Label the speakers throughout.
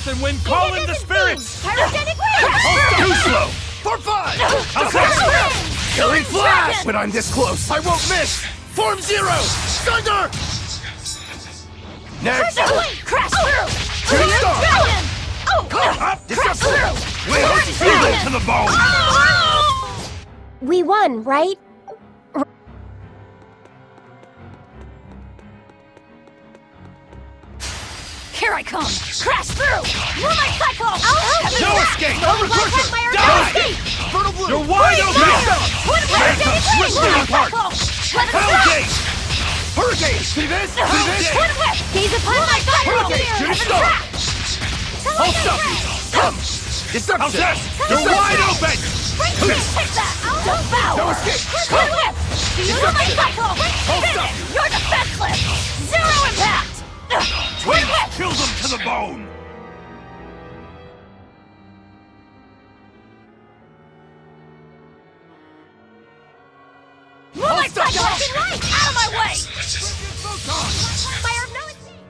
Speaker 1: earth and wind, call in the spirits!
Speaker 2: Pyrogenic wave!
Speaker 1: Too slow! For 5! How's that? Killing flash! When I'm this close, I won't miss! Form 0! Thunder! Next!
Speaker 2: Crash through!
Speaker 1: Shooting star!
Speaker 2: Dragon!
Speaker 1: Up! Disruptor! Wait! Feel it to the bone!
Speaker 3: We won, right?
Speaker 2: Here I come! Crash through! Moonlight Cyclone!
Speaker 1: No escape!
Speaker 2: Die!
Speaker 1: Die! Fertile Blue! You're wide open! Rip them apart! Hellgate! Hurricane! See this? See this?
Speaker 2: Gaze upon my Cyclone!
Speaker 1: Hurricane! Shooting star! I'll stop you! Come! Disruption! You're wide open!
Speaker 2: Take that! Devour!
Speaker 1: No escape!
Speaker 2: Twin Whip! Moonlight Cyclone!
Speaker 1: Hold up!
Speaker 2: You're defenseless! Zero impact! Twin Whip!
Speaker 1: Kill them to the bone!
Speaker 2: Moonlight Cyclone! Out of my way!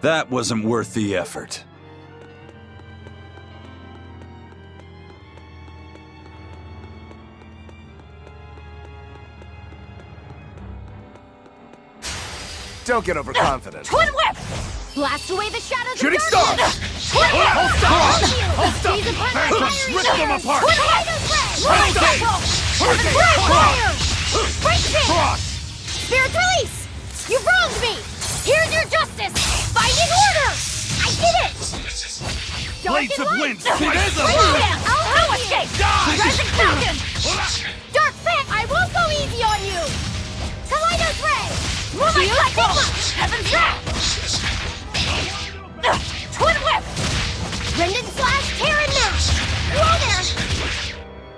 Speaker 4: That wasn't worth the effort.
Speaker 1: Don't get overconfident.
Speaker 2: Twin Whip! Blast away the shadows
Speaker 1: Shooting
Speaker 2: of
Speaker 1: star!
Speaker 2: darkness! Twin Whip!
Speaker 1: Hold stop! Hold stop!
Speaker 2: Gaze upon my
Speaker 1: Phantoms,
Speaker 2: iron
Speaker 1: rip them
Speaker 2: shores!
Speaker 1: apart!
Speaker 2: Twin Whip! Moonlight Cyclone!
Speaker 1: Hurricane!
Speaker 2: Fire! Break it!
Speaker 1: Frost!
Speaker 2: Spirit release! You wronged me! Here's your justice! Finding order! I did it!
Speaker 1: Blades of wind! See this?
Speaker 2: No escape!
Speaker 1: Die!
Speaker 2: Rising Falcon! Dark Fit! I won't go easy on you! Kaleidos Ray! Moonlight Cyclone! Heaven's Wrath! Twin Whip! Rendon Slash Terran Mash! Whoa there!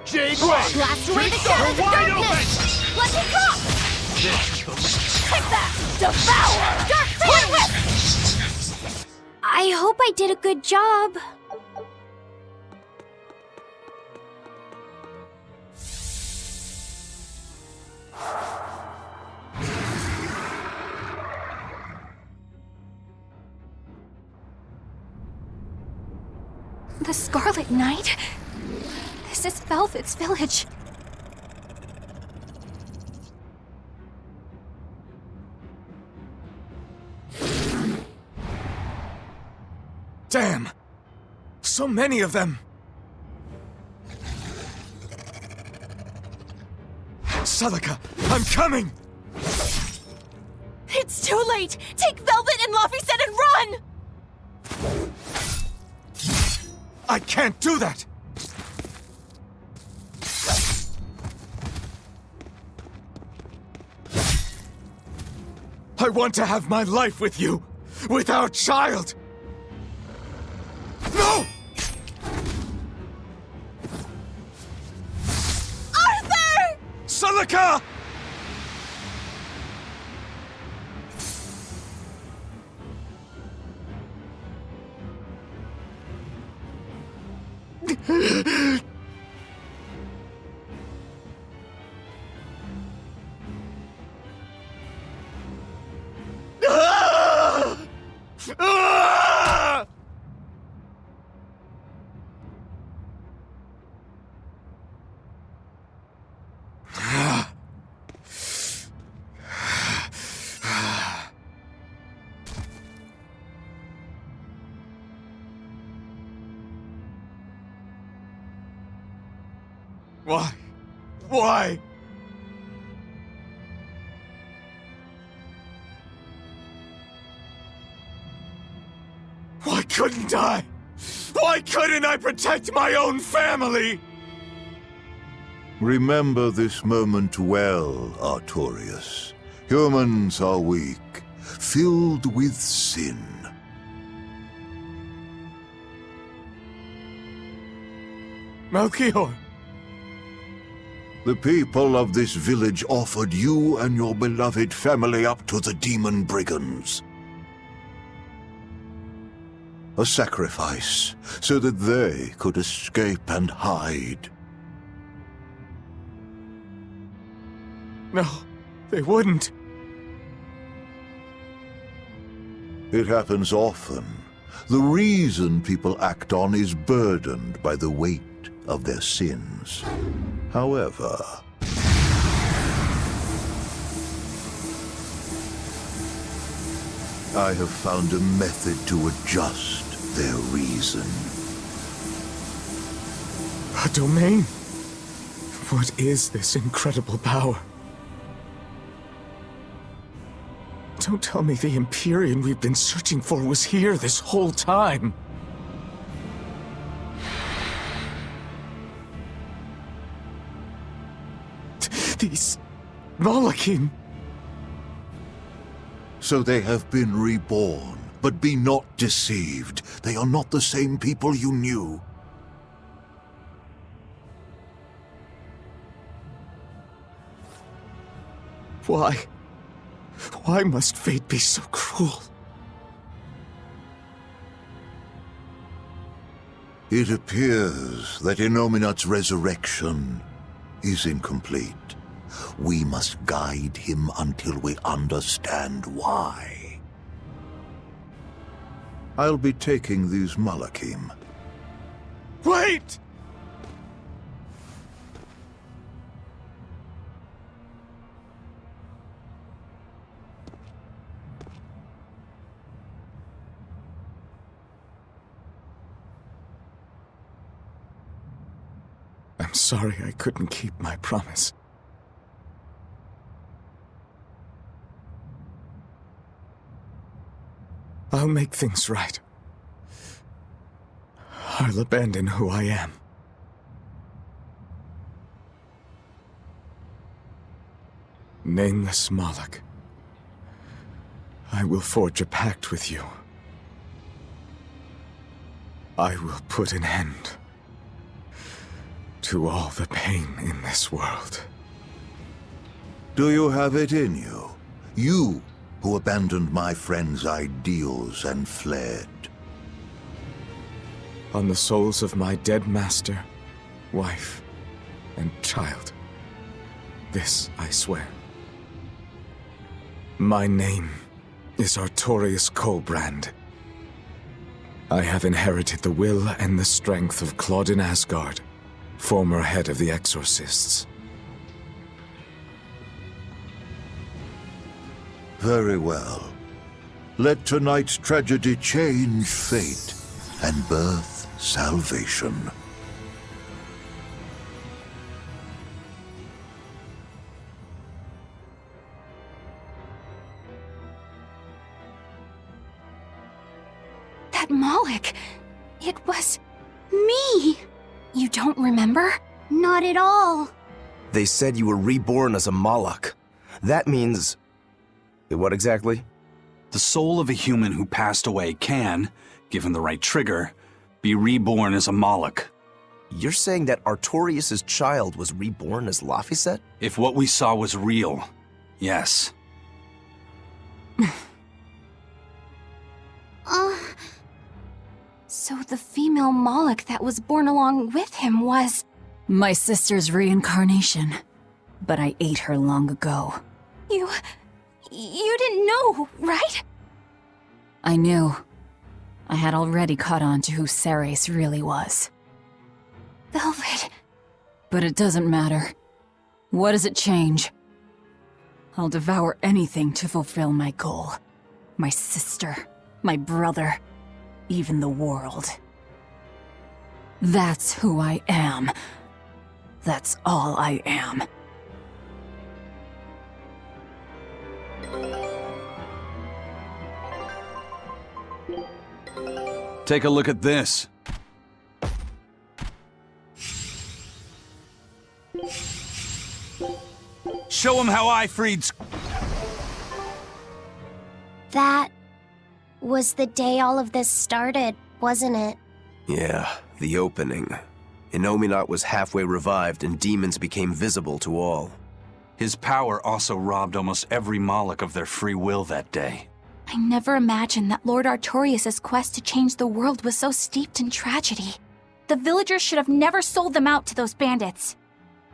Speaker 1: Jade Ray!
Speaker 2: Blast away the shadows of
Speaker 1: Wide
Speaker 2: darkness! Let's hit drop! Take that! Devour! Dark Twin Whip!
Speaker 3: I hope I did a good job.
Speaker 5: The Scarlet Knight? This is Velvet's village.
Speaker 1: Damn! So many of them! Celica, I'm coming!
Speaker 5: It's too late! Take Velvet and Laphicet and run!
Speaker 1: I can't do that! I want to have my life with you, with our child! No!
Speaker 5: Arthur!
Speaker 1: Celica! Why? Why? Why couldn't I? Why couldn't I protect my own family?
Speaker 6: Remember this moment well, Artorias. Humans are weak, filled with sin.
Speaker 1: Melchior.
Speaker 6: The people of this village offered you and your beloved family up to the demon brigands. A sacrifice, so that they could escape and hide.
Speaker 1: No, they wouldn't.
Speaker 6: It happens often. The reason people act on is burdened by the weight of their sins. However, I have found a method to adjust their reason.
Speaker 7: A domain? What is this incredible power? Don't tell me the Empyrean we've been searching for was here this whole time. These Malachim.
Speaker 6: So they have been reborn, but be not deceived. They are not the same people you knew.
Speaker 7: Why? Why must fate be so cruel?
Speaker 6: It appears that Innominat's resurrection is incomplete. We must guide him until we understand why. I'll be taking these Malachim.
Speaker 7: Wait! I'm sorry I couldn't keep my promise. I'll make things right. I'll abandon who I am. Nameless Malak, I will forge a pact with you. I will put an end to all the pain in this world.
Speaker 6: Do you have it in you? You who abandoned my friend's ideals and fled.
Speaker 7: On the souls of my dead master, wife, and child. This I swear. My name is Artorius Colbrand. I have inherited the will and the strength of Claudin Asgard, former head of the Exorcists.
Speaker 6: Very well. Let tonight's tragedy change fate and birth salvation.
Speaker 2: That Moloch, it was me. You don't remember?
Speaker 3: Not at all.
Speaker 8: They said you were reborn as a Moloch. That means... what exactly?
Speaker 4: The soul of a human who passed away can, given the right trigger, be reborn as a Moloch.
Speaker 8: You're saying that Artorius' child was reborn as Laphicet?
Speaker 4: If what we saw was real, yes.
Speaker 2: So the female Moloch that was born along with him was...
Speaker 5: My sister's reincarnation. But I ate her long ago.
Speaker 2: You didn't know, right?
Speaker 5: I knew. I had already caught on to who Ceres really was.
Speaker 2: Velvet.
Speaker 5: But it doesn't matter. What does it change? I'll devour anything to fulfill my goal. My sister, my brother, even the world. That's who I am. That's all I am.
Speaker 4: Take a look at this. Show him how I freed...
Speaker 3: That was the day all of this started, wasn't it?
Speaker 8: Yeah, the opening. Innominat was halfway revived and demons became visible to all.
Speaker 4: His power also robbed almost every Moloch of their free will that day.
Speaker 2: I never imagined that Lord Artorius' quest to change the world was so steeped in tragedy. The villagers should have never sold them out to those bandits.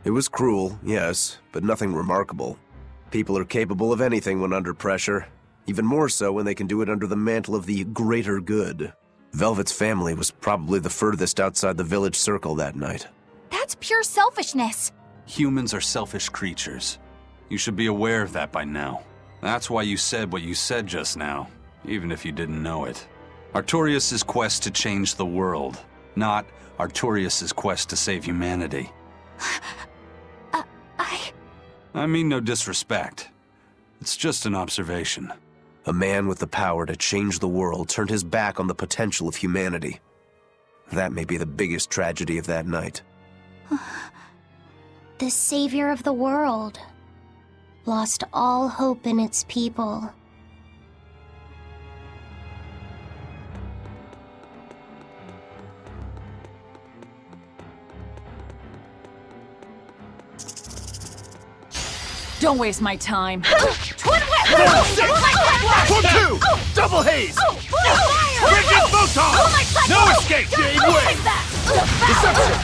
Speaker 8: It was cruel, yes, but nothing remarkable. People are capable of anything when under pressure, even more so when they can do it under the mantle of the greater good. Velvet's family was probably the furthest outside the village circle that night.
Speaker 2: That's pure selfishness.
Speaker 4: Humans are selfish creatures. You should be aware of that by now. That's why you said what you said just now, even if you didn't know it. Artorias' quest to change the world, not Artorias' quest to save humanity. I mean no disrespect. It's just an observation.
Speaker 8: A man with the power to change the world turned his back on the potential of humanity. That may be the biggest tragedy of that night.
Speaker 3: The savior of the world lost all hope in its people.
Speaker 5: Don't waste my time.
Speaker 1: Form 2! Double haze! Frigid photon! No escape! Game way! Deception!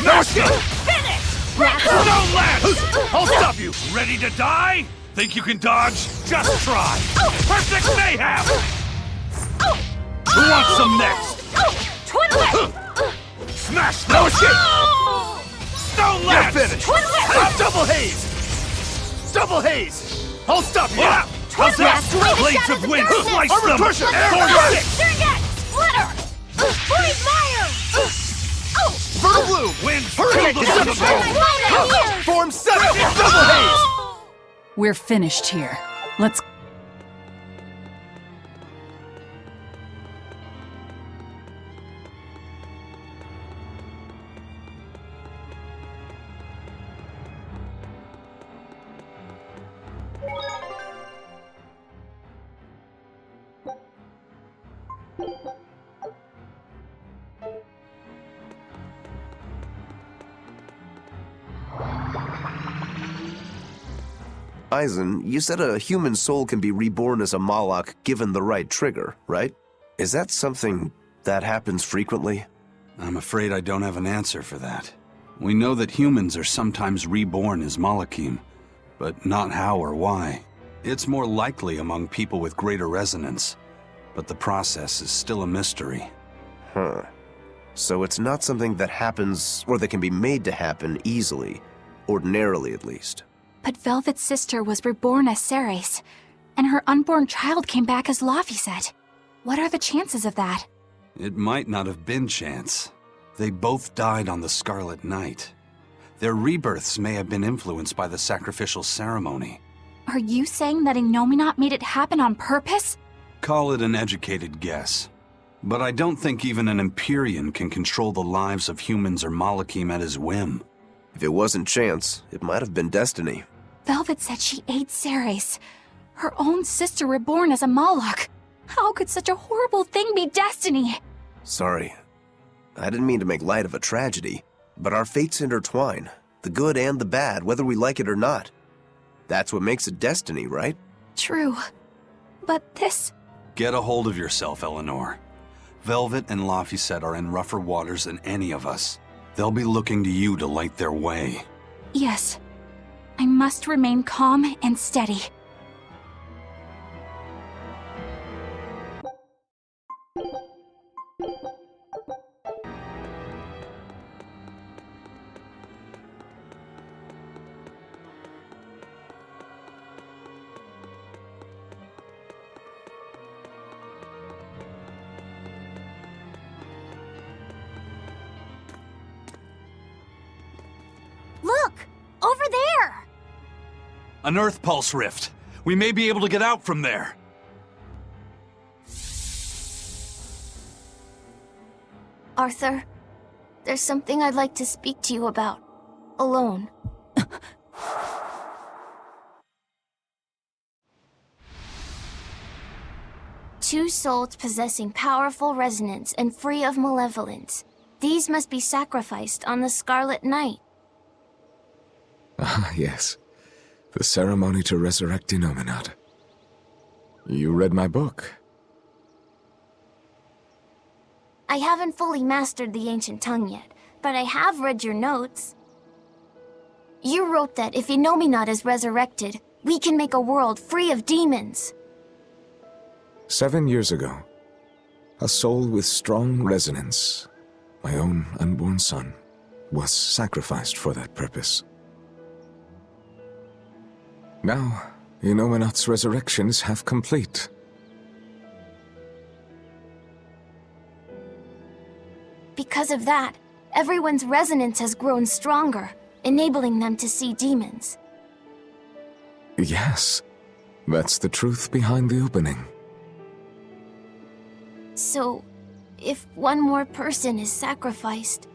Speaker 1: No escape! Stone lance! I'll stop you! Ready to die? Think you can dodge? Just try! Perfect mayhem! Who wants some next? Smash! No escape! Stone lance! You're finished! Double haze! Double haze! I'll stop you! How's that? Blades of wind! Slice them! Form 6! Vertical blue! Wind! Hurricane! Form 7! Double haze!
Speaker 5: We're finished here. Let's...
Speaker 8: Eisen, you said a human soul can be reborn as a Malak given the right trigger, right? Is that something that happens frequently?
Speaker 4: I'm afraid I don't have an answer for that. We know that humans are sometimes reborn as Malakim, but not how or why. It's more likely among people with greater resonance, but the process is still a mystery.
Speaker 8: Huh. So it's not something that happens, or that can be made to happen easily, ordinarily at least.
Speaker 2: But Velvet's sister was reborn as Ceres, and her unborn child came back as Laphicet. What are the chances of that?
Speaker 4: It might not have been chance. They both died on the Scarlet Night. Their rebirths may have been influenced by the sacrificial ceremony.
Speaker 2: Are you saying that Innominat made it happen on purpose?
Speaker 4: Call it an educated guess. But I don't think even an Empyrean can control the lives of humans or Malakim at his whim.
Speaker 8: If it wasn't chance, it might have been destiny.
Speaker 2: Velvet said she ate Ceres, her own sister reborn as a Malak. How could such a horrible thing be destiny?
Speaker 8: Sorry. I didn't mean to make light of a tragedy, but our fates intertwine, the good and the bad, whether we like it or not. That's what makes it destiny, right?
Speaker 2: True. But this...
Speaker 4: Get a hold of yourself, Eleanor. Velvet and Laphicet are in rougher waters than any of us. They'll be looking to you to light their way.
Speaker 2: Yes. I must remain calm and steady.
Speaker 3: Look! Over there!
Speaker 4: An Earth Pulse rift. We may be able to get out from there.
Speaker 9: Arthur, there's something I'd like to speak to you about. Alone. Two souls possessing powerful resonance and free of malevolence. These must be sacrificed on the Scarlet Night.
Speaker 7: Ah, yes. The ceremony to resurrect Innominat. You read my book.
Speaker 9: I haven't fully mastered the ancient tongue yet, but I have read your notes. You wrote that if Innominat is resurrected, we can make a world free of demons.
Speaker 7: 7 years ago, A soul with strong resonance, my own unborn son, was sacrificed for that purpose. Now, Inominat's resurrection is half complete.
Speaker 9: Because of that, everyone's resonance has grown stronger, enabling them to see demons.
Speaker 7: Yes, that's the truth behind the opening.
Speaker 9: So, if one more person is sacrificed...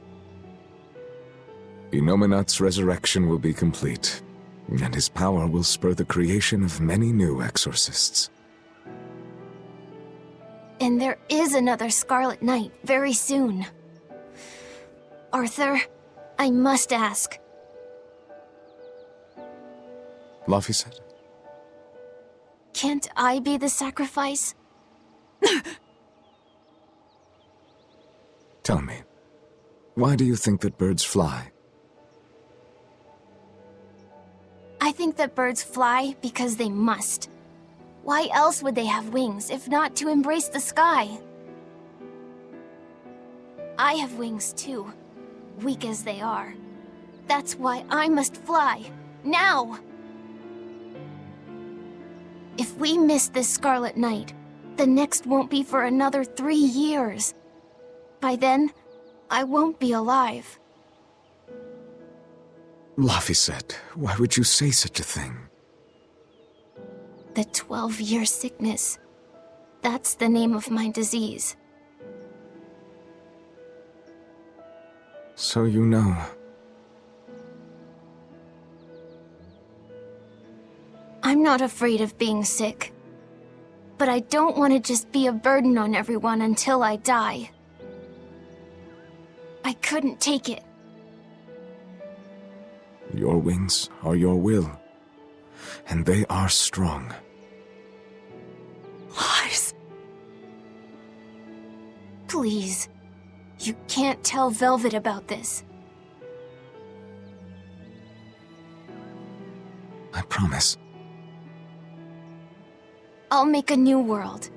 Speaker 7: Inominat's resurrection will be complete, and his power will spur the creation of many new exorcists.
Speaker 9: And there is another Scarlet Knight very soon. Arthur, I must ask.
Speaker 7: Laphicet?
Speaker 9: Can't I be the sacrifice?
Speaker 7: Tell me, why do you think that birds fly?
Speaker 9: I think that birds fly because they must. Why else would they have wings if not to embrace the sky? I have wings too, weak as they are. That's why I must fly, now! If we miss this Scarlet Night, the next won't be for another 3 years. By then, I won't be alive.
Speaker 7: Laphicet, why would you say such a thing?
Speaker 9: The 12-year sickness. That's the name of my disease.
Speaker 7: So you know.
Speaker 9: I'm not afraid of being sick. But I don't want to just be a burden on everyone until I die. I couldn't take it.
Speaker 7: Your wings are your will, and they are strong.
Speaker 5: Lies.
Speaker 9: Please. You can't tell Velvet about this.
Speaker 7: I promise.
Speaker 9: I'll make a new world.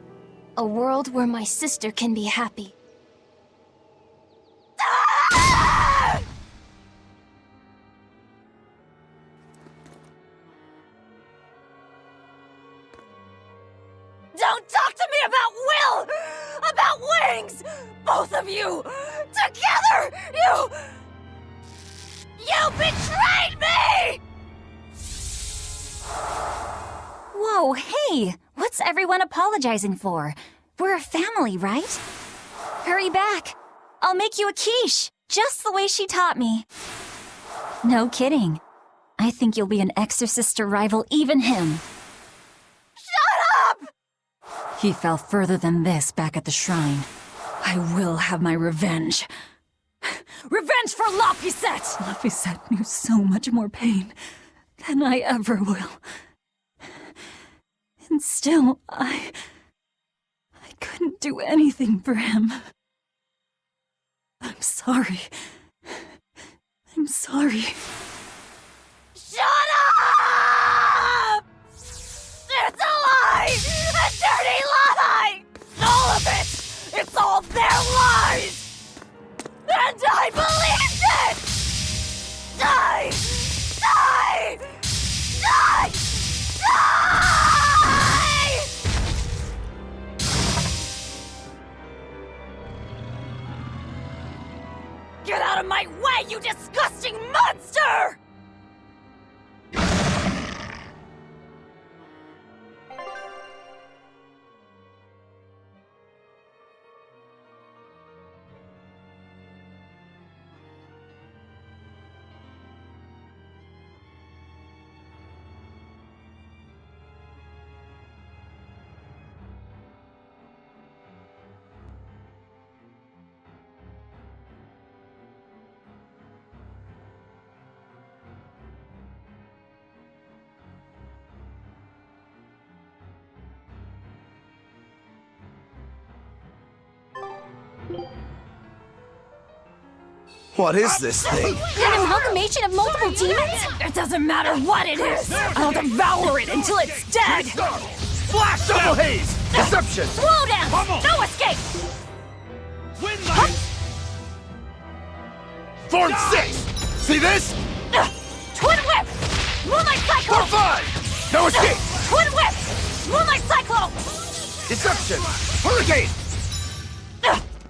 Speaker 9: A world where my sister can be happy.
Speaker 5: Don't talk to me about will! About wings! Both of you! Together! You betrayed me!
Speaker 2: Whoa, hey! What's everyone apologizing for? We're a family, right? Hurry back. I'll make you a quiche, just the way she taught me. No kidding. I think you'll be an exorcist to rival even him.
Speaker 5: He fell further than this back at the shrine. I will have my revenge. Revenge for Laphicet! Laphicet knew so much more pain than I ever will. And still, I couldn't do anything for him. I'm sorry. I'm sorry. Shut up! It's a lie! A dirty lie! All of it! It's all their lies! And I believed it! Die! Die! Die! Die! Get out of my way, you disgusting monster!
Speaker 8: What is this thing?
Speaker 2: An amalgamation of multiple demons?
Speaker 5: It doesn't matter what it is! I'll devour it until it's dead!
Speaker 1: Flash double haze! Deception!
Speaker 2: Slow down! No escape!
Speaker 1: Form 6! See this?
Speaker 2: Twin Whip! Moonlight Cycle!
Speaker 1: Form 5! No escape!
Speaker 2: Twin Whip! Moonlight Cycle!
Speaker 1: Deception! Hurricane!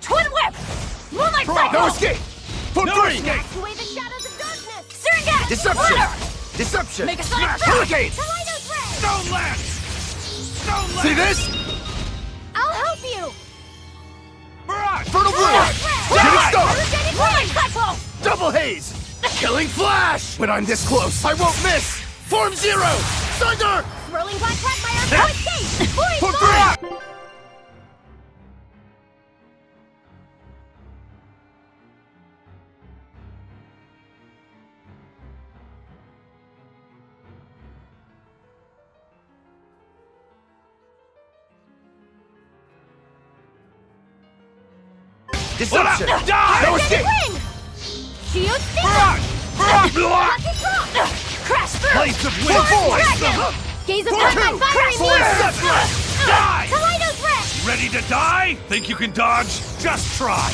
Speaker 2: Twin Whip! Moonlight Cycle!
Speaker 1: No escape! Form 3!
Speaker 9: Blast away the shadows of darkness!
Speaker 2: Serengat!
Speaker 1: Deception!
Speaker 2: Splitter!
Speaker 1: Deception!
Speaker 2: Make a sonic
Speaker 1: Smash!
Speaker 2: drop!
Speaker 1: Hurricane!
Speaker 9: Kaleidos Ray!
Speaker 1: Stone Lance! Stone Lance! See this?
Speaker 9: I'll help you!
Speaker 1: Mirage! Fertile Blue!
Speaker 9: Kaleidos Ray!
Speaker 1: Shooting Star!
Speaker 9: Energetic
Speaker 2: Moonlight
Speaker 9: Ring!
Speaker 2: Cycle!
Speaker 1: Double Haze! Killing Flash! When I'm this close, I won't miss! Form 0! Thunder!
Speaker 9: Swirling black quagmire! No escape!
Speaker 1: Form
Speaker 9: Void
Speaker 1: 3! Deception! Die! No escape!
Speaker 9: Ring! Shield Stinger!
Speaker 1: Mirage! Mirage!
Speaker 9: Lucky Drop!
Speaker 2: Crash through!
Speaker 1: Blades of Wind! Form 4!
Speaker 9: Dragon! Gaze of
Speaker 1: Form 2!
Speaker 9: Combat Fiery
Speaker 1: Form
Speaker 9: Mirror!
Speaker 1: 7! Die!
Speaker 9: Kaleidos Ray!
Speaker 1: Ready to die? Think you can dodge? Just try!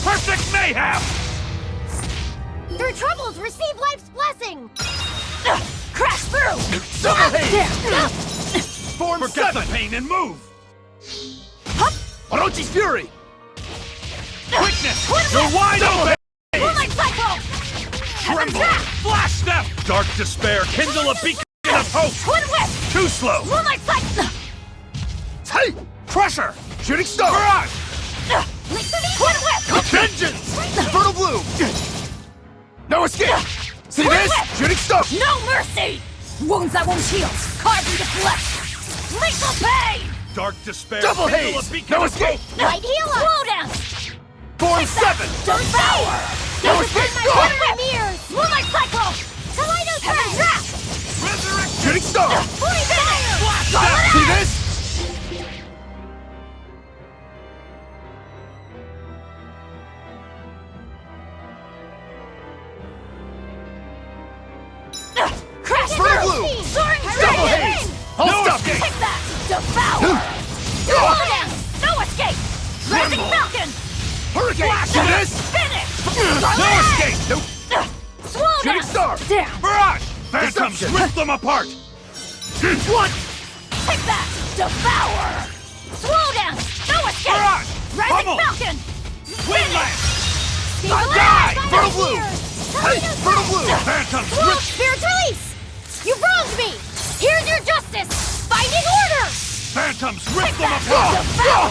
Speaker 1: Perfect Mayhem!
Speaker 9: Through troubles, receive life's blessing!
Speaker 2: Crash through!
Speaker 1: Double Haze! Form Forget 7! The pain and move! Orochi's Fury! Quickness! You're wide open!
Speaker 2: Moonlight Cycle!
Speaker 1: Tremble! Flash them! Dark despair, kindle a beacon of hope!
Speaker 2: Twin Whip!
Speaker 1: Too slow!
Speaker 2: Moonlight Cycle!
Speaker 1: Hey! Crusher! Shooting Star! Mirage!
Speaker 2: Twin Whip!
Speaker 1: Vengeance! Fertile Blue! No escape! See this? Shooting Star!
Speaker 2: No mercy! Wounds that won't heal! Carve into flesh! Lethal pain!
Speaker 1: Dark despair, Double Haze! No escape!
Speaker 9: Light healer!
Speaker 2: Slow down!
Speaker 1: Form 7!
Speaker 2: Devour!
Speaker 1: No escape!
Speaker 9: Fiery Mirrors!
Speaker 2: Moonlight Cycle!
Speaker 9: Kaleidos
Speaker 2: Heaven
Speaker 9: Ray!
Speaker 2: Trap!
Speaker 1: Resurrect! Shooting Star!
Speaker 9: Void Fire!
Speaker 1: Stop! See this?
Speaker 2: Crash
Speaker 1: Fertile
Speaker 2: through!
Speaker 1: Blue!
Speaker 2: Soaring
Speaker 1: Double
Speaker 2: Dragon!
Speaker 1: Haze! I'll stop you!
Speaker 2: Take that! Devour! Slow down! No escape! Rising
Speaker 1: Tremble!
Speaker 2: Falcon!
Speaker 1: Hurricane! See this?
Speaker 2: Finish!
Speaker 1: No escape! Nope!
Speaker 2: Slow
Speaker 1: Shooting
Speaker 2: down!
Speaker 1: Star!
Speaker 2: Down!
Speaker 1: Mirage! Phantoms!
Speaker 6: Deception.
Speaker 1: Rip them apart! What?
Speaker 2: Take that! Devour! Slow down! No escape!
Speaker 1: Mirage!
Speaker 2: Rising
Speaker 1: Pummel!
Speaker 2: Falcon!
Speaker 1: Windlash!
Speaker 2: Scarlet
Speaker 1: Die!
Speaker 2: Eye!
Speaker 1: Fertile Blue! Hey! Fertile Blue! Phantoms! Rip!
Speaker 9: Spirit's release! You wronged me! Here's your justice! Binding order!
Speaker 1: Phantoms! Rip
Speaker 2: Take
Speaker 1: them
Speaker 2: that!
Speaker 1: apart!
Speaker 2: Devour!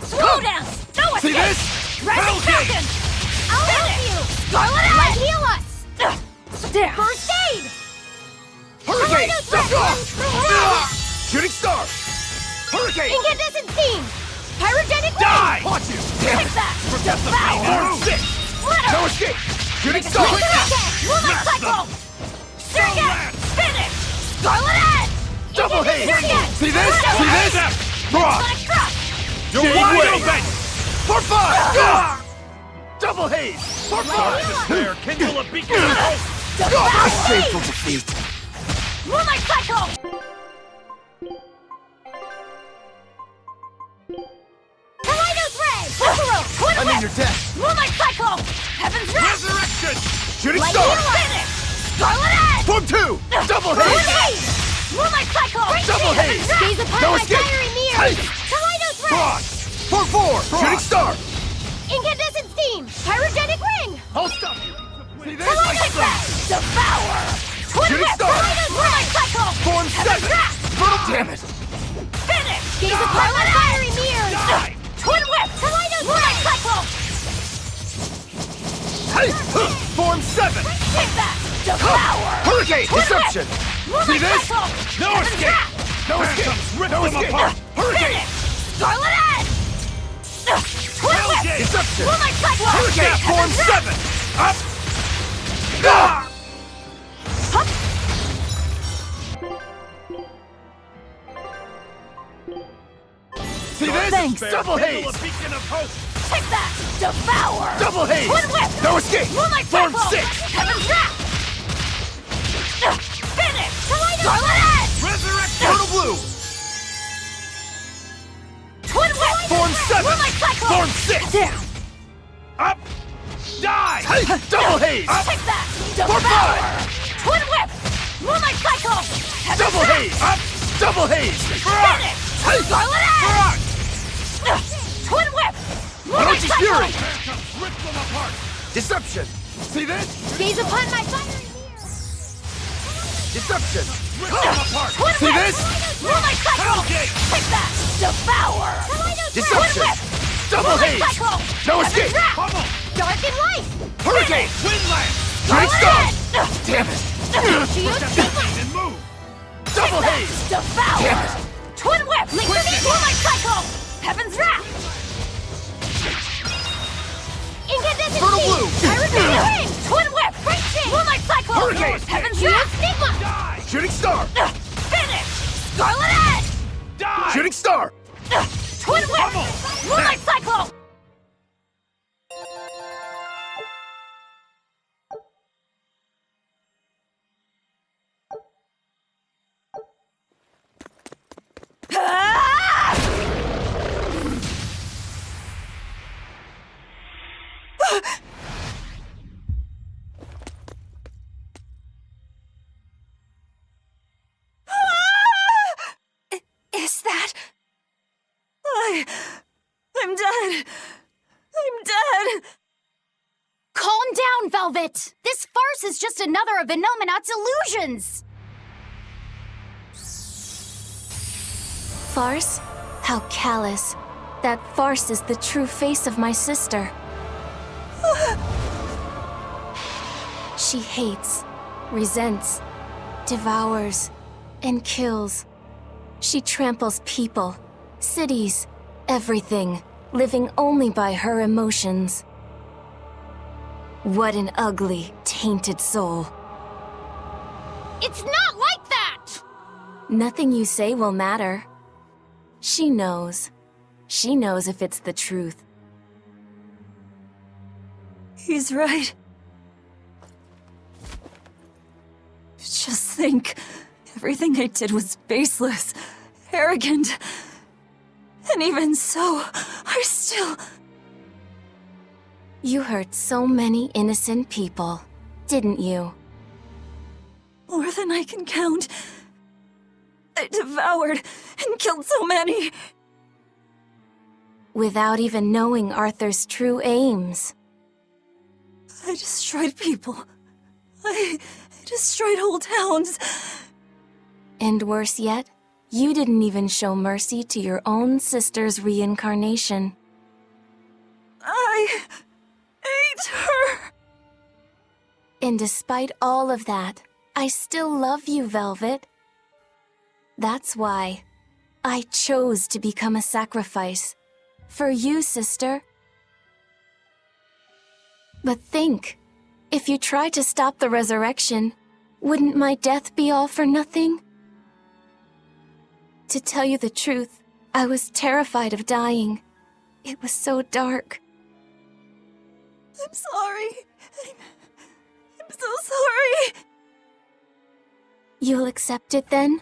Speaker 2: Slow down! No escape!
Speaker 1: See this?
Speaker 2: Rising
Speaker 1: Hellgate!
Speaker 2: Falcon!
Speaker 9: I'll help you!
Speaker 2: Scarlet
Speaker 9: Light
Speaker 2: Eye!
Speaker 9: heal us!
Speaker 2: Down!
Speaker 9: First aid!
Speaker 1: Hurricane!
Speaker 9: Kaleidos Ray!
Speaker 1: Ah! Shooting Star! Hurricane!
Speaker 9: Incandescent Steam! Pyrogenic Ring!
Speaker 1: Die! Watch you! Damn
Speaker 2: Take
Speaker 1: it!
Speaker 2: that!
Speaker 1: Forget the pain!
Speaker 2: Devour!
Speaker 1: Form 6!
Speaker 2: Splitter!
Speaker 1: No escape! Shooting Star!
Speaker 2: Moonlight
Speaker 1: Smash
Speaker 2: Cycle!
Speaker 1: them!
Speaker 2: Serengat!
Speaker 1: Lance!
Speaker 2: Finish! Scarlet Eye!
Speaker 1: Double Haze!
Speaker 2: Serengat!
Speaker 1: See this? See this? Cross!
Speaker 2: Sonic Drop!
Speaker 1: You're
Speaker 6: Give
Speaker 1: wide
Speaker 6: way!
Speaker 1: open! For 5! Ah! Double Haze! For 5! Despair, kindle a beacon of hope!
Speaker 2: Devour!
Speaker 1: Shameful defeat!
Speaker 2: Moonlight Cycle!
Speaker 9: Kaleidos Ray! Buffalo!
Speaker 2: Twin
Speaker 1: I'm in
Speaker 2: Whip!
Speaker 1: your death!
Speaker 2: Moonlight Cycle! Heaven's Wrath!
Speaker 1: Resurrection! Shooting
Speaker 2: Light
Speaker 1: Star!
Speaker 2: Healer! Finish! Scarlet Eye!
Speaker 1: Form 2! Double
Speaker 2: Twin
Speaker 1: Haze!
Speaker 2: Haze! Moonlight Cycle!
Speaker 1: Double
Speaker 2: Heaven's
Speaker 1: Haze!
Speaker 2: Wrath!
Speaker 9: Gaze upon
Speaker 1: No
Speaker 9: my
Speaker 1: escape!
Speaker 9: fiery mirrors!
Speaker 1: Hey!
Speaker 9: Kaleidos Ray!
Speaker 1: Cross! Form 4! Shooting Star!
Speaker 9: Incandescent Steam! Pyrogenic Ring!
Speaker 1: I'll stop you! See this?
Speaker 2: Take that! Devour! Twin
Speaker 1: Shooting
Speaker 2: Whip!
Speaker 1: Star!
Speaker 2: Moonlight Cycle!
Speaker 1: Form
Speaker 2: Heaven's
Speaker 1: 7!
Speaker 2: Wrath!
Speaker 1: Damn it!
Speaker 2: Finish!
Speaker 9: Gaze upon my fiery mirrors!
Speaker 1: Die!
Speaker 2: Twin Whip!
Speaker 9: Kaleidos
Speaker 2: Moonlight
Speaker 9: Ray!
Speaker 2: Cycle!
Speaker 1: Hey! Form 7!
Speaker 2: Take that! Devour!
Speaker 1: Hurricane!
Speaker 2: Twin
Speaker 1: Deception!
Speaker 2: Whip! Moonlight
Speaker 1: See this?
Speaker 2: Cycle!
Speaker 1: No
Speaker 2: Heaven's
Speaker 1: escape!
Speaker 2: Wrath!
Speaker 1: No escape! Rip
Speaker 6: No
Speaker 1: them
Speaker 6: escape!
Speaker 1: apart! Hurricane!
Speaker 2: Finish! Scarlet Eye! Twin Whip!
Speaker 1: Hellgate! Deception!
Speaker 2: Moonlight Cycle!
Speaker 1: Hurricane! Form
Speaker 2: Heaven's Wrath!
Speaker 1: 7! Up! Ah! See this?
Speaker 5: Thanks.
Speaker 1: Double Haze!
Speaker 6: A beacon of hope!
Speaker 2: Take that! Devour!
Speaker 1: Double Haze!
Speaker 2: Twin Whip!
Speaker 1: No escape!
Speaker 2: Moonlight
Speaker 1: Form
Speaker 2: Cycle!
Speaker 1: 6!
Speaker 2: Heaven's Wrath! Finish! Scarlet Eye!
Speaker 1: Resurrection! Fertile Blue!
Speaker 2: Twin Whip!
Speaker 1: Form 7!
Speaker 2: Moonlight Cycle!
Speaker 1: Form 6!
Speaker 2: Down!
Speaker 1: Up! Die! Double haze!
Speaker 2: Take that!
Speaker 1: For
Speaker 2: Devour!
Speaker 1: five!
Speaker 2: Twin whip! Moonlight cycle! Heaven's
Speaker 1: Double
Speaker 2: Wrath!
Speaker 1: haze! Double haze!
Speaker 2: Finish! Scarlet Edge! Twin whip! Moonlight
Speaker 1: Orochi's
Speaker 2: cycle!
Speaker 1: fury! Rip them apart! Deception! See this?
Speaker 9: Gaze upon my fiery
Speaker 1: Deception! Rip them apart!
Speaker 2: Twin
Speaker 1: See
Speaker 2: whip!
Speaker 1: this?
Speaker 2: Moonlight cycle!
Speaker 1: Hellgate!
Speaker 2: Take that! Devour!
Speaker 1: Deception! Double
Speaker 2: Moonlight
Speaker 1: haze!
Speaker 2: cycle!
Speaker 1: No
Speaker 2: Heaven's
Speaker 1: escape!
Speaker 2: Wrath!
Speaker 1: Pummel!
Speaker 9: dark and light!
Speaker 1: Hurricane! Windland!
Speaker 2: Scarlet
Speaker 1: Great Star!
Speaker 2: Edge!
Speaker 1: Damn it! And move! Double haze!
Speaker 2: Devour!
Speaker 1: Damn it!
Speaker 2: Twin whip!
Speaker 1: Quickness!
Speaker 2: Moonlight cycle! Heaven's Wrath!
Speaker 9: Incandescent
Speaker 1: Fertile
Speaker 9: Beam!
Speaker 1: blue!
Speaker 2: Ring! Twin whip! Moonlight cycle!
Speaker 1: Hurricane!
Speaker 2: Heaven's Wrath!
Speaker 9: Stigma!
Speaker 1: Die! Shooting star!
Speaker 2: Finish! Scarlet Edge!
Speaker 1: Die! Shooting star!
Speaker 2: Twin whip!
Speaker 1: Pummel!
Speaker 2: Moonlight cycle! Is that... I'm dead. I'm dead.
Speaker 9: Calm down, Velvet! This farce is just another of Inominat's illusions!
Speaker 2: Farce? How callous. That farce is the true face of my sister. She hates, resents, devours, and kills. She tramples people, cities, everything, living only by her emotions. What an ugly, tainted soul.
Speaker 9: It's not like that!
Speaker 2: Nothing you say will matter. She knows. She knows if it's the truth. He's right. Just think. Everything I did was baseless, arrogant. And even so, I still... You hurt so many innocent people, didn't you? More than I can count. I devoured and killed so many. Without even knowing Arthur's true aims. I destroyed people. I destroyed whole towns. And worse yet, you didn't even show mercy to your own sister's reincarnation. I ate her. And despite all of that, I still love you, Velvet. That's why I chose to become a sacrifice. For you, sister. But think, if you try to stop the resurrection, wouldn't my death be all for nothing? To tell you the truth, I was terrified of dying. It was so dark. I'm sorry. I'm so sorry. You'll accept it then?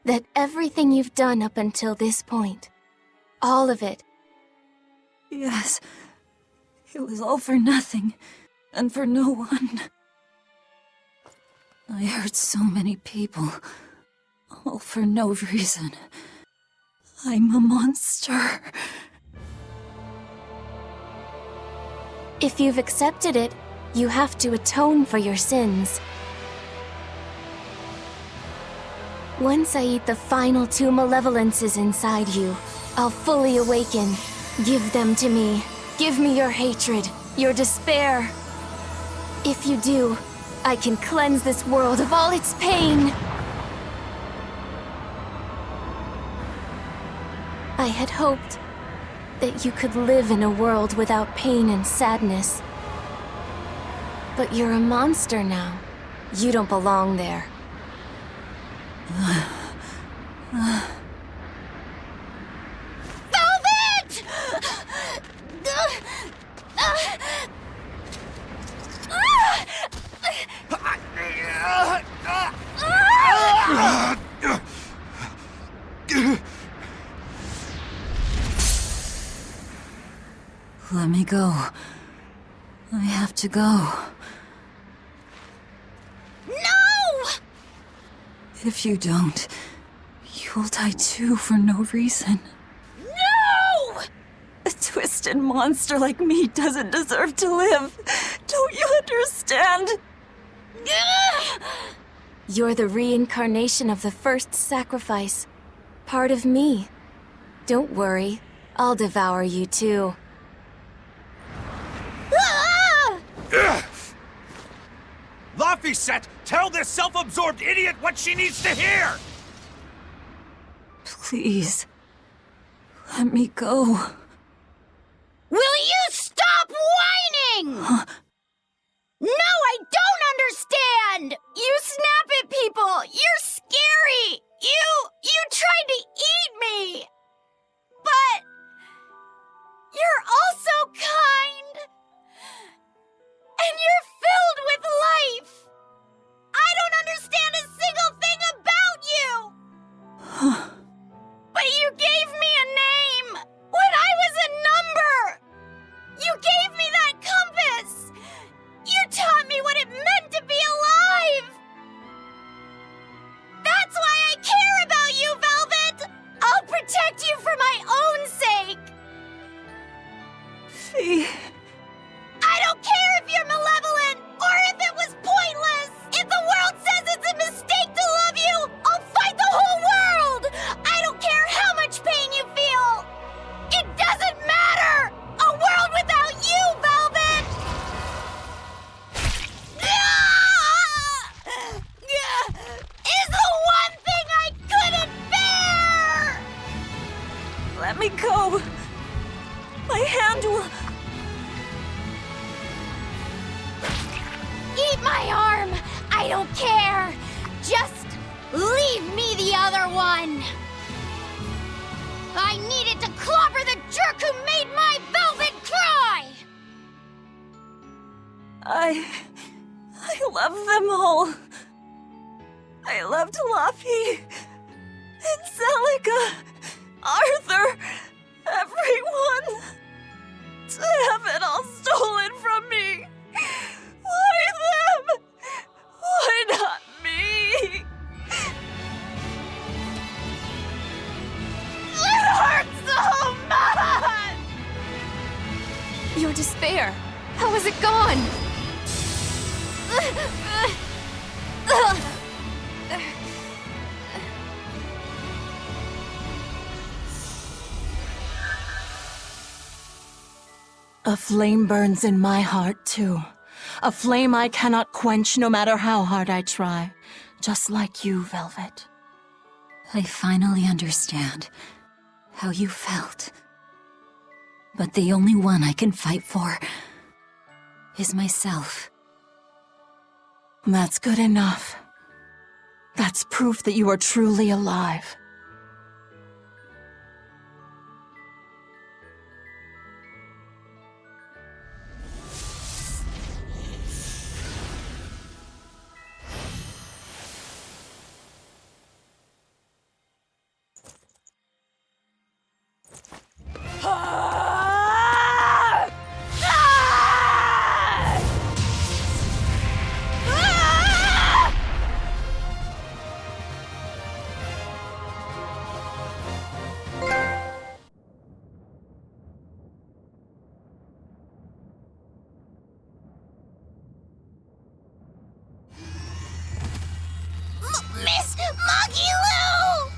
Speaker 2: That everything you've done up until this point, all of it. Yes, it was all for nothing, and for no one. I hurt so many people, all for no reason. I'm a monster. If you've accepted it, you have to atone for your sins. Once I eat the final 2 malevolences inside you, I'll fully awaken. Give them to me. Give me your hatred, your despair. If you do, I can cleanse this world of all its pain. I had hoped that you could live in a world without pain and sadness. But you're a monster now. You don't belong there.
Speaker 9: Velvet!
Speaker 5: Let me go. I have to go.
Speaker 9: No!
Speaker 5: If you don't, you'll die too for no reason.
Speaker 9: No!
Speaker 5: A twisted monster like me doesn't deserve to live. Don't you understand?
Speaker 9: You're the reincarnation of the first sacrifice. Part of me. Don't worry, I'll devour you too.
Speaker 1: Laphicet, tell this self-absorbed idiot what she needs to hear!
Speaker 5: Please, let me go.
Speaker 9: Will you stop whining? No, I don't understand! You snap at people! You're scary! You tried to eat me! But you're also kind! And you're filled with life! I don't understand a single thing about you! But you gave me a name! When I was a number! You gave me that compass! You taught me what it meant to be alive! That's why I care about you, Velvet! I'll protect you for my own sake!
Speaker 5: Fee.
Speaker 9: I don't care if you're malevolent, or if it was pointless! If the world says it's a mistake to love you, I'll fight the whole world! I don't care how much pain you feel! It doesn't matter! A world without you, Velvet! Is the one thing I couldn't bear!
Speaker 5: Let me go. My hand will...
Speaker 9: Eat my arm! I don't care! Just leave me the other one! I needed to clobber the jerk who made my Velvet cry!
Speaker 5: I love them all. I loved Laffy and Celica, Arthur, everyone. To have it all stolen from me. Why them? Why not me?
Speaker 9: It hurts so much! Your despair, how is it gone?
Speaker 5: A flame burns in my heart, too. A flame I cannot quench no matter how hard I try. Just like you, Velvet.
Speaker 2: I finally understand how you felt. But the only one I can fight for is myself.
Speaker 5: That's good enough. That's proof that you are truly alive.
Speaker 9: Miss Maggie-Lou!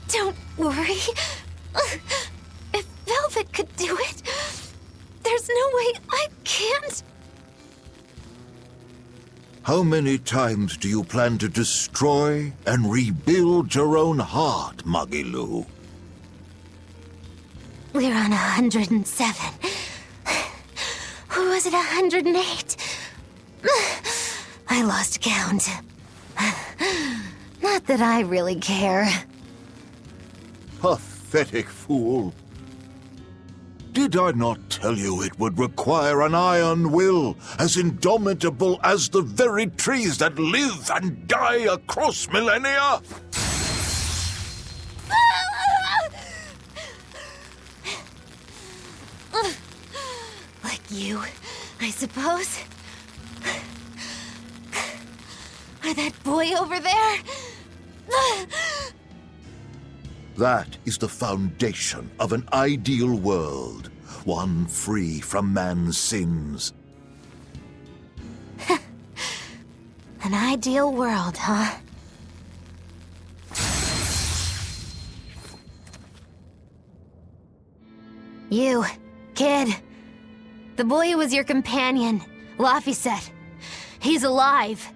Speaker 9: Don't worry. If Velvet could do it, there's no way I can't.
Speaker 6: How many times do you plan to destroy and rebuild your own heart, Maggie-Lou?
Speaker 3: We're on 107. Or was it 108? I lost count. Not that I really care.
Speaker 6: Pathetic fool. Did I not tell you it would require an iron will as indomitable as the very trees that live and die across millennia?
Speaker 9: You, I suppose? Or that boy over there?
Speaker 6: That is the foundation of an ideal world, one free from man's sins.
Speaker 9: An ideal world, huh? You, kid. The boy who was your companion, Laffy said. He's alive.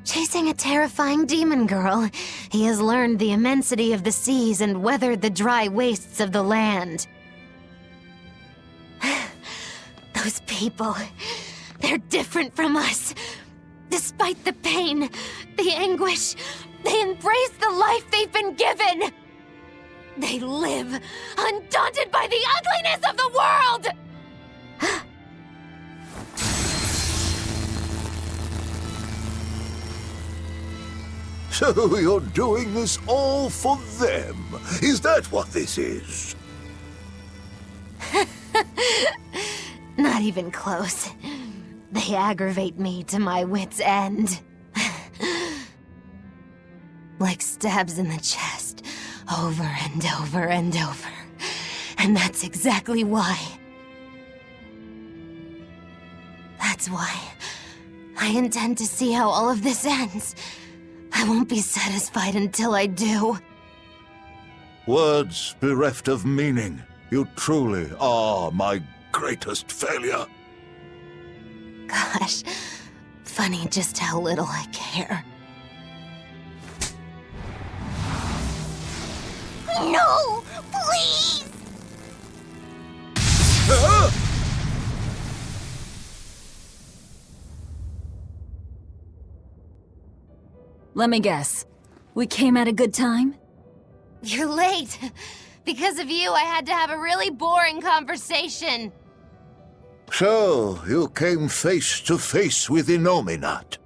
Speaker 9: Chasing a terrifying demon girl, he has learned the immensity of the seas and weathered the dry wastes of the land. Those people, they're different from us. Despite the pain, the anguish, they embrace the life they've been given. They live, undaunted by the ugliness of the world!
Speaker 6: So you're doing this all for them? Is that what this is?
Speaker 9: Not even close. They aggravate me to my wit's end. Like stabs in the chest, over and over and over. And that's exactly why. That's why I intend to see how all of this ends. I won't be satisfied until I do.
Speaker 6: Words bereft of meaning. You truly are my greatest failure.
Speaker 9: Gosh, funny just how little I care. No! Please!
Speaker 5: Let me guess. We came at a good time?
Speaker 9: You're late. Because of you, I had to have a really boring conversation.
Speaker 6: So, you came face to face with Innominat.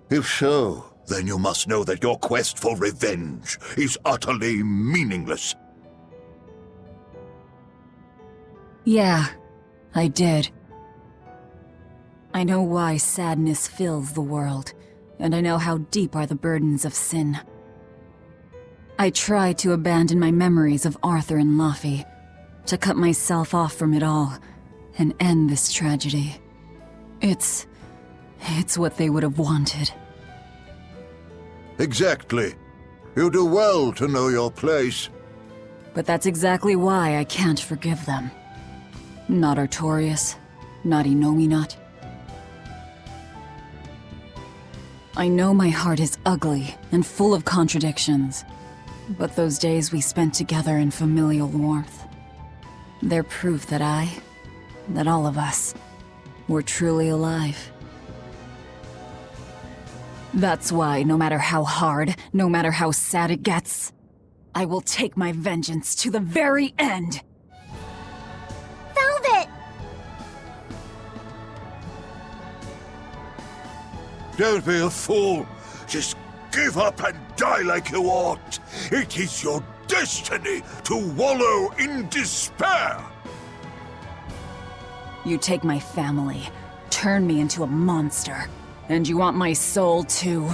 Speaker 6: If so, then you must know that your quest for revenge is utterly meaningless.
Speaker 5: Yeah, I did. I know why sadness fills the world, and I know how deep are the burdens of sin. I tried to abandon my memories of Arthur and Laffy, to cut myself off from it all, and end this tragedy. It's what they would have wanted.
Speaker 6: Exactly. You do well to know your place.
Speaker 5: But that's exactly why I can't forgive them. Not Artorias, not Innominat. I know my heart is ugly and full of contradictions, but those days we spent together in familial warmth, they're proof that all of us, were truly alive. That's why, no matter how hard, no matter how sad it gets, I will take my vengeance to the very end!
Speaker 9: Velvet!
Speaker 6: Don't be a fool. Just give up and die like you ought. It is your destiny to wallow in despair.
Speaker 5: You take my family, turn me into a monster, and you want my soul too?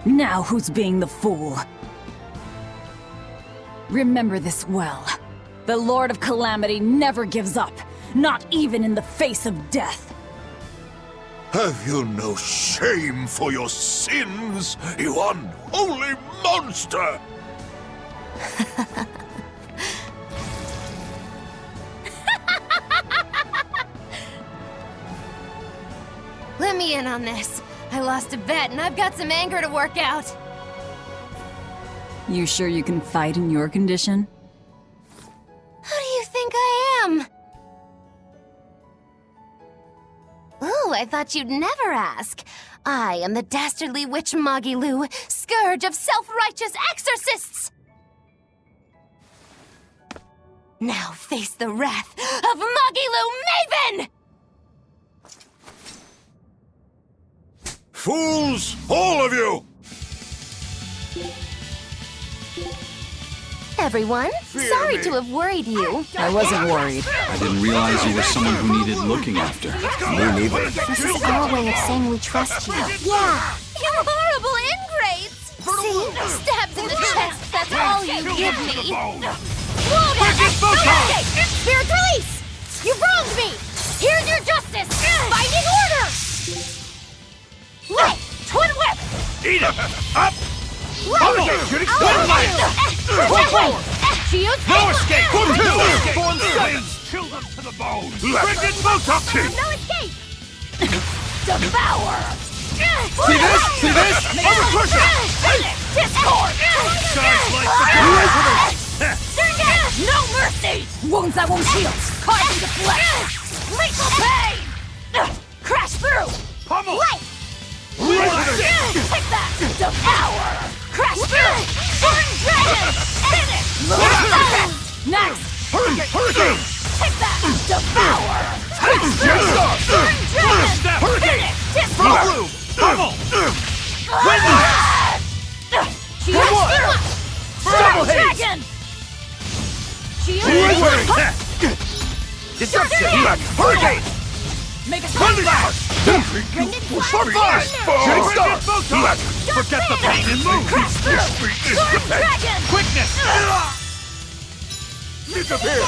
Speaker 5: Now who's being the fool? Remember this well. The Lord of Calamity never gives up, not even in the face of death.
Speaker 6: Have you no shame for your sins, you unholy monster?
Speaker 9: Let me in on this. I lost a bet and I've got some anger to work out.
Speaker 5: You sure you can fight in your condition?
Speaker 9: Who do you think I am? Ooh, I thought you'd never ask. I am the dastardly witch Magilu, scourge of self-righteous exorcists! Now face the wrath of Magilu Maven!
Speaker 6: Fools, all of you!
Speaker 9: everyone. Sorry to have worried you.
Speaker 5: I wasn't worried.
Speaker 4: I didn't realize you were someone who needed looking after.
Speaker 8: Me neither.
Speaker 3: This is our way of saying we trust you.
Speaker 9: Yeah. You horrible ingrates. See? Stabs in the chest. That's all you give me. Whoa, Spirit release! You wronged me! Here's your justice! Binding order! Light! Twin whip!
Speaker 1: Eat it! Up!
Speaker 9: Light!
Speaker 1: Shooting star! No escape! No escape! Form seven! Chill them to the bone! Frickin' Botox!
Speaker 9: No escape! Devour!
Speaker 1: See this? See this? Over pressure!
Speaker 9: Discord!
Speaker 1: Guys like the
Speaker 9: No mercy!
Speaker 5: Wounds that won't heal.
Speaker 9: Caught in the flesh! Lethal pain! Crash through!
Speaker 1: pummel!
Speaker 9: Light! Take that! Devour! Crash through! Burn dragon! Finish! Next!
Speaker 1: Hurricane!
Speaker 9: Take that! Devour! Crash
Speaker 1: Yes,
Speaker 9: through! Burn dragon! Finish! Discord!
Speaker 1: Pummel!
Speaker 9: Double dragon!
Speaker 1: Disruption! Hurricane!
Speaker 9: Make a
Speaker 1: Thunderblast! Fire! Shooting star! Forget the pain and move!
Speaker 9: Storm dragon!
Speaker 1: Quickness! Disappear!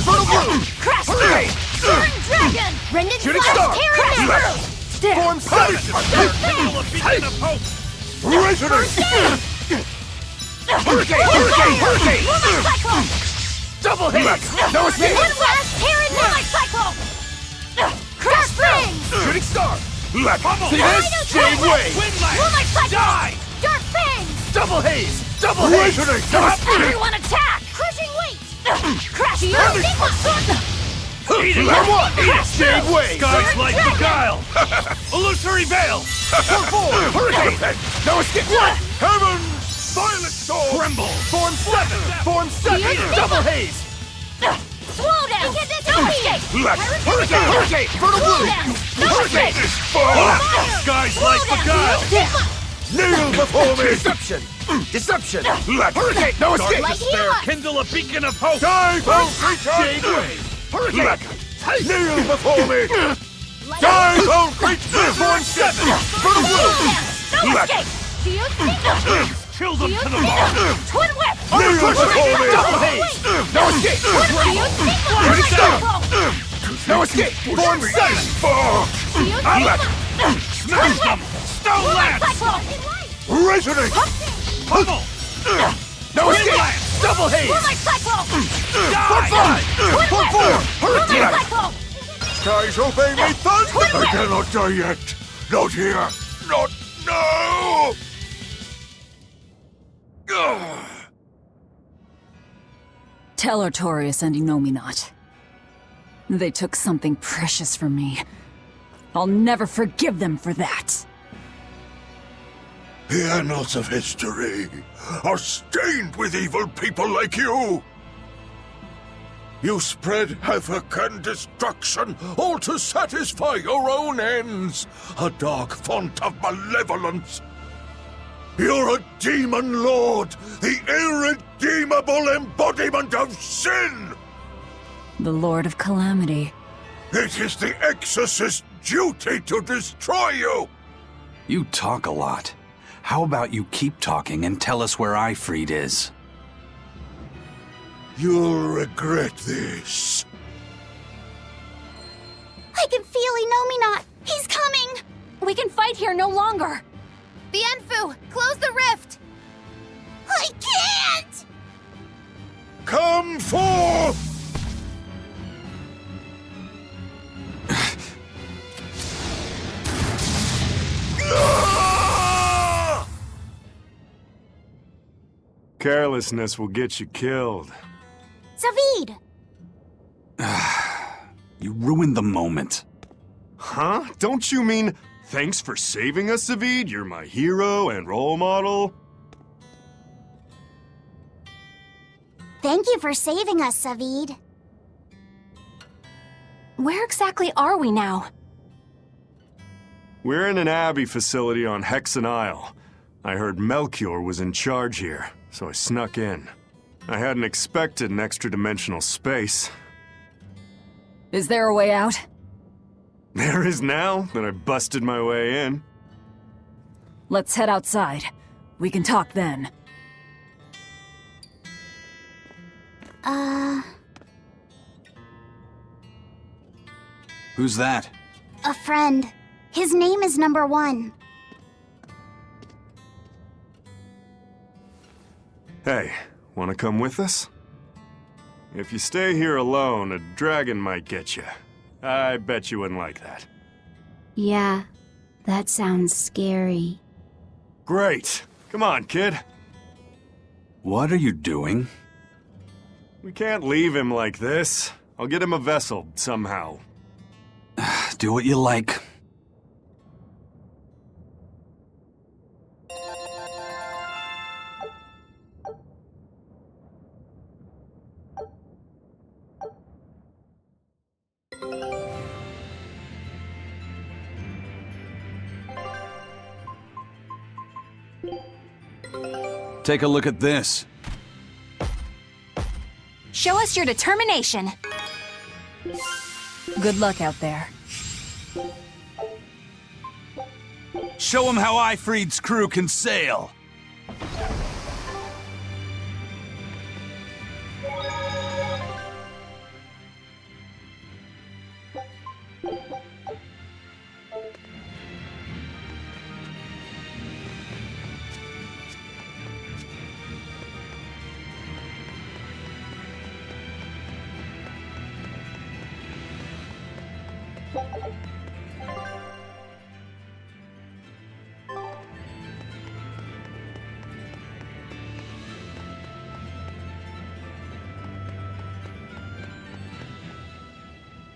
Speaker 1: Fertile bloom!
Speaker 9: Crash through! Storm dragon! Rendon
Speaker 1: Shooting
Speaker 9: flash!
Speaker 1: star!
Speaker 9: Tearing through!
Speaker 1: Form seven! Signal a beacon of hope! Resonance! Hurricane! Hurricane! Hurricane!
Speaker 9: Lunar cyclone!
Speaker 1: Double hit! No escape!
Speaker 9: One flash! Tearing Lunar cyclone! Crash through!
Speaker 1: Shooting star! Pummel! See
Speaker 9: Rhino
Speaker 1: this? Shade
Speaker 9: cyclone!
Speaker 1: wave!
Speaker 9: Lunar cyclone!
Speaker 1: Die!
Speaker 9: Dark fangs!
Speaker 1: Double haze! Double haze!
Speaker 9: Everyone attack! Crushing weight! Crash through!
Speaker 1: Eat it! Come on! Eat it! Shade wave! Skies like beguile! Illusory veil! Hurricane! No escape! What? Heaven! Violet storm! Tremble! Form seven! Form seven! Double haze!
Speaker 9: Slow down! Don't escape!
Speaker 1: Hurricane! Hurricane! Fertile bloom! Hurricane! Skies like beguile! Kneel before me! Deception! Deception! Hurricane! No escape!
Speaker 9: Light heal up!
Speaker 1: Kindle a beacon of hope! Die, foul creature! Shade wave! Hurricane! Kneel before me! Die, foul creature! Form seven! Fertile bloom!
Speaker 9: No escape!
Speaker 1: Chill them to the bone!
Speaker 9: Twin whip!
Speaker 1: Kneel before me! Double haze! No escape! Shooting star! No escape! Form seven! Smash them! Stone lance! Resonate! Pummel! No escape! Double haze! Die! For four! Hurricane! Skies obey me, thunder! I cannot die yet! Not here! Not now!
Speaker 5: Tell Artorias and Inominet. They took something precious from me. I'll never forgive them for that.
Speaker 6: The annals of history are stained with evil people like you. You spread havoc and destruction, all to satisfy your own ends. A dark font of malevolence. You're a demon lord, the irredeemable embodiment of sin!
Speaker 5: The Lord of Calamity.
Speaker 6: It is the Exorcist's duty to destroy you!
Speaker 4: You talk a lot. How about you keep talking and tell us where Ifrit is?
Speaker 6: You'll regret this.
Speaker 9: I can feel Inominet! He's coming! We can fight here no longer! Bienfu, close the rift! I can't!
Speaker 6: Come forth!
Speaker 10: Carelessness will get you killed.
Speaker 9: Zavid!
Speaker 4: You ruined the moment.
Speaker 10: Huh? Don't you mean, thanks for saving us, Zavid? You're my hero and role model?
Speaker 9: Thank you for saving us, Zavid.
Speaker 2: Where exactly are we now?
Speaker 10: We're in an Abbey facility on Hexen Isle. I heard Melchior was in charge here, so I snuck in. I hadn't expected an extra-dimensional space.
Speaker 5: Is there a way out?
Speaker 10: There is now that I busted my way in.
Speaker 5: Let's head outside. We can talk then.
Speaker 4: Who's that?
Speaker 3: A friend. His name is Number 1.
Speaker 10: Hey, wanna come with us? If you stay here alone, a dragon might get you. I bet you wouldn't like that.
Speaker 3: Yeah, that sounds scary.
Speaker 10: Great. Come on, kid.
Speaker 4: What are you doing?
Speaker 10: We can't leave him like this. I'll get him a vessel, somehow.
Speaker 4: Do what you like. Take a look at this.
Speaker 2: Show us your determination.
Speaker 5: Good luck out there.
Speaker 4: Show him how Ifreed's crew can sail.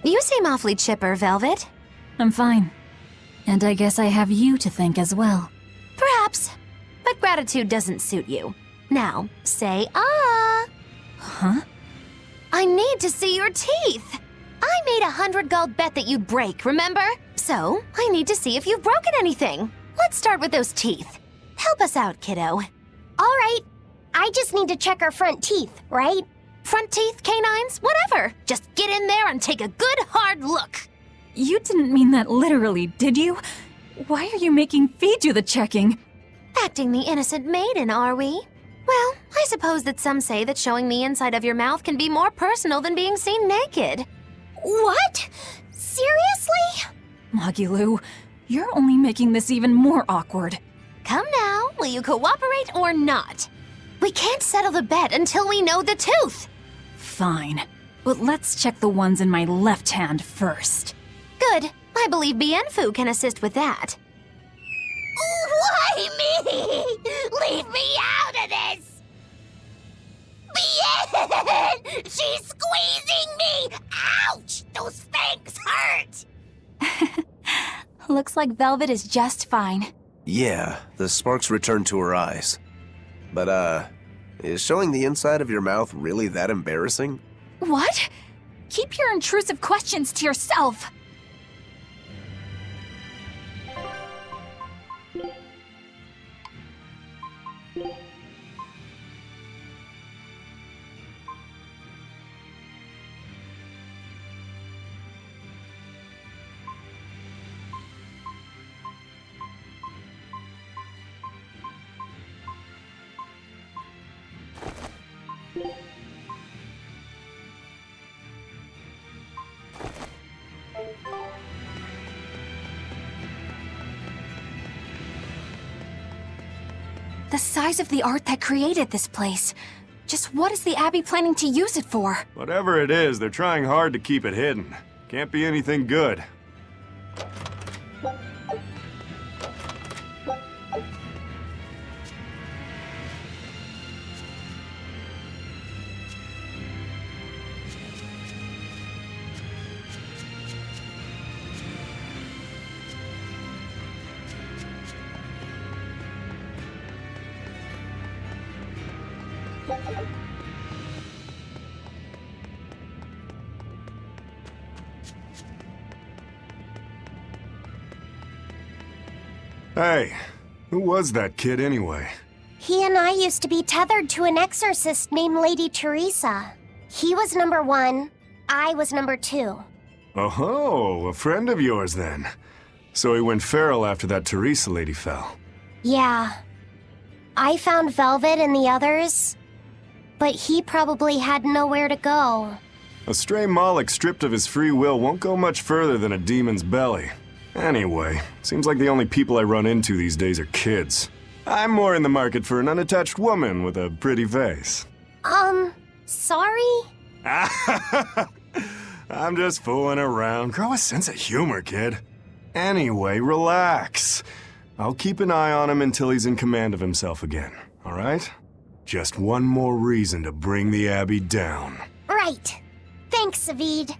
Speaker 9: You seem awfully chipper, Velvet.
Speaker 5: I'm fine. And I guess I have you to thank as well.
Speaker 9: Perhaps. But gratitude doesn't suit you. Now, say ah.
Speaker 5: Huh?
Speaker 9: I need to see your teeth. I made a 100 gold bet that you'd break, remember? So, I need to see if you've broken anything. Let's start with those teeth. Help us out, kiddo.
Speaker 3: All right. I just need to check our front teeth, right?
Speaker 9: Front teeth, canines, whatever. Just get in there and take a good hard look.
Speaker 5: You didn't mean that literally, did you? Why are you making Fee do the checking?
Speaker 9: Acting the innocent maiden, are we? Well, I suppose that some say that showing the inside of your mouth can be more personal than being seen naked.
Speaker 3: What? Seriously?
Speaker 5: Magilu, you're only making this even more awkward.
Speaker 9: Come now, will you cooperate or not? We can't settle the bet until we know the tooth.
Speaker 5: Fine. But let's check the ones in my left hand first.
Speaker 9: Good. I believe Bienfu can assist with that. Why me? Leave me out of this! Bien! She's squeezing me! Ouch! Those fangs hurt!
Speaker 2: Looks like Velvet is just fine.
Speaker 8: Yeah, the sparks returned to her eyes. But, is showing the inside of your mouth really that embarrassing?
Speaker 2: What? Keep your intrusive questions to yourself. The size of the art that created this place. Just what is the Abbey planning to use it for?
Speaker 10: Whatever it is, they're trying hard to keep it hidden. Can't be anything good. Hey, who was that kid anyway?
Speaker 3: He and I used to be tethered to an exorcist named Lady Teresa. He was number 1, I was number 2.
Speaker 10: Oh, a friend of yours then. So he went feral after that Teresa lady fell.
Speaker 3: Yeah. I found Velvet and the others, but he probably had nowhere to go.
Speaker 10: A stray Moloch stripped of his free will won't go much further than a demon's belly. Anyway, seems like the only people I run into these days are kids. I'm more in the market for an unattached woman with a pretty face.
Speaker 3: Sorry?
Speaker 10: I'm just fooling around. Grow a sense of humor, kid. Anyway, relax. I'll keep an eye on him until he's in command of himself again, all right? Just one more reason to bring the Abbey down.
Speaker 3: Right. Thanks, Savid.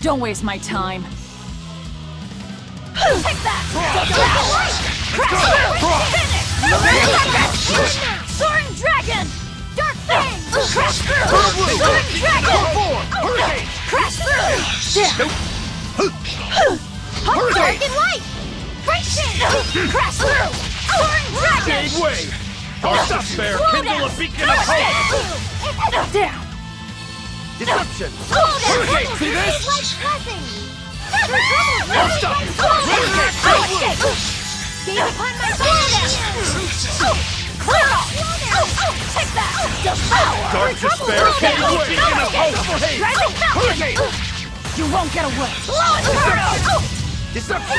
Speaker 5: Don't waste my time.
Speaker 9: Take that! Crash! Finish! Soaring Dragon! Dark Fang! Crash through! Soaring Dragon! Crash through! Dark and White! Great Shin! Crash through! Soaring Dragon!
Speaker 1: Jade Wave! Our stuff bear! Kindle a beacon of hope!
Speaker 5: Down!
Speaker 1: Disruption!
Speaker 9: Hurricane!
Speaker 1: See this?
Speaker 9: Like blessing!
Speaker 1: Stop!
Speaker 9: Gaze upon my soul! Clear off! Take that! Devour!
Speaker 1: Dark despair! Kindle a beacon of hope!
Speaker 9: Rising Mountain!
Speaker 5: You won't get away!
Speaker 9: Blow Inferno!
Speaker 1: Disruption!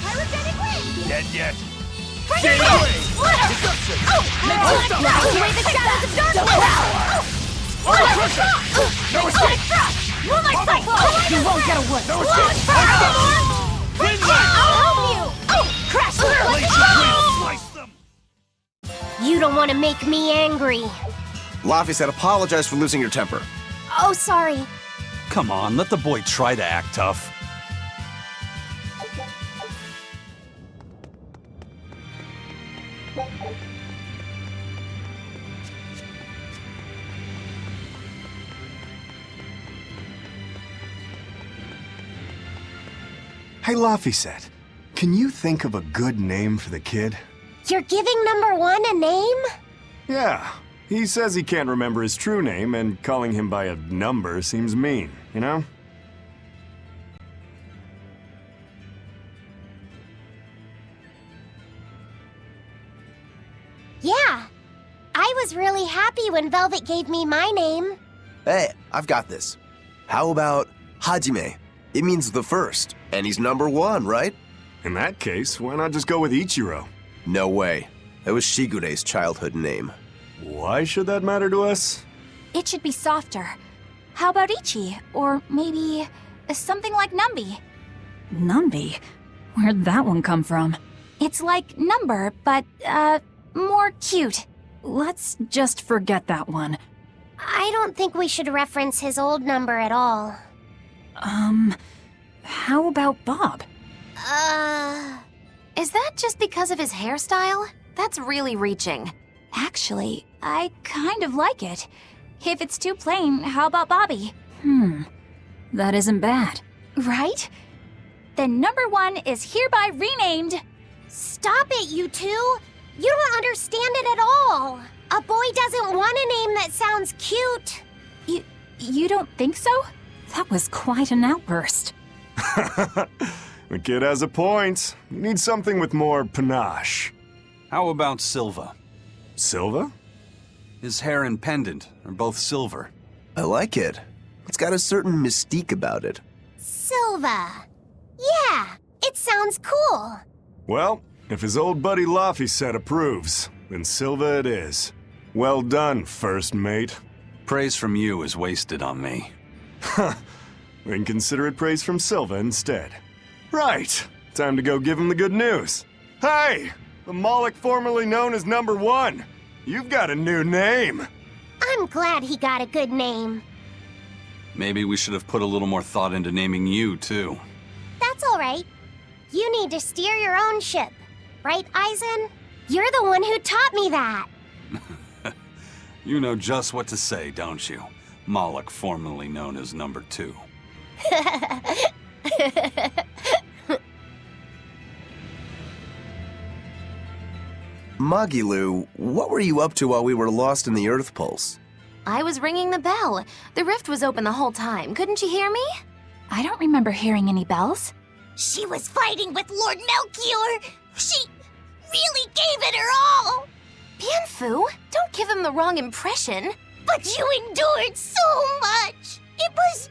Speaker 9: Pyrogenic Wind!
Speaker 1: Dead yet!
Speaker 9: Jade Wave!
Speaker 1: Disruption!
Speaker 9: Blast away the shadows of darkness!
Speaker 1: No escape!
Speaker 9: Moonlight Cyclone!
Speaker 5: You won't get away!
Speaker 1: No
Speaker 9: Blow
Speaker 1: escape!
Speaker 9: Inferno!
Speaker 1: Windlash!
Speaker 9: I'll help you! Crash through!
Speaker 1: Blaze of wind! Slice them!
Speaker 3: You don't want to make me angry.
Speaker 8: Laffy said apologize for losing your temper.
Speaker 3: Oh, sorry.
Speaker 4: Come on, let the boy try to act tough.
Speaker 10: Hey, Laffy said, can you think of a good name for the kid?
Speaker 3: You're giving number 1 a name?
Speaker 10: Yeah. He says he can't remember his true name, and calling him by a number seems mean, you know?
Speaker 3: Yeah. I was really happy when Velvet gave me my name.
Speaker 8: Hey, I've got this. How about Hajime? It means the first, and he's number 1, right?
Speaker 10: In that case, why not just go with Ichiro?
Speaker 8: No way. That was Shigure's childhood name.
Speaker 10: Why should that matter to us?
Speaker 2: It should be softer. How about Ichi? Or maybe something like Numby?
Speaker 5: Numby? Where'd that one come from?
Speaker 2: It's like number, but, more cute.
Speaker 5: Let's just forget that one.
Speaker 3: I don't think we should reference his old number at all.
Speaker 5: How about Bob?
Speaker 9: Is that just because of his hairstyle? That's really reaching.
Speaker 2: Actually, I kind of like it. If it's too plain, how about Bobby?
Speaker 5: That isn't bad.
Speaker 2: Right? Then number 1 is hereby renamed.
Speaker 3: Stop it, you two! You don't understand it at all! A boy doesn't want a name that sounds cute!
Speaker 2: You don't think so?
Speaker 5: That was quite an outburst.
Speaker 10: The kid has a point. You need something with more panache.
Speaker 4: How about Silva?
Speaker 10: Silva?
Speaker 4: His hair and pendant are both silver.
Speaker 8: I like it. It's got a certain mystique about it.
Speaker 3: Silva! Yeah, it sounds cool!
Speaker 10: Well, if his old buddy Laffy said approves, then Silva it is. Well done, first mate.
Speaker 4: Praise from you is wasted on me.
Speaker 10: Then consider it praise from Silva instead. Right, time to go give him the good news. Hey, the Moloch formerly known as number 1. You've got a new name.
Speaker 3: I'm glad he got a good name.
Speaker 4: Maybe we should have put a little more thought into naming you, too.
Speaker 3: That's alright. You need to steer your own ship. Right, Eisen? You're the one who taught me that.
Speaker 4: You know just what to say, don't you? Moloch, formerly known as Number 2.
Speaker 8: Magilu, what were you up to while we were lost in the Earth Pulse?
Speaker 9: I was ringing the bell. The rift was open the whole time. Couldn't you hear me?
Speaker 2: I don't remember hearing any bells.
Speaker 9: She was fighting with Lord Melchior. She really gave it her all. Bienfu, don't give him the wrong impression. But you endured so much. It was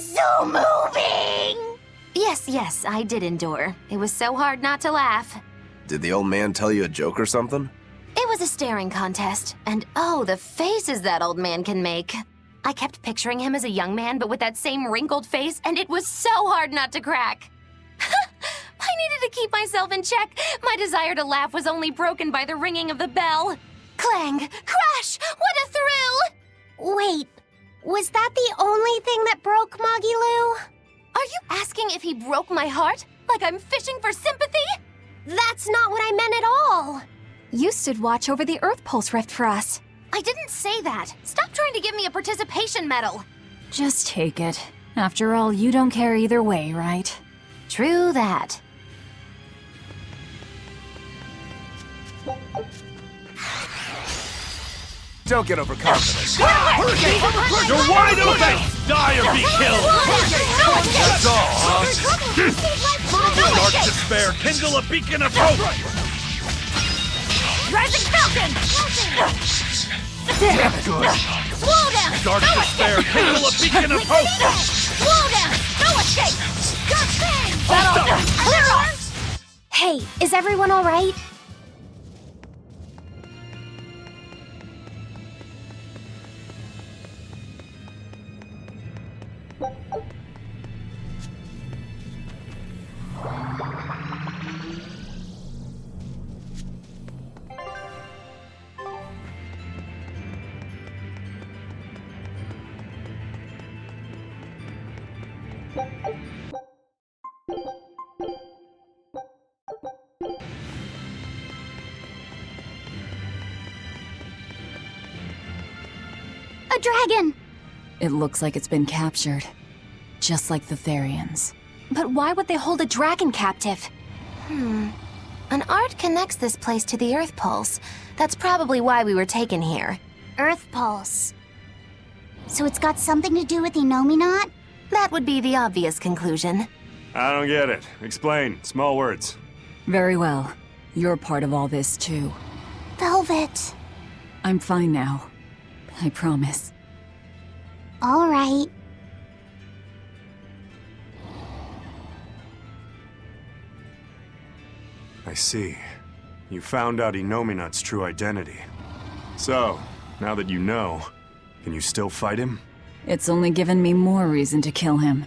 Speaker 9: so moving. Yes, I did endure. It was so hard not to laugh.
Speaker 8: Did the old man tell you a joke or something?
Speaker 9: It was a staring contest, and oh, the faces that old man can make. I kept picturing him as a young man, but with that same wrinkled face, and it was so hard not to crack. I needed to keep myself in check. My desire to laugh was only broken by the ringing of the bell. Clang! Crash! What a thrill!
Speaker 3: Wait, was that the only thing that broke Magilu?
Speaker 9: Are you asking if he broke my heart? Like I'm fishing for sympathy?
Speaker 3: That's not what I meant at all.
Speaker 2: You stood watch over the Earth Pulse rift for us.
Speaker 9: I didn't say that. Stop trying to give me a participation medal.
Speaker 2: Just take it. After all, you don't care either way, right?
Speaker 9: True that.
Speaker 1: Don't get overconfident. You're wide open! Die or be killed! That's all, huh? Dark despair, kindle a beacon of hope!
Speaker 9: Rising Falcon!
Speaker 1: Damn good!
Speaker 9: Slow down!
Speaker 1: Dark despair, kindle a beacon of hope!
Speaker 9: Slow down! No escape! Good thing! Clear off!
Speaker 3: Hey, is everyone all right? A dragon!
Speaker 5: It looks like it's been captured. Just like the Therians.
Speaker 2: But why would they hold a dragon captive?
Speaker 9: An art connects this place to the Earth Pulse. That's probably why we were taken here.
Speaker 3: Earth Pulse. So it's got something to do with Enominat?
Speaker 9: That would be the obvious conclusion.
Speaker 10: I don't get it. Explain. Small words.
Speaker 5: Very well. You're part of all this, too.
Speaker 3: Velvet.
Speaker 5: I'm fine now. I promise.
Speaker 3: All right.
Speaker 10: I see. You found out Enominat's true identity. So, now that you know, can you still fight him?
Speaker 5: It's only given me more reason to kill him.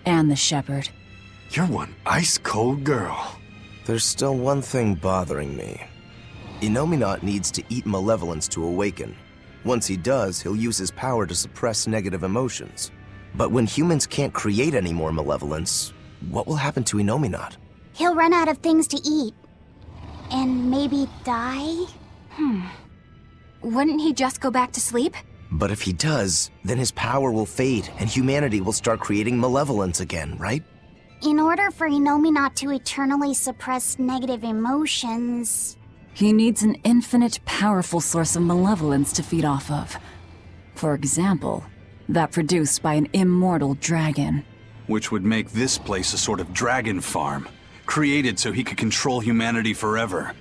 Speaker 5: And the Shepherd.
Speaker 10: You're one ice-cold girl.
Speaker 8: There's still one thing bothering me. Enominat needs to eat malevolence to awaken. Once he does, he'll use his power to suppress negative emotions. But when humans can't create any more malevolence, what will happen to Enominat?
Speaker 3: He'll run out of things to eat. And maybe die?
Speaker 2: Wouldn't he just go back to sleep?
Speaker 8: But if he does, then his power will fade and humanity will start creating malevolence again, right?
Speaker 3: In order for Enominat to eternally suppress negative emotions...
Speaker 5: He needs an infinite, powerful source of malevolence to feed off of. For example, that produced by an immortal dragon.
Speaker 4: Which would make this place a sort of dragon farm, created so he could control humanity forever.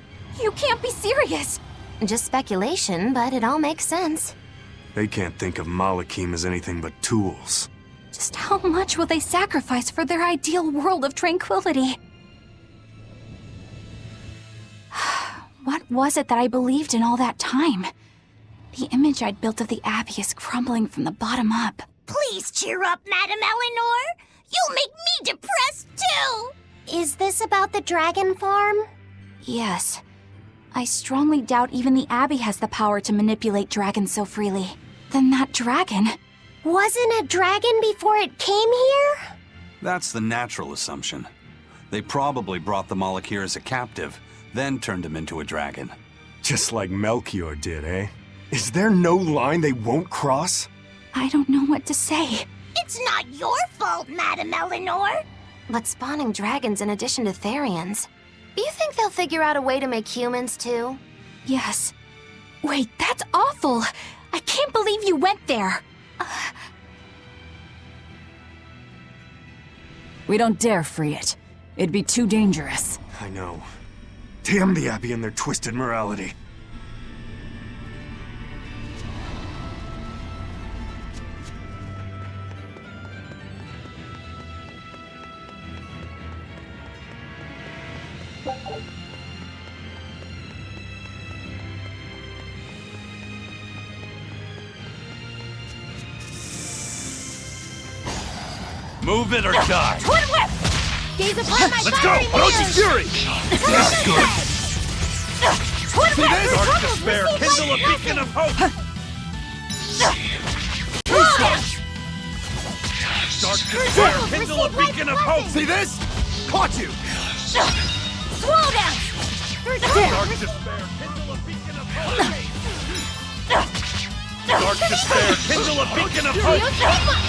Speaker 2: You can't be serious!
Speaker 9: Just speculation, but it all makes sense.
Speaker 10: They can't think of Malachim as anything but tools.
Speaker 2: Just how much will they sacrifice for their ideal world of tranquility? What was it that I believed in all that time? The image I'd built of the Abbey is crumbling from the bottom up.
Speaker 9: Please cheer up, Madame Eleanor! You'll make me depressed, too!
Speaker 3: Is this about the dragon farm?
Speaker 2: Yes. I strongly doubt even the Abbey has the power to manipulate dragons so freely. Then that dragon...
Speaker 3: Wasn't a dragon before it came here?
Speaker 4: That's the natural assumption. They probably brought the Moloch here as a captive, then turned him into a dragon.
Speaker 10: Just like Melchior did, eh? Is there no line they won't cross?
Speaker 2: I don't know what to say.
Speaker 9: It's not your fault, Madam Eleanor.
Speaker 3: But spawning dragons in addition to Therians. You think they'll figure out a way to make humans too?
Speaker 2: Yes. Wait, that's awful. I can't believe you went there.
Speaker 5: We don't dare free it. It'd be too dangerous.
Speaker 10: I know. Damn the Abbey and their twisted morality.
Speaker 1: Move it or die.
Speaker 9: Twin whip! Gaze upon my
Speaker 1: Let's go!
Speaker 9: fiery
Speaker 1: Orochi's
Speaker 9: mirrors!
Speaker 1: fury! That's good!
Speaker 9: Twin
Speaker 1: See
Speaker 9: whip!
Speaker 1: this? Dark
Speaker 9: Troubles
Speaker 1: despair,
Speaker 9: receive
Speaker 1: kindle a
Speaker 9: lightning
Speaker 1: beacon of hope! Dark despair,
Speaker 9: Troubles
Speaker 1: kindle a
Speaker 9: receive
Speaker 1: beacon of
Speaker 9: light
Speaker 1: hope!
Speaker 9: blessing.
Speaker 1: See this? Caught you!
Speaker 9: Slow down!
Speaker 1: Dark despair, kindle a beacon of hope! Dark despair, kindle a beacon of hope!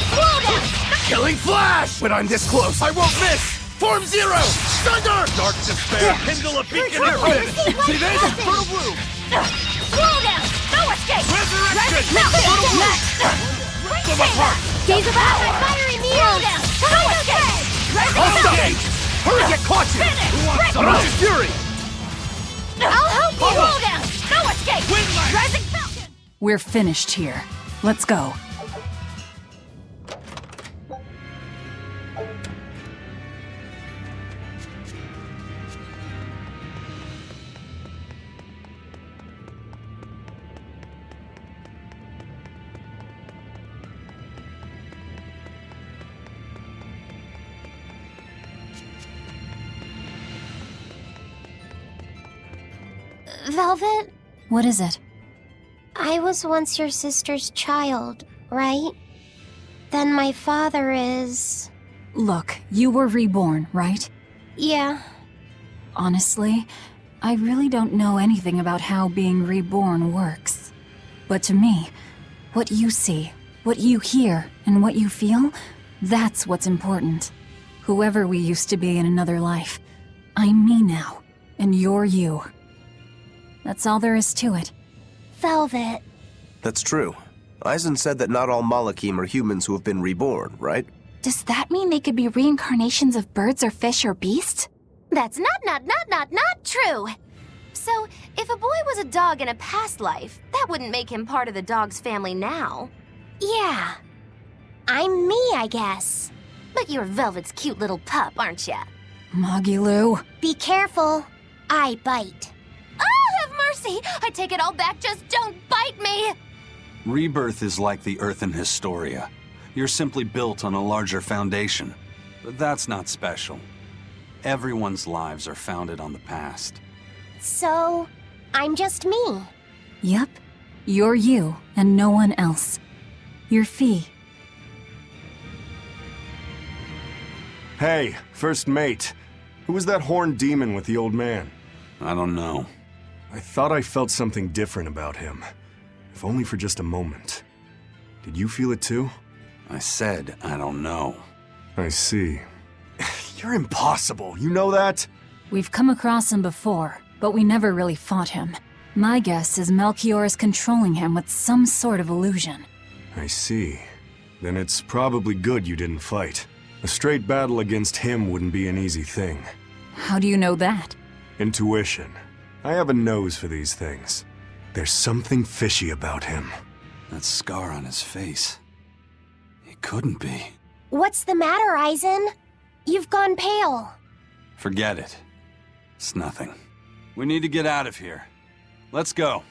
Speaker 9: Slow down!
Speaker 1: Killing flash! When I'm this close, I won't miss! Form zero! Thunder! Dark despair, kindle a beacon of hope! See this? Fertile blue!
Speaker 9: Slow down! No escape!
Speaker 1: Resurrection!
Speaker 9: Fertile blue!
Speaker 1: Rip them apart!
Speaker 9: Gaze upon my fiery mirrors! Slow down! No escape!
Speaker 1: I'll engage! Hurry, get caught you! Who wants some of his fury?
Speaker 9: I'll help you! Slow down! No escape! Rising Falcon!
Speaker 5: We're finished here. Let's go.
Speaker 3: Velvet,
Speaker 2: What is it?
Speaker 3: I was once your sister's child, right? Then my father is...
Speaker 5: Look, you were reborn, right?
Speaker 3: Yeah.
Speaker 5: Honestly, I really don't know anything about how being reborn works. But to me, what you see, what you hear, and what you feel, that's what's important. Whoever we used to be in another life, I'm me now, and you're you. That's all there is to it.
Speaker 3: Velvet.
Speaker 8: That's true. Eisen said that not all Malachim are humans who have been reborn, right?
Speaker 2: Does that mean they could be reincarnations of birds or fish or beasts?
Speaker 3: That's not true. So, if a boy was a dog in a past life, that wouldn't make him part of the dog's family now. Yeah. I'm me, I guess. But you're Velvet's cute little pup, aren't ya?
Speaker 5: Magilu.
Speaker 3: Be careful. I bite. Oh, have mercy! I take it all back, just don't bite me!
Speaker 4: Rebirth is like the Earth in Historia. You're simply built on a larger foundation. But that's not special. Everyone's lives are founded on the past.
Speaker 3: So, I'm just me.
Speaker 5: Yep. You're you, and no one else. You're Fee.
Speaker 10: Hey, first mate. Who was that horned demon with the old man?
Speaker 4: I don't know.
Speaker 10: I thought I felt something different about him. If only for just a moment. Did you feel it too?
Speaker 4: I said I don't know.
Speaker 10: I see. You're impossible, you know that?
Speaker 5: We've come across him before, but we never really fought him. My guess is Melchior is controlling him with some sort of illusion.
Speaker 10: I see. Then it's probably good you didn't fight. A straight battle against him wouldn't be an easy thing.
Speaker 5: How do you know that?
Speaker 10: Intuition. I have a nose for these things. There's something fishy about him.
Speaker 4: That scar on his face. It couldn't be.
Speaker 3: What's the matter, Eisen? You've gone pale.
Speaker 4: Forget it. It's nothing. We need to get out of here. Let's go.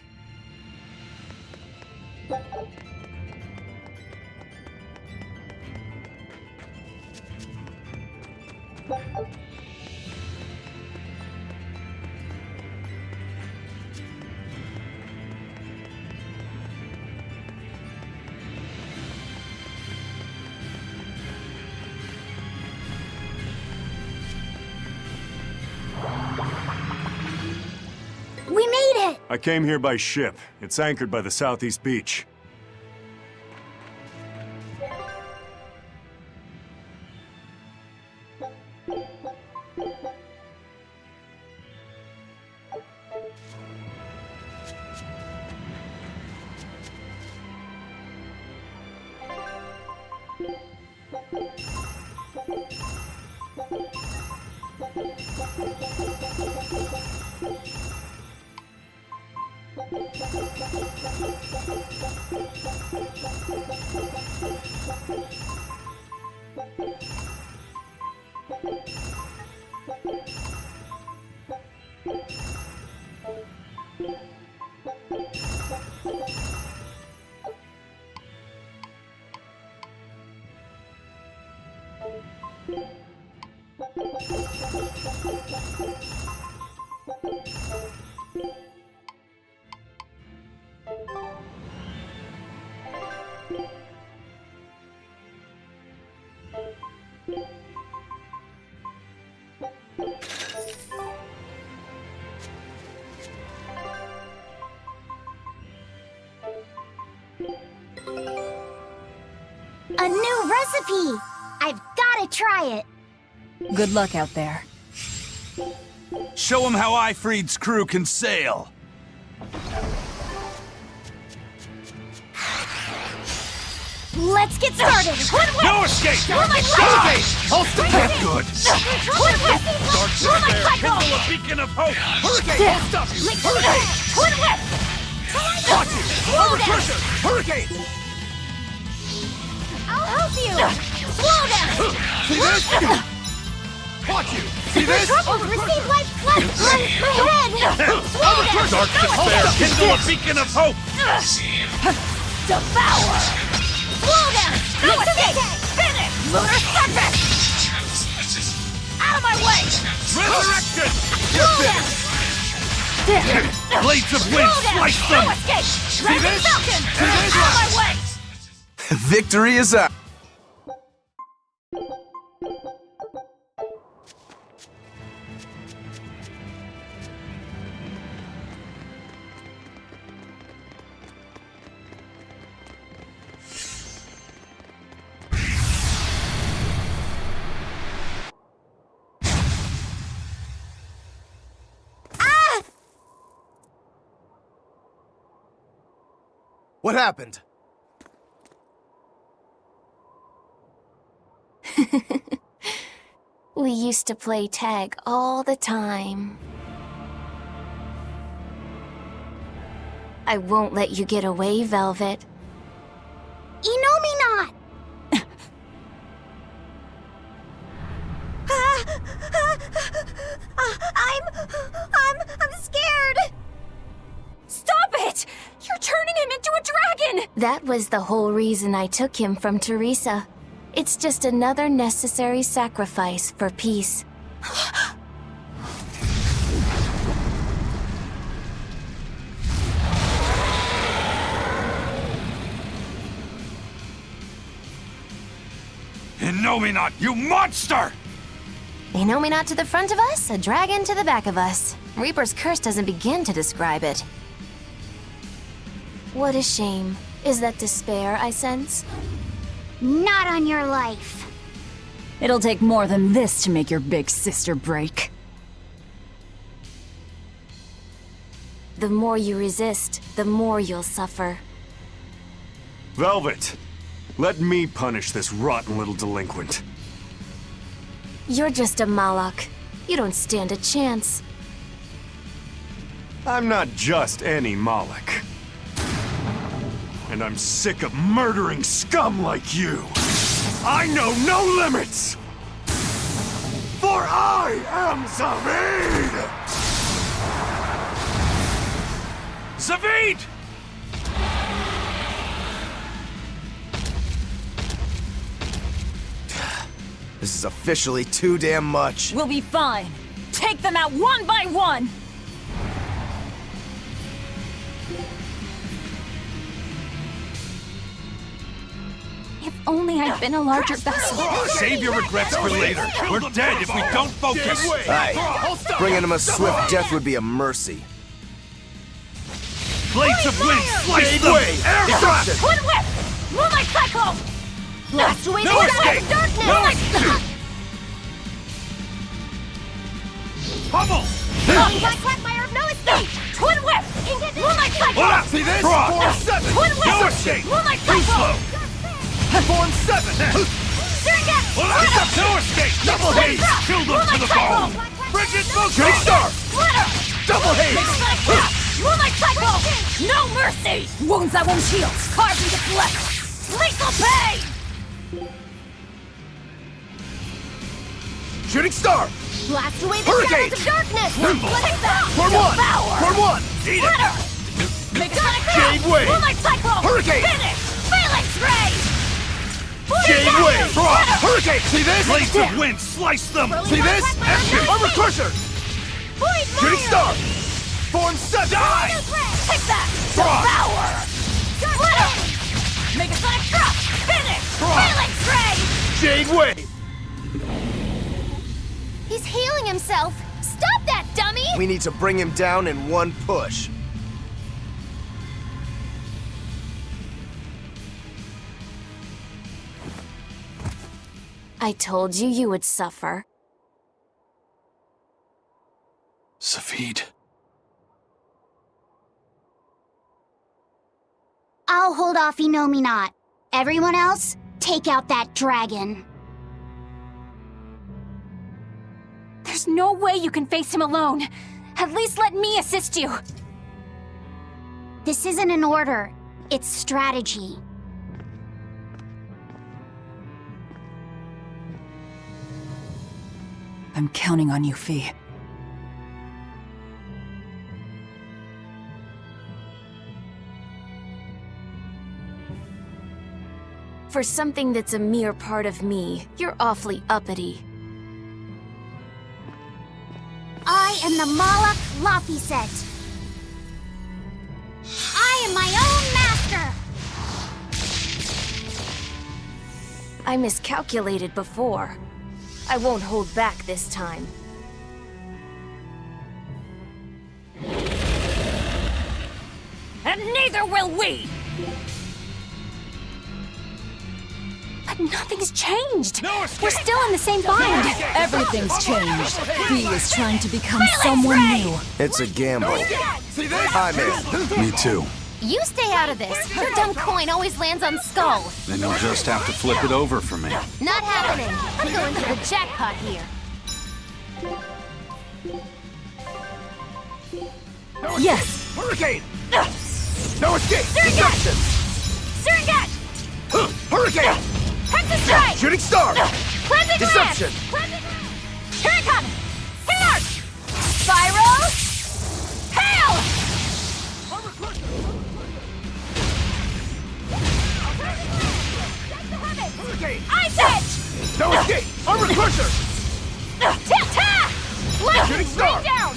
Speaker 9: it!
Speaker 10: I came here by ship. It's anchored by the southeast beach.
Speaker 9: A new recipe! I've gotta try it!
Speaker 5: Good luck out there.
Speaker 4: Show him how Ifreed's crew can sail.
Speaker 9: Let's get started!
Speaker 1: No escape!
Speaker 9: my
Speaker 1: Die! I'll stop that good!
Speaker 9: Start
Speaker 1: Start there! Kindle a beacon of hope! Hurricane! I'll stop you! Hurricane! Watch it! Under pressure! Hurricane!
Speaker 9: I'll help you! Slow down!
Speaker 1: See this? Watch you! See this?
Speaker 9: Receive life plus my head! Slow down!
Speaker 1: Dark despair! Kindle a beacon of hope!
Speaker 9: Devour! Slow down! No escape! Finish! Lunar surface! Out of my way!
Speaker 1: Resurrection!
Speaker 9: Slow down!
Speaker 1: Blades of wind! Slice them!
Speaker 9: No escape!
Speaker 1: See this?
Speaker 9: Falcon!
Speaker 1: See this?
Speaker 9: Out of my way!
Speaker 8: Victory is up! What happened?
Speaker 3: We used to play tag all the time. I won't let you get away, Velvet.
Speaker 9: You know me not! I'm scared!
Speaker 2: Stop it! You're turning him into a dragon!
Speaker 3: That was the whole reason I took him from Teresa. It's just another necessary sacrifice for peace.
Speaker 1: And know me not, you monster!
Speaker 3: You know me not to the front of us, a dragon to the back of us. Reaper's curse doesn't begin to describe it. What a shame. Is that despair I sense?
Speaker 9: Not on your life.
Speaker 5: It'll take more than this to make your big sister break.
Speaker 3: The more you resist, the more you'll suffer.
Speaker 10: Velvet, let me punish this rotten little delinquent.
Speaker 3: You're just a Malak. You don't stand a chance.
Speaker 10: I'm not just any Moloch. And I'm sick of murdering scum like you. I know no limits! For I am Zavid!
Speaker 1: Zavid!
Speaker 8: This is officially too damn much.
Speaker 5: We'll be fine. Take them out one by one!
Speaker 2: If only I'd been a larger vessel.
Speaker 1: Save your regrets for later. We're dead if we don't focus.
Speaker 8: Aye, bringing him a swift death would be a mercy.
Speaker 1: Blades of wind, slice them! Air thrust!
Speaker 9: Twin whip! Moonlight cyclone! Blast away the
Speaker 1: No
Speaker 9: shadows
Speaker 1: escape!
Speaker 9: of darkness!
Speaker 1: No escape! Pummel!
Speaker 9: Falling by quagmire of no escape! Twin whip! Moonlight cyclone!
Speaker 1: See this? Form 7!
Speaker 9: Twin whip!
Speaker 1: No escape!
Speaker 9: Moonlight
Speaker 1: Too slow!
Speaker 9: cyclone!
Speaker 1: Form 7!
Speaker 9: Steering gas!
Speaker 1: No escape! Double haze! Kill them to the bone! Frigid Motion! Shooting Star!
Speaker 9: Splitter!
Speaker 1: Double haze!
Speaker 9: Sonic trap! Moonlight cyclone! No mercy!
Speaker 5: Wounds that won't heal!
Speaker 9: Carved into flesh! Lethal pain!
Speaker 1: Shooting Star!
Speaker 9: Blast away the
Speaker 1: Hurricane!
Speaker 9: shadows of darkness!
Speaker 1: Nimble!
Speaker 9: Take that!
Speaker 1: Form 1!
Speaker 9: Devour!
Speaker 1: Form 1! Eat it!
Speaker 9: Splitter! Sonic trap!
Speaker 1: Jade Wave!
Speaker 9: Moonlight cyclone!
Speaker 1: Hurricane!
Speaker 9: Finish! Phalanx ray!
Speaker 1: Jade Wave!
Speaker 9: Splitter!
Speaker 1: Hurricane! See this? Blades of wind, slice them! See this? Action! Armor Crusher!
Speaker 9: Void
Speaker 1: Shooting
Speaker 9: Mire!
Speaker 1: Star! Form 7! Die!
Speaker 9: Take that!
Speaker 1: Frost!
Speaker 9: Devour! Splitter! Megasonic drop! Finish!
Speaker 1: Frost!
Speaker 9: Phalanx ray!
Speaker 1: Jade Wave!
Speaker 9: He's healing himself! Stop that, dummy!
Speaker 8: We need to bring him down in one push.
Speaker 3: I told you you would suffer.
Speaker 4: Safid.
Speaker 9: I'll hold off Enominat. Everyone else, take out that dragon.
Speaker 2: There's no way you can face him alone. At least let me assist you.
Speaker 9: This isn't an order, it's strategy.
Speaker 5: I'm counting on you, Fee.
Speaker 3: For something that's a mere part of me, you're awfully uppity.
Speaker 9: I am the Malak Laphicet. I am my own master!
Speaker 3: I miscalculated before. I won't hold back this time.
Speaker 2: And neither will we! But nothing's changed. We're still in the same bind.
Speaker 5: Everything's changed. Fee is trying to become someone new.
Speaker 8: It's a gamble.
Speaker 1: See this?
Speaker 8: I'm in.
Speaker 4: Me too.
Speaker 3: You stay out of this. Your dumb coin always lands on Skull.
Speaker 4: Then you'll just have to flip it over for me.
Speaker 3: Not happening. I'm going for the jackpot here.
Speaker 1: No
Speaker 5: Yes.
Speaker 1: escape. Hurricane! No escape!
Speaker 9: Deception!
Speaker 1: Deception! Hurricane!
Speaker 9: Hexus strike!
Speaker 1: Shooting Star!
Speaker 9: Cleansing
Speaker 1: Deception!
Speaker 9: Lance! Here it comes! Hit Spiral! Hail!
Speaker 1: Hurricane!
Speaker 9: Ice Edge!
Speaker 1: No escape! Armor Crusher!
Speaker 9: Ta-ta! Lightning!
Speaker 1: Shooting Star!
Speaker 9: Rain down!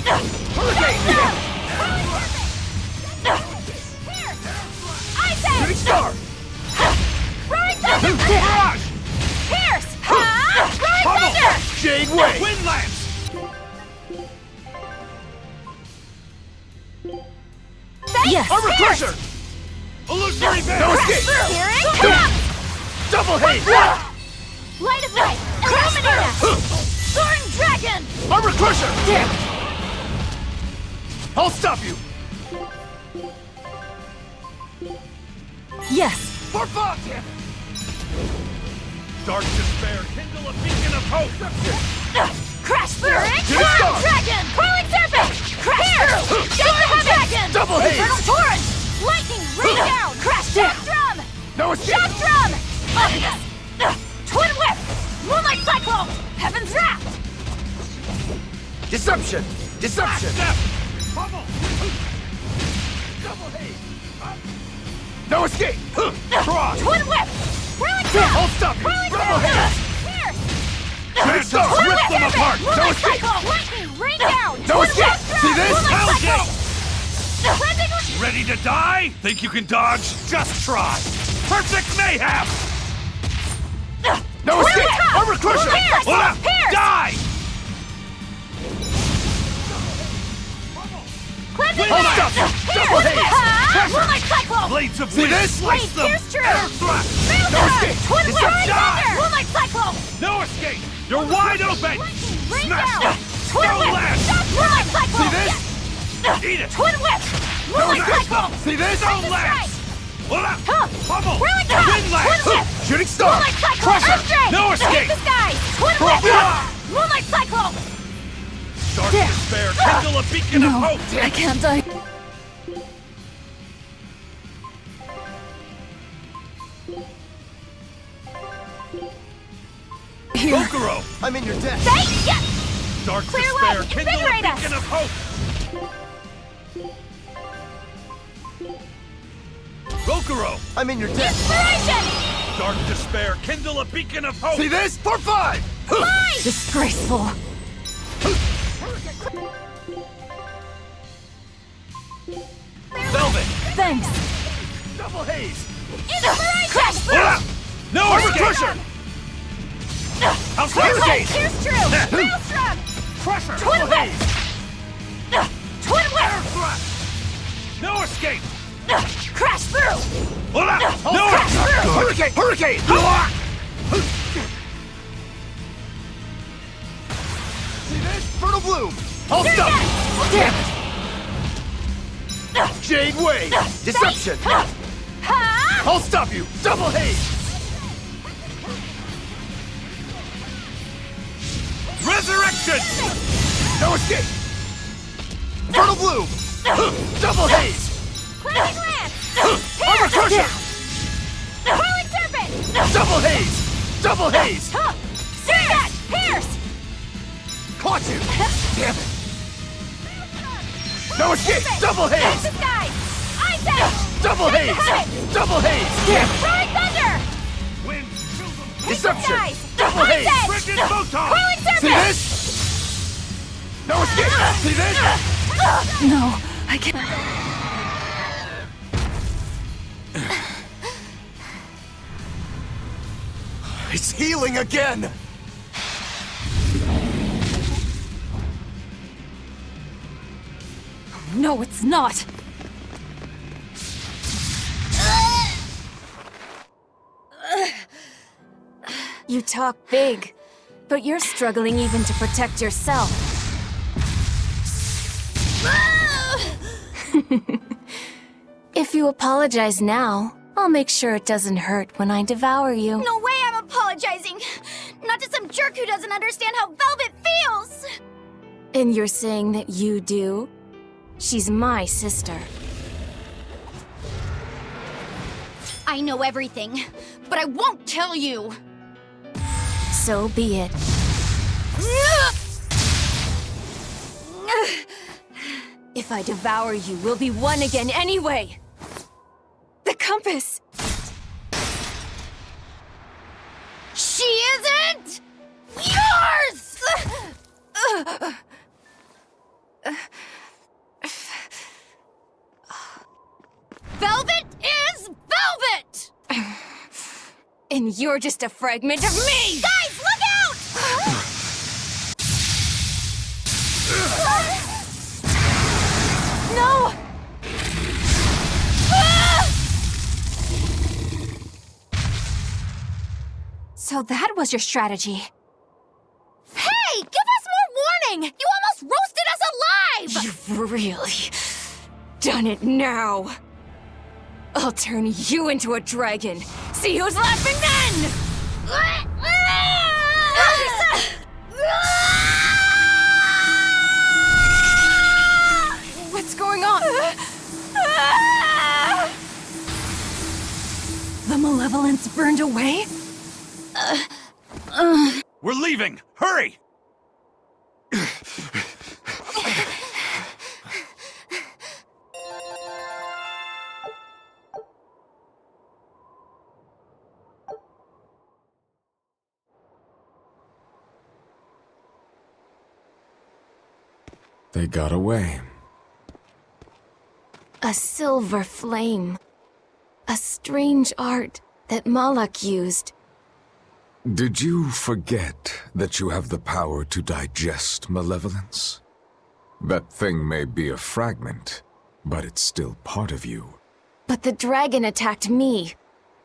Speaker 1: Hurricane!
Speaker 9: Here! Ice Edge!
Speaker 1: Shooting Star!
Speaker 9: Roaring Thunder!
Speaker 1: Barrage!
Speaker 9: Pierce! Roaring
Speaker 1: Pummel!
Speaker 9: Thunder!
Speaker 1: Jade Wave! Wind Lance!
Speaker 5: Yes.
Speaker 1: Armor Crusher! Illusory Veil! No escape!
Speaker 9: Here it comes!
Speaker 1: Double haze!
Speaker 9: Light of Light! Illuminator! Soaring Dragon!
Speaker 1: Armor Crusher! I'll stop you!
Speaker 5: Yes.
Speaker 1: For fun! Dark despair, kindle a beacon of hope!
Speaker 9: Crash through!
Speaker 1: Shooting Star!
Speaker 9: Dragon! Coiling Serpent! Crash through! Soaring Dragon!
Speaker 1: Double haze!
Speaker 9: Infernal Torrent! Lightning! Rain down! Crash down! Drum!
Speaker 1: No escape!
Speaker 9: Shock Drum! Twin Whip! Moonlight Cyclone! Heaven's Wrath!
Speaker 1: Deception! Deception! Pummel! Double haze! No escape! Frost!
Speaker 9: Twin Whip! Whirling Down!
Speaker 1: I'll stop you!
Speaker 9: Whirling
Speaker 1: Double
Speaker 9: Down!
Speaker 1: haze!
Speaker 9: Pierce!
Speaker 1: Shooting Star!
Speaker 9: Twin
Speaker 1: Rip
Speaker 9: Whip!
Speaker 1: them apart! No
Speaker 9: Moonlight
Speaker 1: escape!
Speaker 9: Cyclone! Lightning! Rain down!
Speaker 1: No
Speaker 9: Twin
Speaker 1: escape!
Speaker 9: Whip!
Speaker 1: See this?
Speaker 9: Moonlight
Speaker 1: Hell
Speaker 9: Cyclone!
Speaker 1: Gate!
Speaker 9: Cleansing!
Speaker 1: Ready to die? Think you can dodge? Just try! Perfect mayhem! No escape!
Speaker 9: Whip!
Speaker 1: Armor Crusher!
Speaker 9: Pierce! Pierce!
Speaker 1: Die!
Speaker 9: Cleansing!
Speaker 1: Hold up! Double haze! Blades of wind! Slice them!
Speaker 9: Here's true!
Speaker 1: Air thrust! No escape!
Speaker 9: Twin
Speaker 1: It's
Speaker 9: whip!
Speaker 1: a shot!
Speaker 9: Moonlight cyclone!
Speaker 1: No escape! You're wide open!
Speaker 9: Rain
Speaker 1: Smash!
Speaker 9: down! Twin
Speaker 1: Stone
Speaker 9: whip!
Speaker 1: lance!
Speaker 9: Moonlight
Speaker 1: See
Speaker 9: cyclone!
Speaker 1: this? Eat it!
Speaker 9: Twin whip! Moonlight cyclone!
Speaker 1: See this? Stone lance! Hold up! Bubble!
Speaker 9: Whirling trap!
Speaker 1: Wind lance!
Speaker 9: Twin whip!
Speaker 1: Shooting star!
Speaker 9: Moonlight cyclone!
Speaker 1: Crusher!
Speaker 9: Earthdrake!
Speaker 1: No escape!
Speaker 9: Hit the sky! Twin whip!
Speaker 1: Ah!
Speaker 9: Moonlight cyclone!
Speaker 1: Dark despair! Kindle a beacon of hope!
Speaker 5: I can't die. Here.
Speaker 1: Kokoro!
Speaker 8: I'm in your debt.
Speaker 9: Say yes!
Speaker 1: Dark
Speaker 9: Clear
Speaker 1: despair!
Speaker 9: way!
Speaker 1: Kindle a
Speaker 9: Invigorate us!
Speaker 1: beacon of hope! Kokoro!
Speaker 8: I'm in your debt.
Speaker 9: Inspiration!
Speaker 1: Dark despair! Kindle a beacon of hope! See this? For 5!
Speaker 5: Disgraceful.
Speaker 1: Velvet!
Speaker 5: Thanks.
Speaker 1: Double haze!
Speaker 9: Inspiration!
Speaker 5: Crash
Speaker 1: Hold up! No
Speaker 9: Armor
Speaker 1: escape!
Speaker 9: crusher!
Speaker 1: I'll
Speaker 9: Twin whip!
Speaker 1: skate!
Speaker 9: Here's true! Maelstrom!
Speaker 1: Crusher!
Speaker 9: Twin
Speaker 1: Double
Speaker 9: whip!
Speaker 1: haze!
Speaker 9: Twin
Speaker 1: Air
Speaker 9: whip!
Speaker 1: thrust! No escape!
Speaker 9: Crash through!
Speaker 1: Hold up! No
Speaker 9: crash
Speaker 1: escape!
Speaker 9: through!
Speaker 1: Hurricane! Hurricane! See this? Fertile bloom! I'll stop!
Speaker 9: Damn
Speaker 1: Jade Wave! Deception! I'll stop you! Double haze! Resurrection! No escape! Fertile bloom! Double haze!
Speaker 9: Cleansing lance!
Speaker 1: Armor crusher!
Speaker 9: Whirling serpent!
Speaker 1: Double haze! Double haze!
Speaker 9: That! Pierce!
Speaker 1: Caught you! Damn it! No escape! Double
Speaker 9: Hit
Speaker 1: haze!
Speaker 9: the sky! Ice edge!
Speaker 1: Double
Speaker 9: Straight
Speaker 1: haze!
Speaker 9: ahead!
Speaker 1: Double haze!
Speaker 9: Throwing thunder!
Speaker 1: Wind!
Speaker 9: Hit
Speaker 1: Deception!
Speaker 9: the skies!
Speaker 1: Double
Speaker 9: Ice
Speaker 1: haze!
Speaker 9: edge!
Speaker 1: Frigid photon!
Speaker 9: Whirling serpent!
Speaker 1: See this? No escape! See this?
Speaker 5: No, I can't.
Speaker 8: It's healing again!
Speaker 5: No, it's not. You talk big, but you're struggling even to protect yourself. If you apologize now, I'll make sure it doesn't hurt when I devour you.
Speaker 9: No way I'm apologizing! Not to some jerk who doesn't understand how Velvet feels!
Speaker 5: And you're saying that you do? She's my sister.
Speaker 9: I know everything, but I won't tell you!
Speaker 5: So be it. If I devour you, we'll be one again anyway! The compass!
Speaker 9: She isn't yours! Velvet is velvet!
Speaker 5: And you're just a fragment of me!
Speaker 9: Guys, look out!
Speaker 5: No! So that was your strategy.
Speaker 9: Hey, give us more warning! You almost roasted us alive!
Speaker 5: You've really done it now. I'll turn you into a dragon. See who's laughing then! What's going on? The malevolence burned away?
Speaker 1: We're leaving! Hurry!
Speaker 7: They got away.
Speaker 5: A silver flame. A strange art that Malak used.
Speaker 7: Did you forget that you have the power to digest malevolence? That thing may be a fragment, but it's still part of you.
Speaker 11: But the dragon attacked me.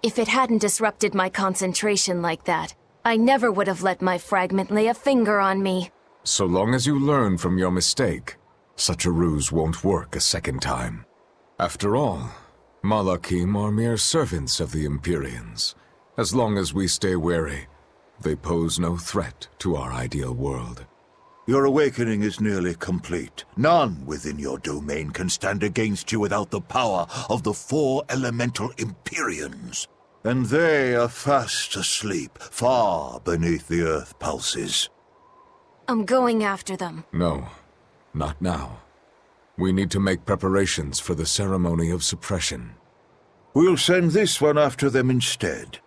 Speaker 11: If it hadn't disrupted my concentration like that, I never would have let my fragment lay a finger on me.
Speaker 7: So long as you learn from your mistake, such a ruse won't work a second time. After all, Malakim are mere servants of the Empyreans. As long as we stay wary, they pose no threat to our ideal world.
Speaker 6: Your awakening is nearly complete. None within your domain can stand against you without the power of the 4 elemental Empyreans. And they are fast asleep, far beneath the earth pulses.
Speaker 11: I'm going after them.
Speaker 7: No, not now. We need to make preparations for the ceremony of suppression.
Speaker 6: We'll send this one after them instead.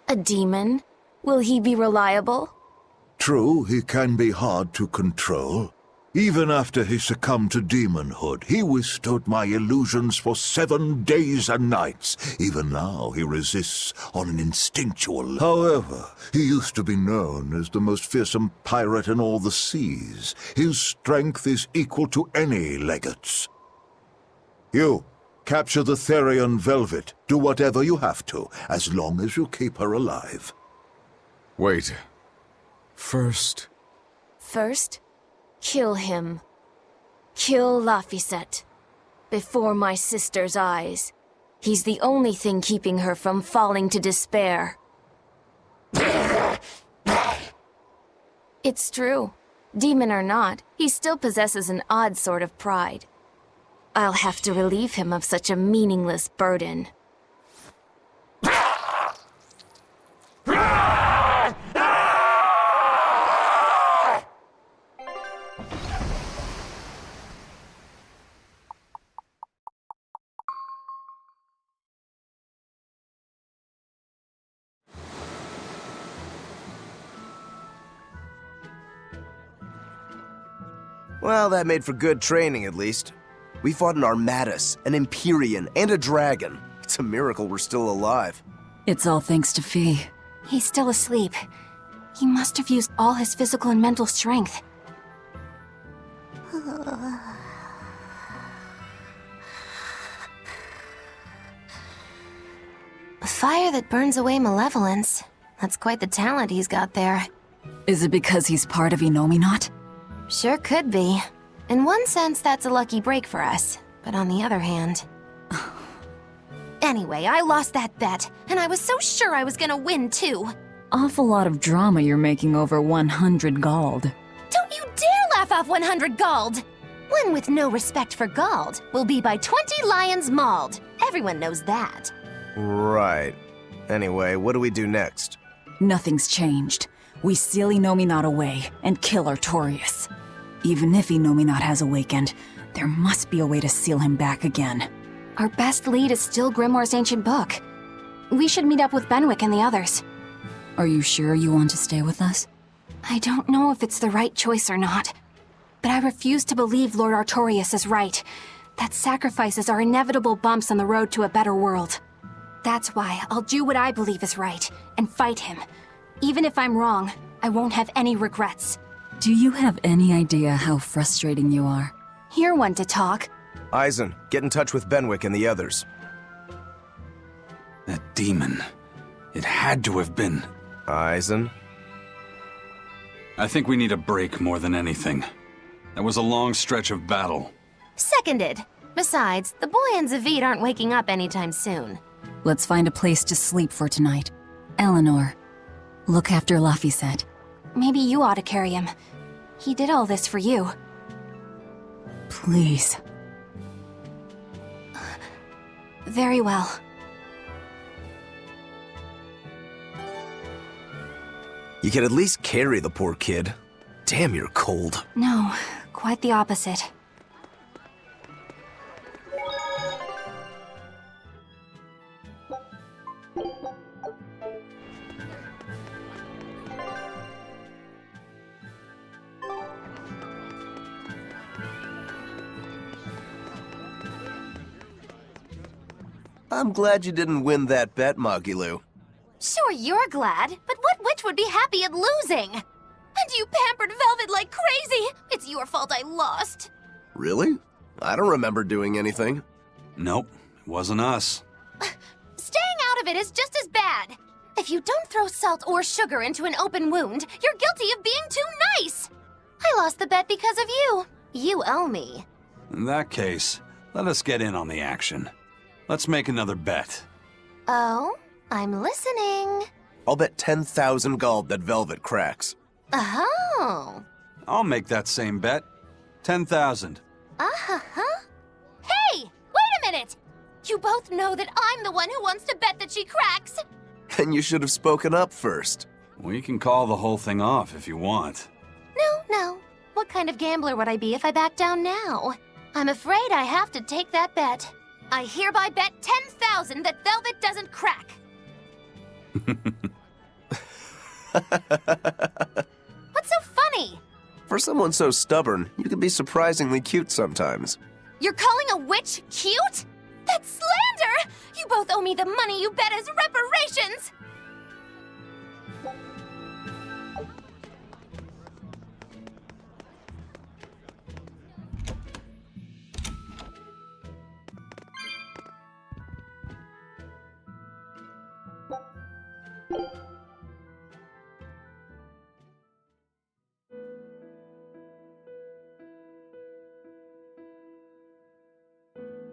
Speaker 11: A demon? Will he be reliable?
Speaker 6: True, he can be hard to control. Even after he succumbed to demonhood, he withstood my illusions for 7 days and nights. Even now, he resists on an instinctual. However, he used to be known as the most fearsome pirate in all the seas. His strength is equal to any legate's. You, capture the Therian Velvet. Do whatever you have to, as long as you keep her alive.
Speaker 7: Wait. First,
Speaker 11: kill him. Kill Laphicet. Before my sister's eyes. He's the only thing keeping her from falling to despair. It's true. Demon or not, he still possesses an odd sort of pride. I'll have to relieve him of such a meaningless burden.
Speaker 8: Well, that made for good training, at least. We fought an Armatus, an Empyrean, and a dragon. It's a miracle we're still alive.
Speaker 5: It's all thanks to Fee.
Speaker 3: He's still asleep. He must have used all his physical and mental strength. A fire that burns away malevolence. That's quite the talent he's got there.
Speaker 5: Is it because he's part of Inominat?
Speaker 3: Sure could be. In one sense, that's a lucky break for us. But on the other hand... Anyway, I lost that bet, and I was so sure I was gonna win, too.
Speaker 5: Awful lot of drama you're making over 100 gold.
Speaker 3: Don't you dare laugh off 100 gold! One with no respect for gold will be by 20 lions mauled. Everyone knows that.
Speaker 8: Right. Anyway, what do we do next?
Speaker 5: Nothing's changed. We seal Inominat away and kill Artorias. Even if Inominat has awakened, there must be a way to seal him back again.
Speaker 3: Our best lead is still Grimoire's ancient book. We should meet up with Benwick and the others.
Speaker 5: Are you sure you want to stay with us?
Speaker 3: I don't know if it's the right choice or not. But I refuse to believe Lord Artorias is right. That sacrifices are inevitable bumps on the road to a better world. That's why I'll do what I believe is right, and fight him. Even if I'm wrong, I won't have any regrets.
Speaker 5: Do you have any idea how frustrating you are?
Speaker 3: Hear one to talk.
Speaker 8: Eisen, get in touch with Benwick and the others.
Speaker 4: That demon. It had to have been.
Speaker 8: Eisen?
Speaker 4: I think we need a break more than anything. That was a long stretch of battle.
Speaker 3: Seconded. Besides, the boy and Zavid aren't waking up anytime soon.
Speaker 5: Let's find a place to sleep for tonight. Eleanor, look after Laphicet.
Speaker 3: Maybe you ought to carry him. He did all this for you.
Speaker 5: Please.
Speaker 3: Very well.
Speaker 8: You could at least carry the poor kid. Damn, you're cold.
Speaker 3: No, quite the opposite.
Speaker 8: I'm glad you didn't win that bet, Magilu.
Speaker 3: Sure, you're glad, but what witch would be happy at losing? And you pampered Velvet like crazy! It's your fault I lost.
Speaker 8: Really? I don't remember doing anything.
Speaker 4: Nope. Wasn't us.
Speaker 3: Staying out of it is just as bad. If you don't throw salt or sugar into an open wound, you're guilty of being too nice. I lost the bet because of you. You owe me.
Speaker 4: In that case, let us get in on the action. Let's make another bet.
Speaker 3: Oh, I'm listening.
Speaker 8: I'll bet 10,000 gold that Velvet cracks.
Speaker 3: Oh.
Speaker 4: I'll make that same bet. 10,000.
Speaker 3: Uh-huh. Hey, wait a minute! You both know that I'm the one who wants to bet that she cracks.
Speaker 8: Then you should have spoken up first.
Speaker 4: We can call the whole thing off if you want.
Speaker 3: No. What kind of gambler would I be if I back down now? I'm afraid I have to take that bet. I hereby bet 10,000 that Velvet doesn't crack. What's so funny?
Speaker 8: For someone so stubborn, you can be surprisingly cute sometimes.
Speaker 3: You're calling a witch cute? That's slander! You both owe me the money you bet as reparations!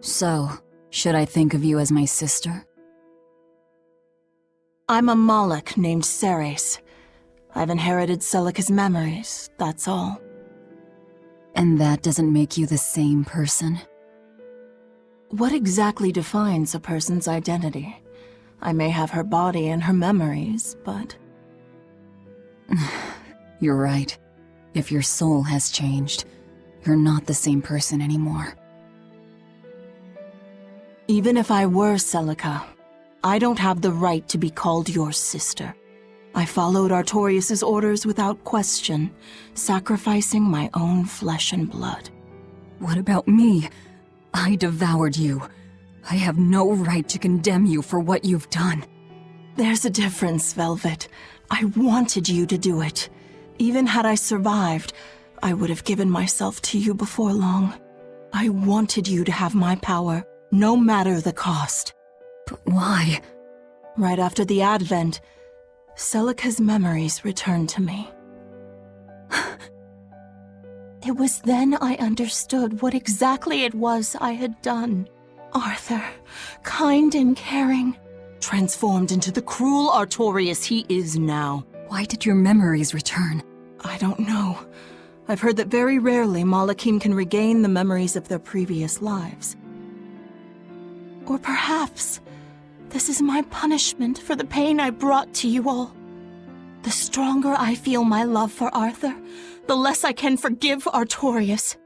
Speaker 5: So, should I think of you as my sister?
Speaker 12: I'm a Moloch named Ceres. I've inherited Celica's memories, that's all.
Speaker 5: And that doesn't make you the same person?
Speaker 12: What exactly defines a person's identity? I may have her body and her memories, but...
Speaker 5: You're right. If your soul has changed, you're not the same person anymore.
Speaker 12: Even if I were Celica, I don't have the right to be called your sister. I followed Artorius' orders without question, sacrificing my own flesh and blood.
Speaker 5: What about me? I devoured you. I have no right to condemn you for what you've done.
Speaker 12: There's a difference, Velvet. I wanted you to do it. Even had I survived, I would have given myself to you before long. I wanted you to have my power, no matter the cost.
Speaker 5: But why?
Speaker 12: Right after the Advent, Celica's memories returned to me. It was then I understood what exactly it was I had done. Arthur, kind and caring, transformed into the cruel Artorius he is now.
Speaker 5: Why did your memories return?
Speaker 12: I don't know. I've heard that very rarely Malachim can regain the memories of their previous lives. Or perhaps this is my punishment for the pain I brought to you all. The stronger I feel my love for Arthur, the less I can forgive Artorius.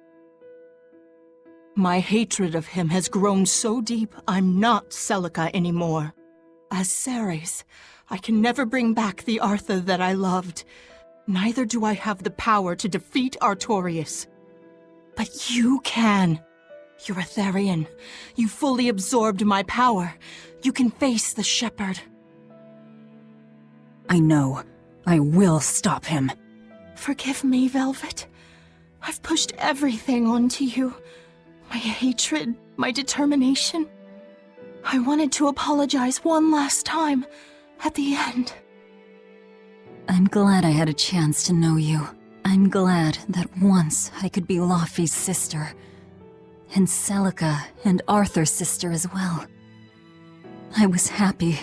Speaker 12: My hatred of him has grown so deep, I'm not Celica anymore. As Ceres, I can never bring back the Arthur that I loved. Neither do I have the power to defeat Artorius. But you can. You're a Therian. You fully absorbed my power. You can face the Shepherd.
Speaker 5: I know. I will stop him.
Speaker 12: Forgive me, Velvet. I've pushed everything onto you. My hatred, my determination. I wanted to apologize one last time, at the end.
Speaker 5: I'm glad I had a chance to know you. I'm glad that once I could be Laufey's sister. And Celica and Arthur's sister as well. I was happy.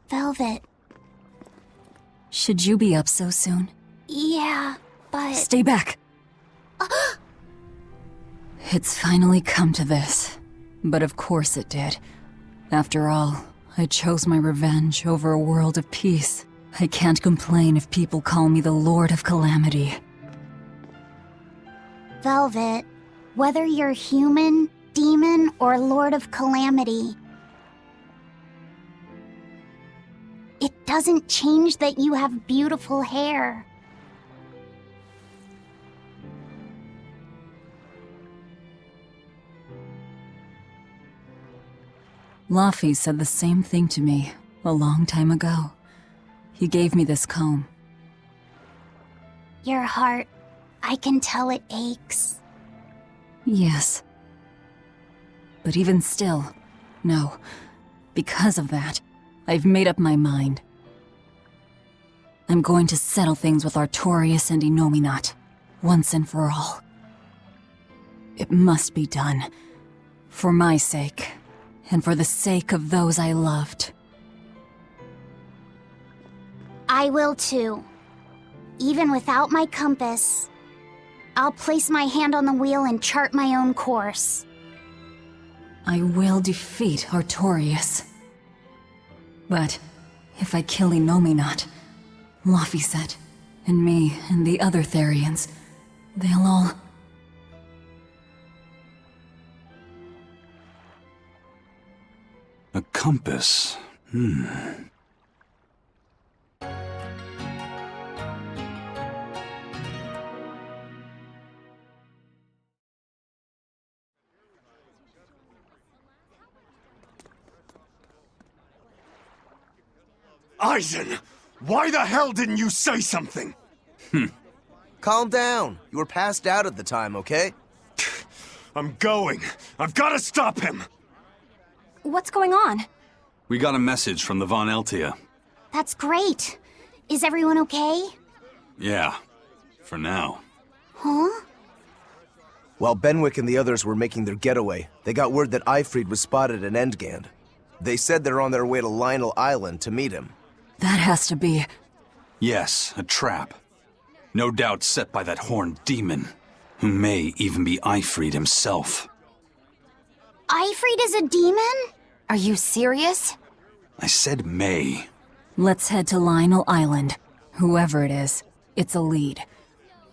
Speaker 9: Velvet.
Speaker 5: Should you be up so soon?
Speaker 9: Yeah, but...
Speaker 5: Stay back! It's finally come to this. But of course it did. After all, I chose my revenge over a world of peace. I can't complain if people call me the Lord of Calamity.
Speaker 9: Velvet, whether you're human, demon, or Lord of Calamity, it doesn't change that you have beautiful hair.
Speaker 5: Laffy said the same thing to me a long time ago. He gave me this comb.
Speaker 9: Your heart, I can tell it aches.
Speaker 5: Yes. But even still, no. Because of that, I've made up my mind. I'm going to settle things with Artorias and Innominat, once and for all. It must be done. For my sake, and for the sake of those I loved.
Speaker 9: I will too. Even without my compass, I'll place my hand on the wheel and chart my own course.
Speaker 5: I will defeat Artorias. But if I kill Innominat, Laffy and me and the other Therians, they'll all...
Speaker 4: A compass.
Speaker 10: Eisen! Why the hell didn't you say something?
Speaker 8: Calm down. You were passed out at the time, okay?
Speaker 10: I'm going. I've got to stop him!
Speaker 2: What's going on?
Speaker 4: We got a message from the Von Eltia.
Speaker 9: That's great. Is everyone okay?
Speaker 4: Yeah, for now.
Speaker 9: Huh?
Speaker 8: While Benwick and the others were making their getaway, they got word that Eifried was spotted at Endgand. They said they're on their way to Lionel Island to meet him.
Speaker 5: That has to be...
Speaker 4: Yes, a trap. No doubt set by that horned demon, who may even be Eifried himself.
Speaker 9: Eifried is a demon?
Speaker 2: Are you serious?
Speaker 4: I said may.
Speaker 5: Let's head to Lionel Island. Whoever it is, it's a lead.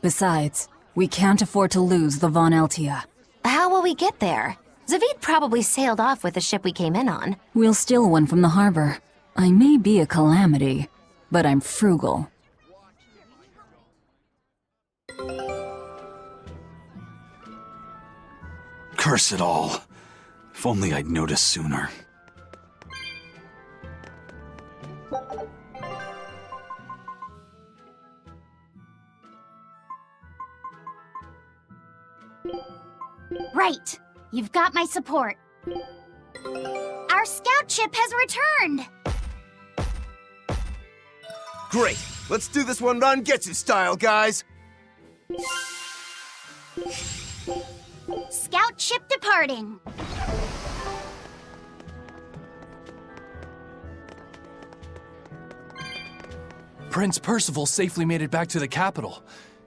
Speaker 5: Besides, we can't afford to lose the Von Eltia.
Speaker 3: How will we get there? Zavid probably sailed off with the ship we came in on.
Speaker 5: We'll steal one from the harbor. I may be a calamity, but I'm frugal.
Speaker 4: Curse it all. If only I'd noticed sooner.
Speaker 9: Right. You've got my support. Our scout ship has returned!
Speaker 8: Great! Let's do this one Rangetsu style, guys!
Speaker 9: Scout ship departing.
Speaker 13: Prince Percival safely made it back to the capital.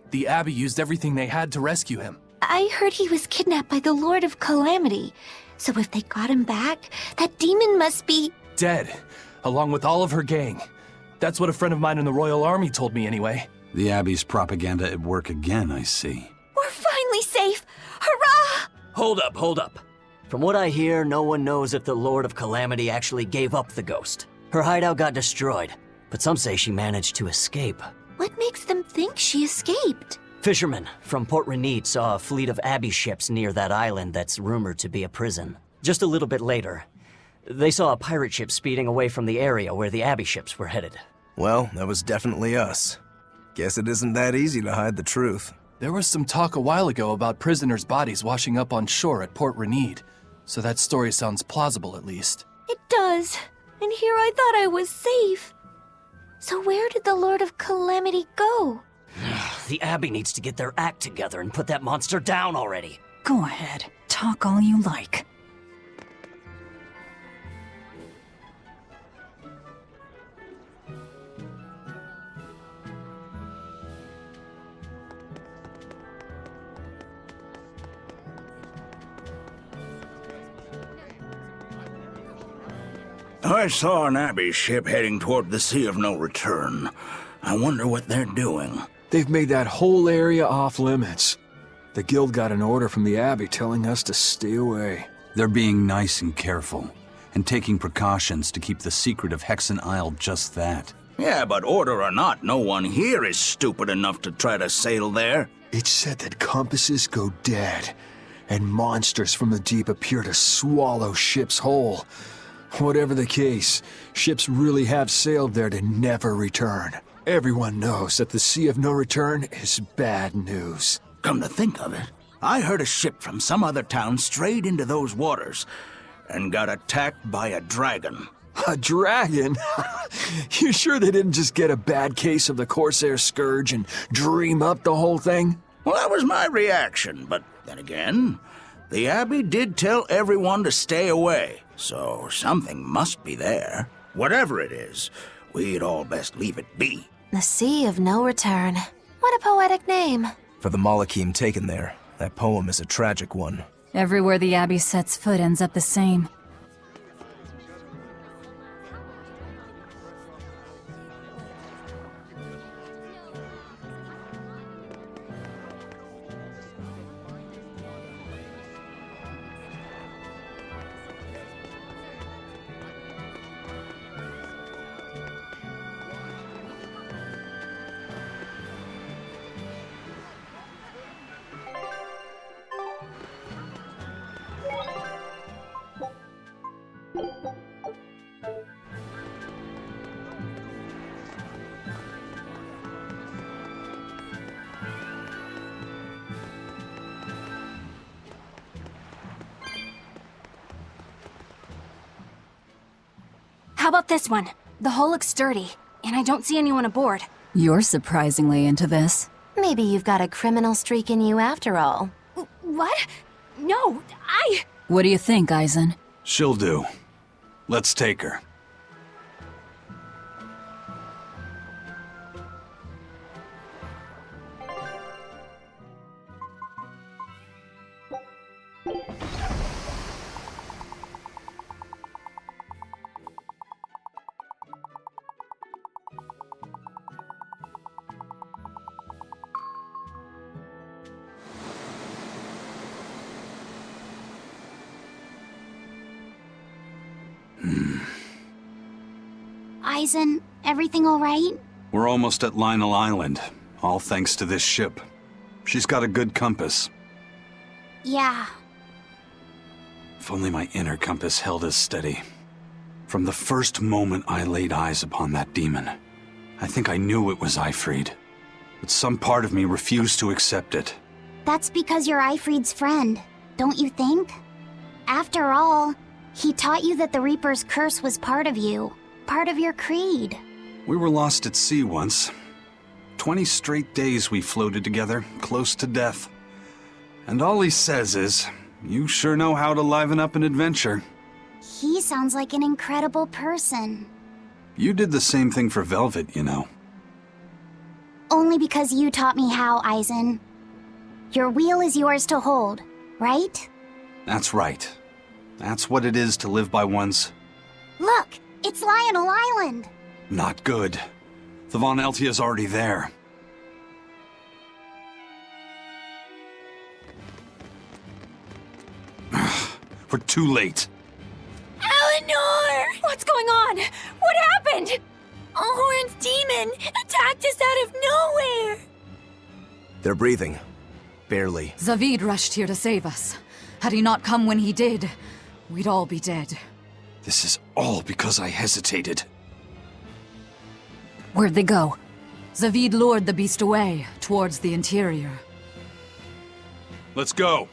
Speaker 13: The Abbey used everything they had to rescue him.
Speaker 3: I heard he was kidnapped by the Lord of Calamity. So if they got him back, that demon must be...
Speaker 13: Dead, along with all of her gang. That's what a friend of mine in the Royal Army told me anyway.
Speaker 4: The Abbey's propaganda at work again, I see.
Speaker 3: We're finally safe! Hurrah!
Speaker 14: Hold up. From what I hear, no one knows if the Lord of Calamity actually gave up the ghost. Her hideout got destroyed, but some say she managed to escape.
Speaker 3: What makes them think she escaped?
Speaker 14: Fishermen from Port Renede saw a fleet of Abbey ships near that island that's rumored to be a prison. Just a little bit later, they saw a pirate ship speeding away from the area where the Abbey ships were headed.
Speaker 8: Well, that was definitely us. Guess it isn't that easy to hide the truth.
Speaker 13: There was some talk a while ago about prisoners' bodies washing up on shore at Port Renede, so that story sounds plausible at least.
Speaker 3: It does. And here I thought I was safe. So where did the Lord of Calamity go?
Speaker 14: The Abbey needs to get their act together and put that monster down already.
Speaker 5: Go ahead. Talk all you like.
Speaker 15: I saw an Abbey ship heading toward the Sea of No Return. I wonder what they're doing.
Speaker 16: They've made that whole area off limits. The Guild got an order from the Abbey telling us to stay away.
Speaker 4: They're being nice and careful. and taking precautions to keep the secret of Hexen Isle just that.
Speaker 15: Yeah, but order or not, no one here is stupid enough to try to sail there.
Speaker 16: It's said that compasses go dead, and monsters from the deep appear to swallow ships whole. Whatever the case, ships really have sailed there to never return. Everyone knows that the Sea of No Return is bad news.
Speaker 15: Come to think of it, I heard a ship from some other town strayed into those waters and got attacked by a dragon.
Speaker 16: A dragon? You sure they didn't just get a bad case of the Corsair Scourge and dream up the whole thing?
Speaker 15: Well, that was my reaction, but then again, the Abbey did tell everyone to stay away, so something must be there. Whatever it is, we'd all best leave it be.
Speaker 3: The Sea of No Return. What a poetic name.
Speaker 8: For the Malachim taken there, that poem is a tragic one.
Speaker 5: Everywhere the Abbey sets foot ends up the same.
Speaker 2: How about this one? The hull looks sturdy, and I don't see anyone aboard.
Speaker 5: You're surprisingly into this.
Speaker 3: Maybe you've got a criminal streak in you after all.
Speaker 2: What? No,
Speaker 5: What do you think, Eisen?
Speaker 4: She'll do. Let's take her.
Speaker 9: Eisen, everything all right?
Speaker 4: We're almost at Lionel Island, all thanks to this ship. She's got a good compass.
Speaker 9: Yeah.
Speaker 4: If only my inner compass held as steady. From the first moment I laid eyes upon that demon, I think I knew it was Eifried. But some part of me refused to accept it.
Speaker 9: That's because you're Eifried's friend, don't you think? After all, he taught you that the Reaper's curse was part of you, part of your creed.
Speaker 4: We were lost at sea once. 20 straight days we floated together, close to death. And all he says is, you sure know how to liven up an adventure.
Speaker 9: He sounds like an incredible person.
Speaker 4: You did the same thing for Velvet, you know.
Speaker 9: Only because you taught me how, Eisen. Your wheel is yours to hold, right?
Speaker 4: That's right. That's what it is to live by one's...
Speaker 9: Look, it's Lionel Island!
Speaker 4: Not good. The Von Eltia's already there. We're too late.
Speaker 2: Eleanor! What's going on? What happened? Horn's demon attacked us out of nowhere!
Speaker 8: They're breathing. Barely.
Speaker 5: Zavid rushed here to save us. Had he not come when he did, we'd all be dead.
Speaker 4: This is all because I hesitated.
Speaker 5: Where'd they go? Zavid lured the beast away, towards the interior.
Speaker 4: Let's go.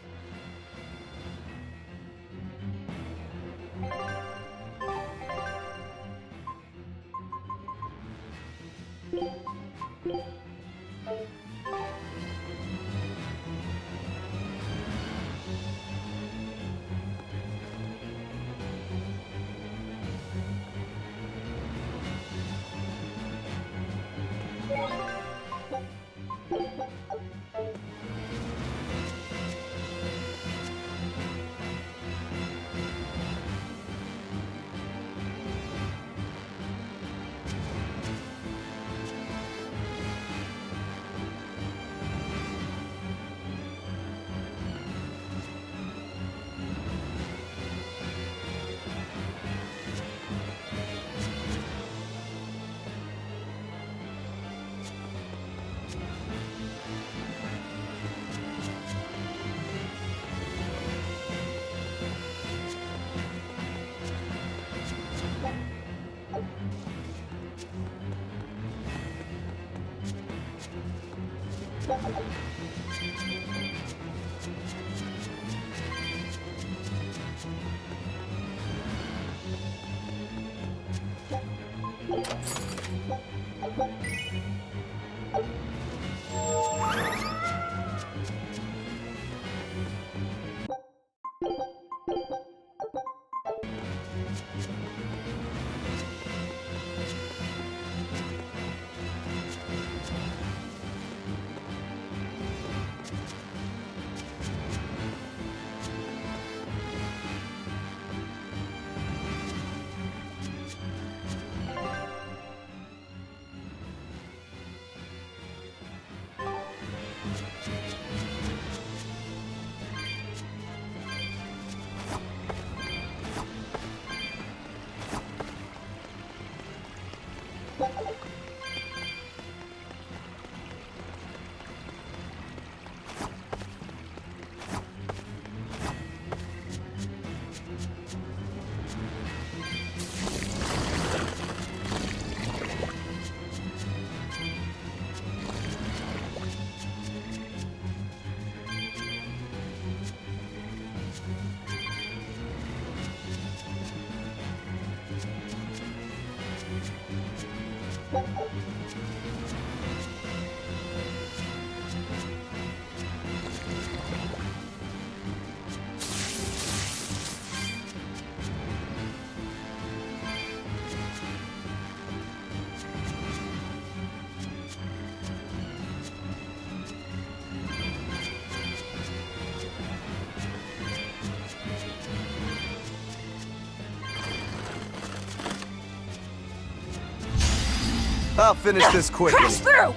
Speaker 8: I'll finish this quickly.
Speaker 9: Crash through!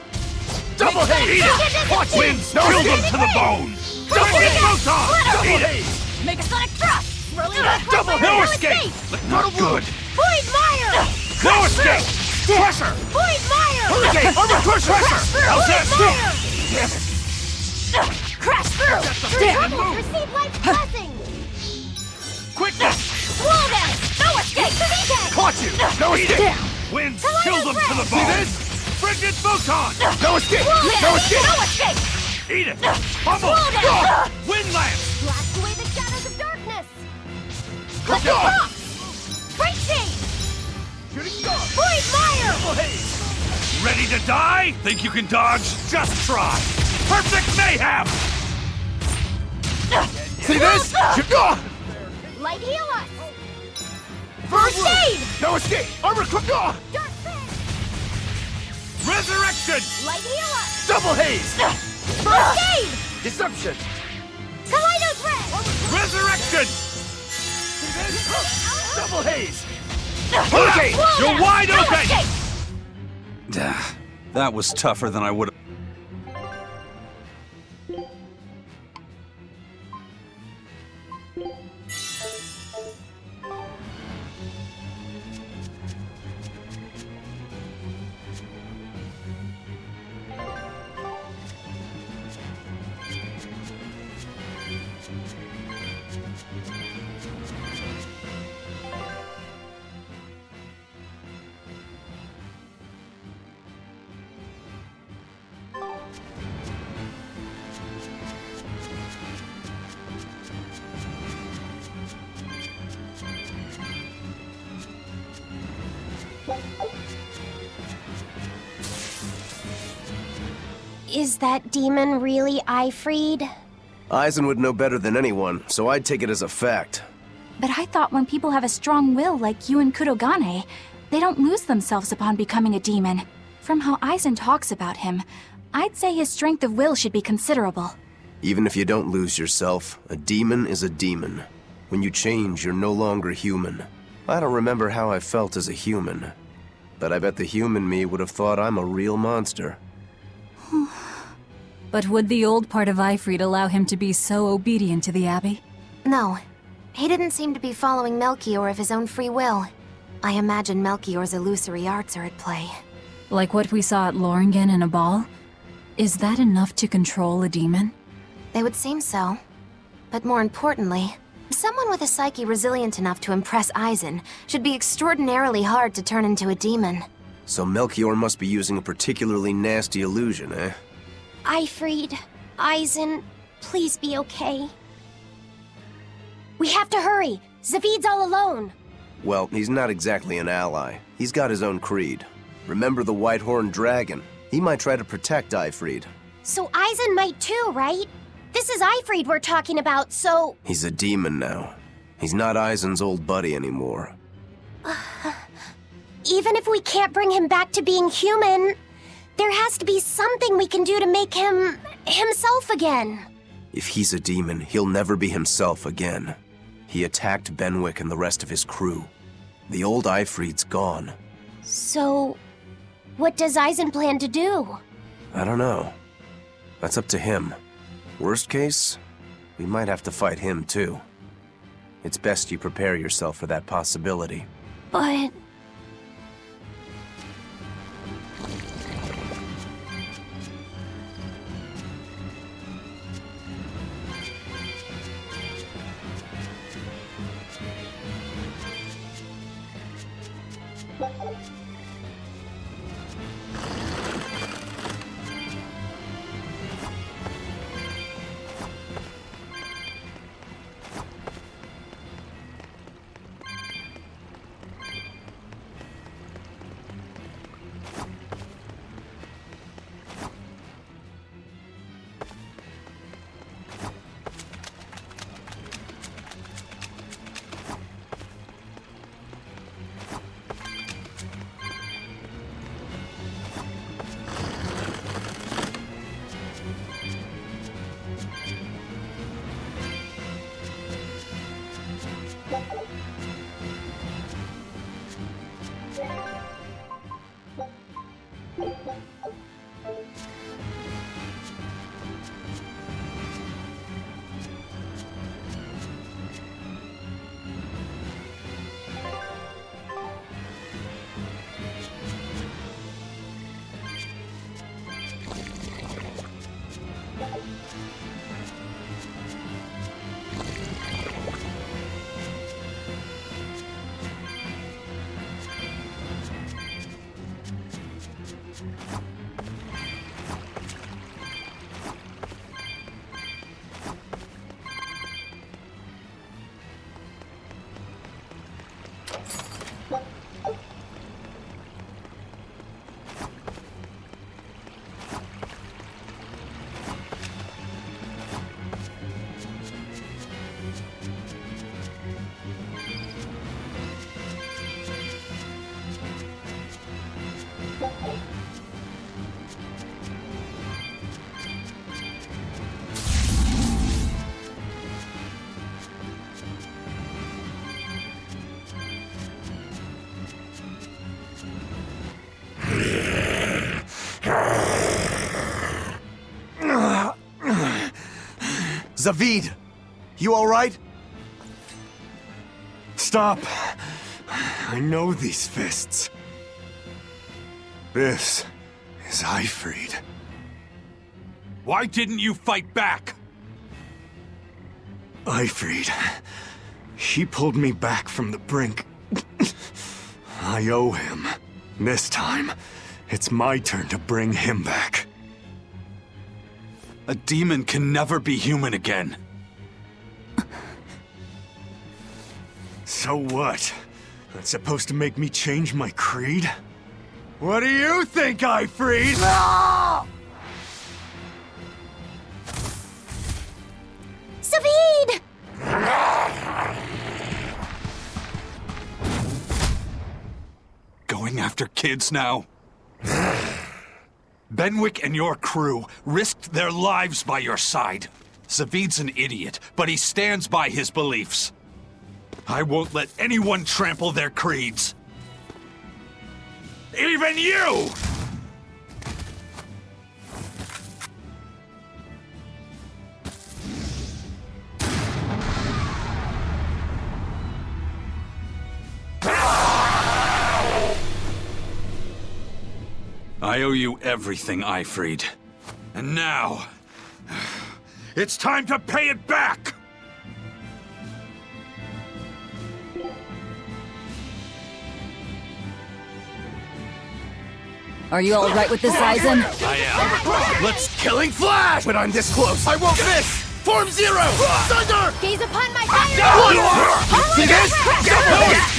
Speaker 1: Double haze! Watch winds! Kill them to the bone! Double hit photon! Double haze!
Speaker 9: Make a sonic thrust!
Speaker 1: Double no escape! Not good!
Speaker 9: Void Mire!
Speaker 1: No escape! Pressure!
Speaker 9: Void Mire!
Speaker 1: Hurricane! Armor crusher! Pressure! How's that? Damn it!
Speaker 9: Crash through!
Speaker 1: Damn,
Speaker 9: Trouble! Receive life's blessing!
Speaker 1: Quickness!
Speaker 9: Swallow damage! No escape!
Speaker 1: Caught you! No escape! Winds! Kill them to the bone! See this? Frigid photon! No escape! No escape!
Speaker 9: No escape!
Speaker 1: Eat it! Pummel! Wind lance!
Speaker 9: Blast away the shadows of darkness!
Speaker 1: Let's go!
Speaker 9: Great shade!
Speaker 1: Shooting star!
Speaker 9: Void Mire!
Speaker 1: Double haze! Ready to die? Think you can dodge? Just try! Perfect mayhem! See this?
Speaker 9: Light heal us!
Speaker 1: First
Speaker 9: aid!
Speaker 1: No escape! Armor quick!
Speaker 9: Dark Fist!
Speaker 1: Resurrection!
Speaker 9: Light heal us!
Speaker 1: Double haze!
Speaker 9: First aid!
Speaker 1: Deception!
Speaker 9: Kaleido thread!
Speaker 1: Resurrection! Double haze! Hurricane! You're wide open!
Speaker 4: That was tougher than I would have.
Speaker 3: Is that demon really Ifried?
Speaker 8: Aizen would know better than anyone, so I'd take it as a fact.
Speaker 2: But I thought when people have a strong will like you and Kurogane, they don't lose themselves upon becoming a demon. From how Aizen talks about him, I'd say his strength of will should be considerable.
Speaker 8: Even if you don't lose yourself, a demon is a demon. When you change, you're no longer human. I don't remember how I felt as a human, but I bet the human me would have thought I'm a real monster.
Speaker 5: But would the old part of Ifried allow him to be so obedient to the Abbey?
Speaker 3: No. He didn't seem to be following Melchior of his own free will. I imagine Melchior's illusory arts are at play.
Speaker 5: Like what we saw at Loringen in a ball? Is that enough to control a demon?
Speaker 3: They would seem so. But more importantly, someone with a psyche resilient enough to impress Aizen should be extraordinarily hard to turn into a demon.
Speaker 8: So Melchior must be using a particularly nasty illusion, eh?
Speaker 9: Eifried, Eisen, please be okay. We have to hurry. Zavid's all alone.
Speaker 8: Well, he's not exactly an ally. He's got his own creed. Remember the White-Horned Dragon? He might try to protect Eifried.
Speaker 9: So Eisen might too, right? This is Eifried we're talking about, so...
Speaker 8: He's a demon now. He's not Eisen's old buddy anymore.
Speaker 9: Even if we can't bring him back to being human, there has to be something we can do to make him... himself again.
Speaker 8: If he's a demon, he'll never be himself again. He attacked Benwick and the rest of his crew. The old Eifried's gone.
Speaker 9: So... what does Eisen plan to do?
Speaker 8: I don't know. That's up to him. Worst case, we might have to fight him too. It's best you prepare yourself for that possibility.
Speaker 9: But...
Speaker 8: Zavid! You alright?
Speaker 10: Stop! I know these fists. This is Eifried.
Speaker 4: Why didn't you fight back?
Speaker 10: Eifried. She pulled me back from the brink. I owe him. This time, it's my turn to bring him back.
Speaker 4: A demon can never be human again.
Speaker 10: So what? That's supposed to make me change my creed? What do you think, Eifried?
Speaker 9: Zavid!
Speaker 4: Going after kids now? Benwick and your crew risked their lives by your side. Zavid's an idiot, but he stands by his beliefs. I won't let anyone trample their creeds. Even you! I owe you everything, Eifried. And now... it's time to pay it back!
Speaker 5: Are you all right with this, Aizen?
Speaker 1: I am. Let's killing flash! When I'm this close, I won't miss! Form zero! Thunder!
Speaker 9: Gaze upon my fire!
Speaker 1: See this?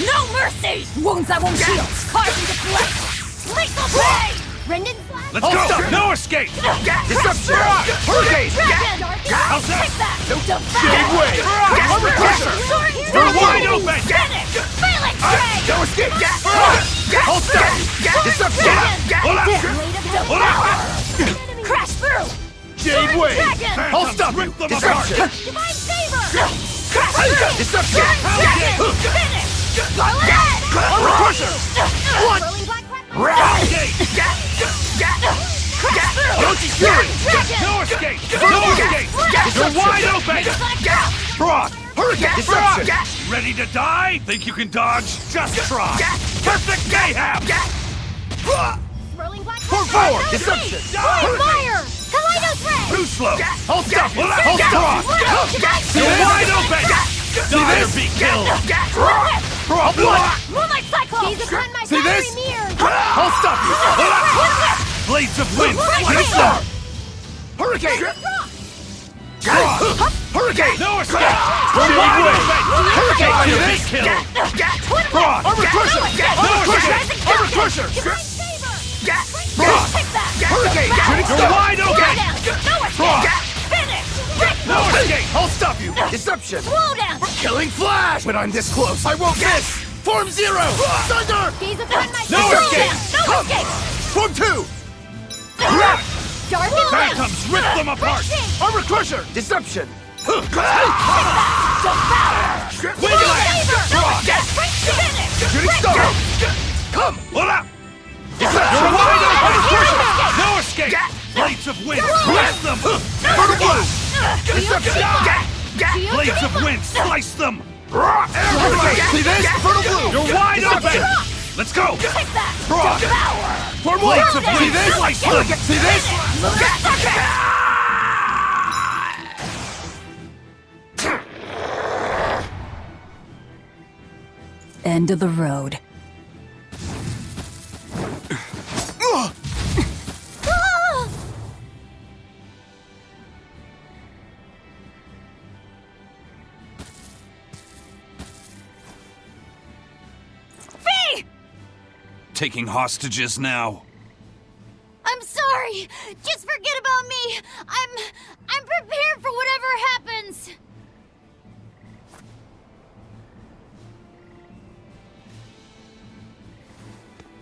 Speaker 5: No mercy! Wounds that won't heal! Carving to flesh!
Speaker 9: Lethal blade! Rendon slash!
Speaker 1: Let's go! No escape! Disruption! Hurricane! How's that? Shade wave! Armor crusher! You're wide open!
Speaker 9: Phalanx ray!
Speaker 1: No escape! Hold still! Disruption! Hold up!
Speaker 9: Crash through!
Speaker 1: Jade wave! I'll stop you! Disruption!
Speaker 9: Divine favor! Crash through!
Speaker 1: Disruption!
Speaker 9: Finish! Scarlet Edge!
Speaker 1: Armor crusher! What?
Speaker 9: Whirling black crack!
Speaker 1: Don't you fury! No escape! No escape! You're wide open! Frost! Hurricane! Disruption! Ready to die? Think you can dodge? Just try! Perfect mayhem!
Speaker 9: Whirling black
Speaker 1: For
Speaker 9: crack!
Speaker 1: forward! Disruption!
Speaker 9: Fire! Kaleidos ray!
Speaker 1: Too slow! Hold stop! Hold stop! You're wide open! Die or be killed! Frost!
Speaker 9: Moonlight cyclone! Gaze upon my
Speaker 1: See
Speaker 9: fiery
Speaker 1: this?
Speaker 9: mirror!
Speaker 1: I'll stop you! Blades of wind! Finish them! Hurricane! Hurricane! No escape! Shade wave! Hurricane! Die or be killed! Frost! Armor crusher! No escape! Armor crusher! Frost! Hurricane! You're wide open! Frost! No escape! I'll stop you! Disruption!
Speaker 9: Slow down!
Speaker 1: Killing flash! When I'm this close, I won't miss! Form zero! Thunder!
Speaker 9: Gaze upon my
Speaker 1: No
Speaker 9: fire!
Speaker 1: escape!
Speaker 9: No
Speaker 1: Come!
Speaker 9: escape!
Speaker 1: Form two!
Speaker 9: Dark and
Speaker 1: There
Speaker 9: light!
Speaker 1: comes! Rip them apart! Armor crusher! Disruption! Wind Shooting star! Come! Hold up! You're wide open! No escape! Blades of wind! Blast them! Fertile blue! Disruption! Blades of wind! Slice them! See this? Fertile blue! You're wide open! Let's go! Frost! Form one! Blades of wind! See this? Slice them! See this?
Speaker 5: End of the road.
Speaker 4: Taking hostages now.
Speaker 9: I'm sorry! Just forget about me! I'm prepared for whatever happens!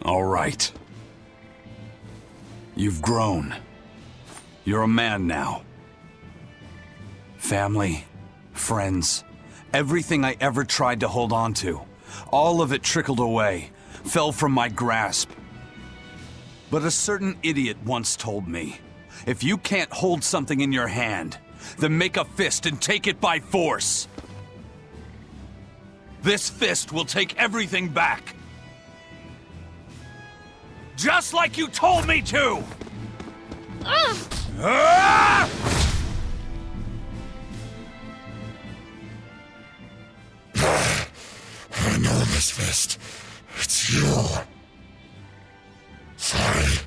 Speaker 4: All right. You've grown. You're a man now. Family, friends, everything I ever tried to hold on to, all of it trickled away, fell from my grasp. But a certain idiot once told me, if you can't hold something in your hand, then make a fist and take it by force. This fist will take everything back. Just like you told me to! Ah!
Speaker 6: I know this fist. It's you. Sorry.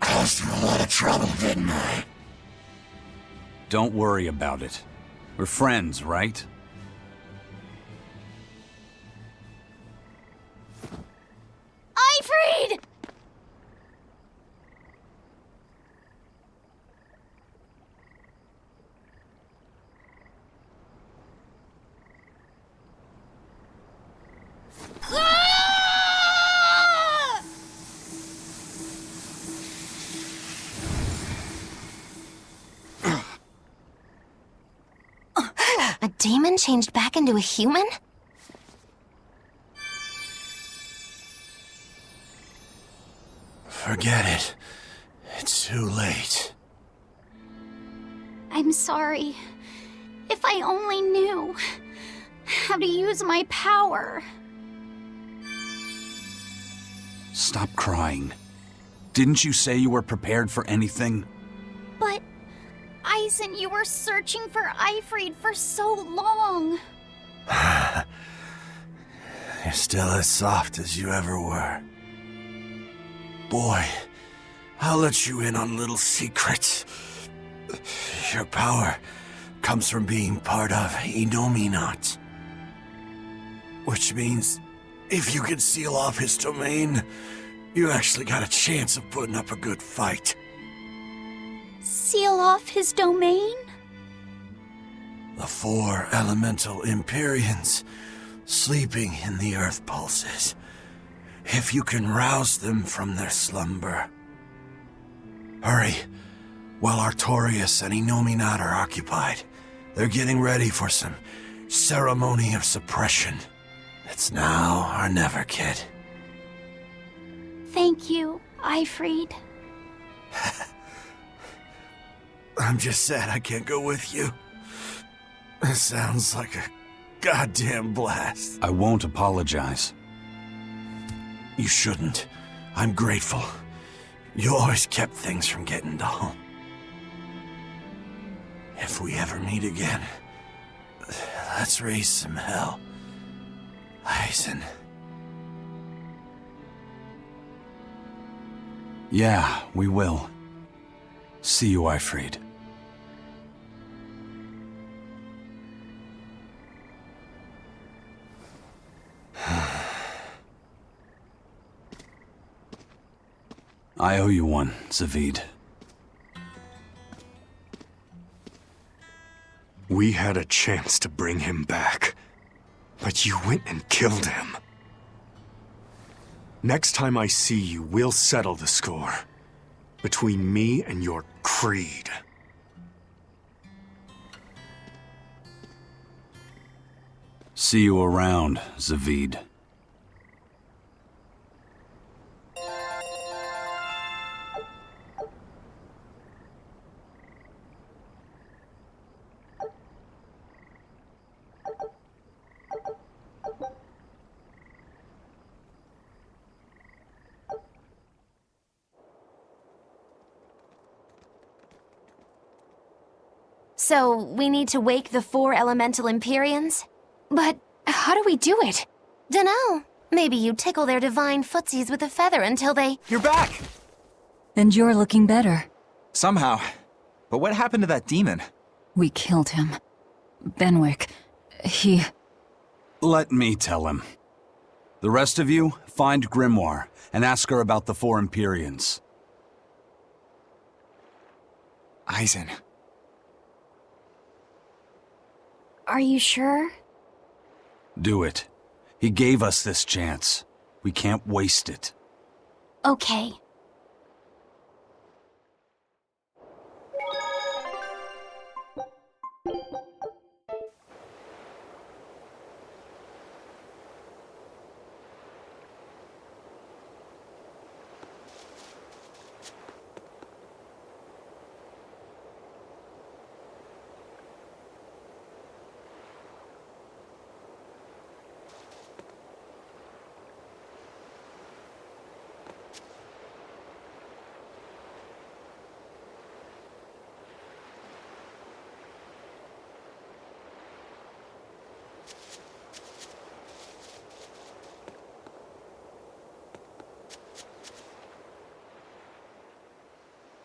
Speaker 6: Caused you a lot of trouble, didn't I?
Speaker 4: Don't worry about it. We're friends, right?
Speaker 9: Ifrid!
Speaker 3: A demon changed back into a human?
Speaker 1: Forget it. It's too late.
Speaker 9: I'm sorry. If I only knew how to use my power.
Speaker 4: Stop crying. Didn't you say you were prepared for anything?
Speaker 9: But, Aizen, you were searching for Ifrid for so long.
Speaker 1: You're still as soft as you ever were. Boy,
Speaker 17: I'll let you in on a little secret. Your power comes from being part of Enominat. Which means, if you can seal off his domain, you actually got a chance of putting up a good fight.
Speaker 9: Seal off his domain?
Speaker 17: The 4 elemental Empyreans sleeping in the earth pulses. If you can rouse them from their slumber. Hurry, while Artorias and Enominat are occupied. They're getting ready for some ceremony of suppression. It's now or never, kid.
Speaker 9: Thank you, Eifried.
Speaker 17: I'm just sad I can't go with you. It sounds like a goddamn blast.
Speaker 4: I won't apologize.
Speaker 17: You shouldn't. I'm grateful. You always kept things from getting dull. If we ever meet again, let's raise some hell. Eisen.
Speaker 4: Yeah, we will. See you, Eifried. I owe you one, Zavid.
Speaker 10: We had a chance to bring him back, but you went and killed him. Next time I see you, we'll settle the score. Between me and your creed.
Speaker 4: See you around, Zavid.
Speaker 3: So, we need to wake the 4 elemental Empyreans? But how do we do it? Dunno. Maybe you tickle their divine footsies with a feather until they...
Speaker 18: You're back!
Speaker 5: And you're looking better.
Speaker 18: Somehow. But what happened to that demon?
Speaker 5: We killed him. Benwick, he...
Speaker 4: Let me tell him. The rest of you, find Grimoire and ask her about the 4 Empyreans.
Speaker 18: Eisen.
Speaker 9: Are you sure?
Speaker 4: Do it. He gave us this chance. We can't waste it.
Speaker 9: Okay.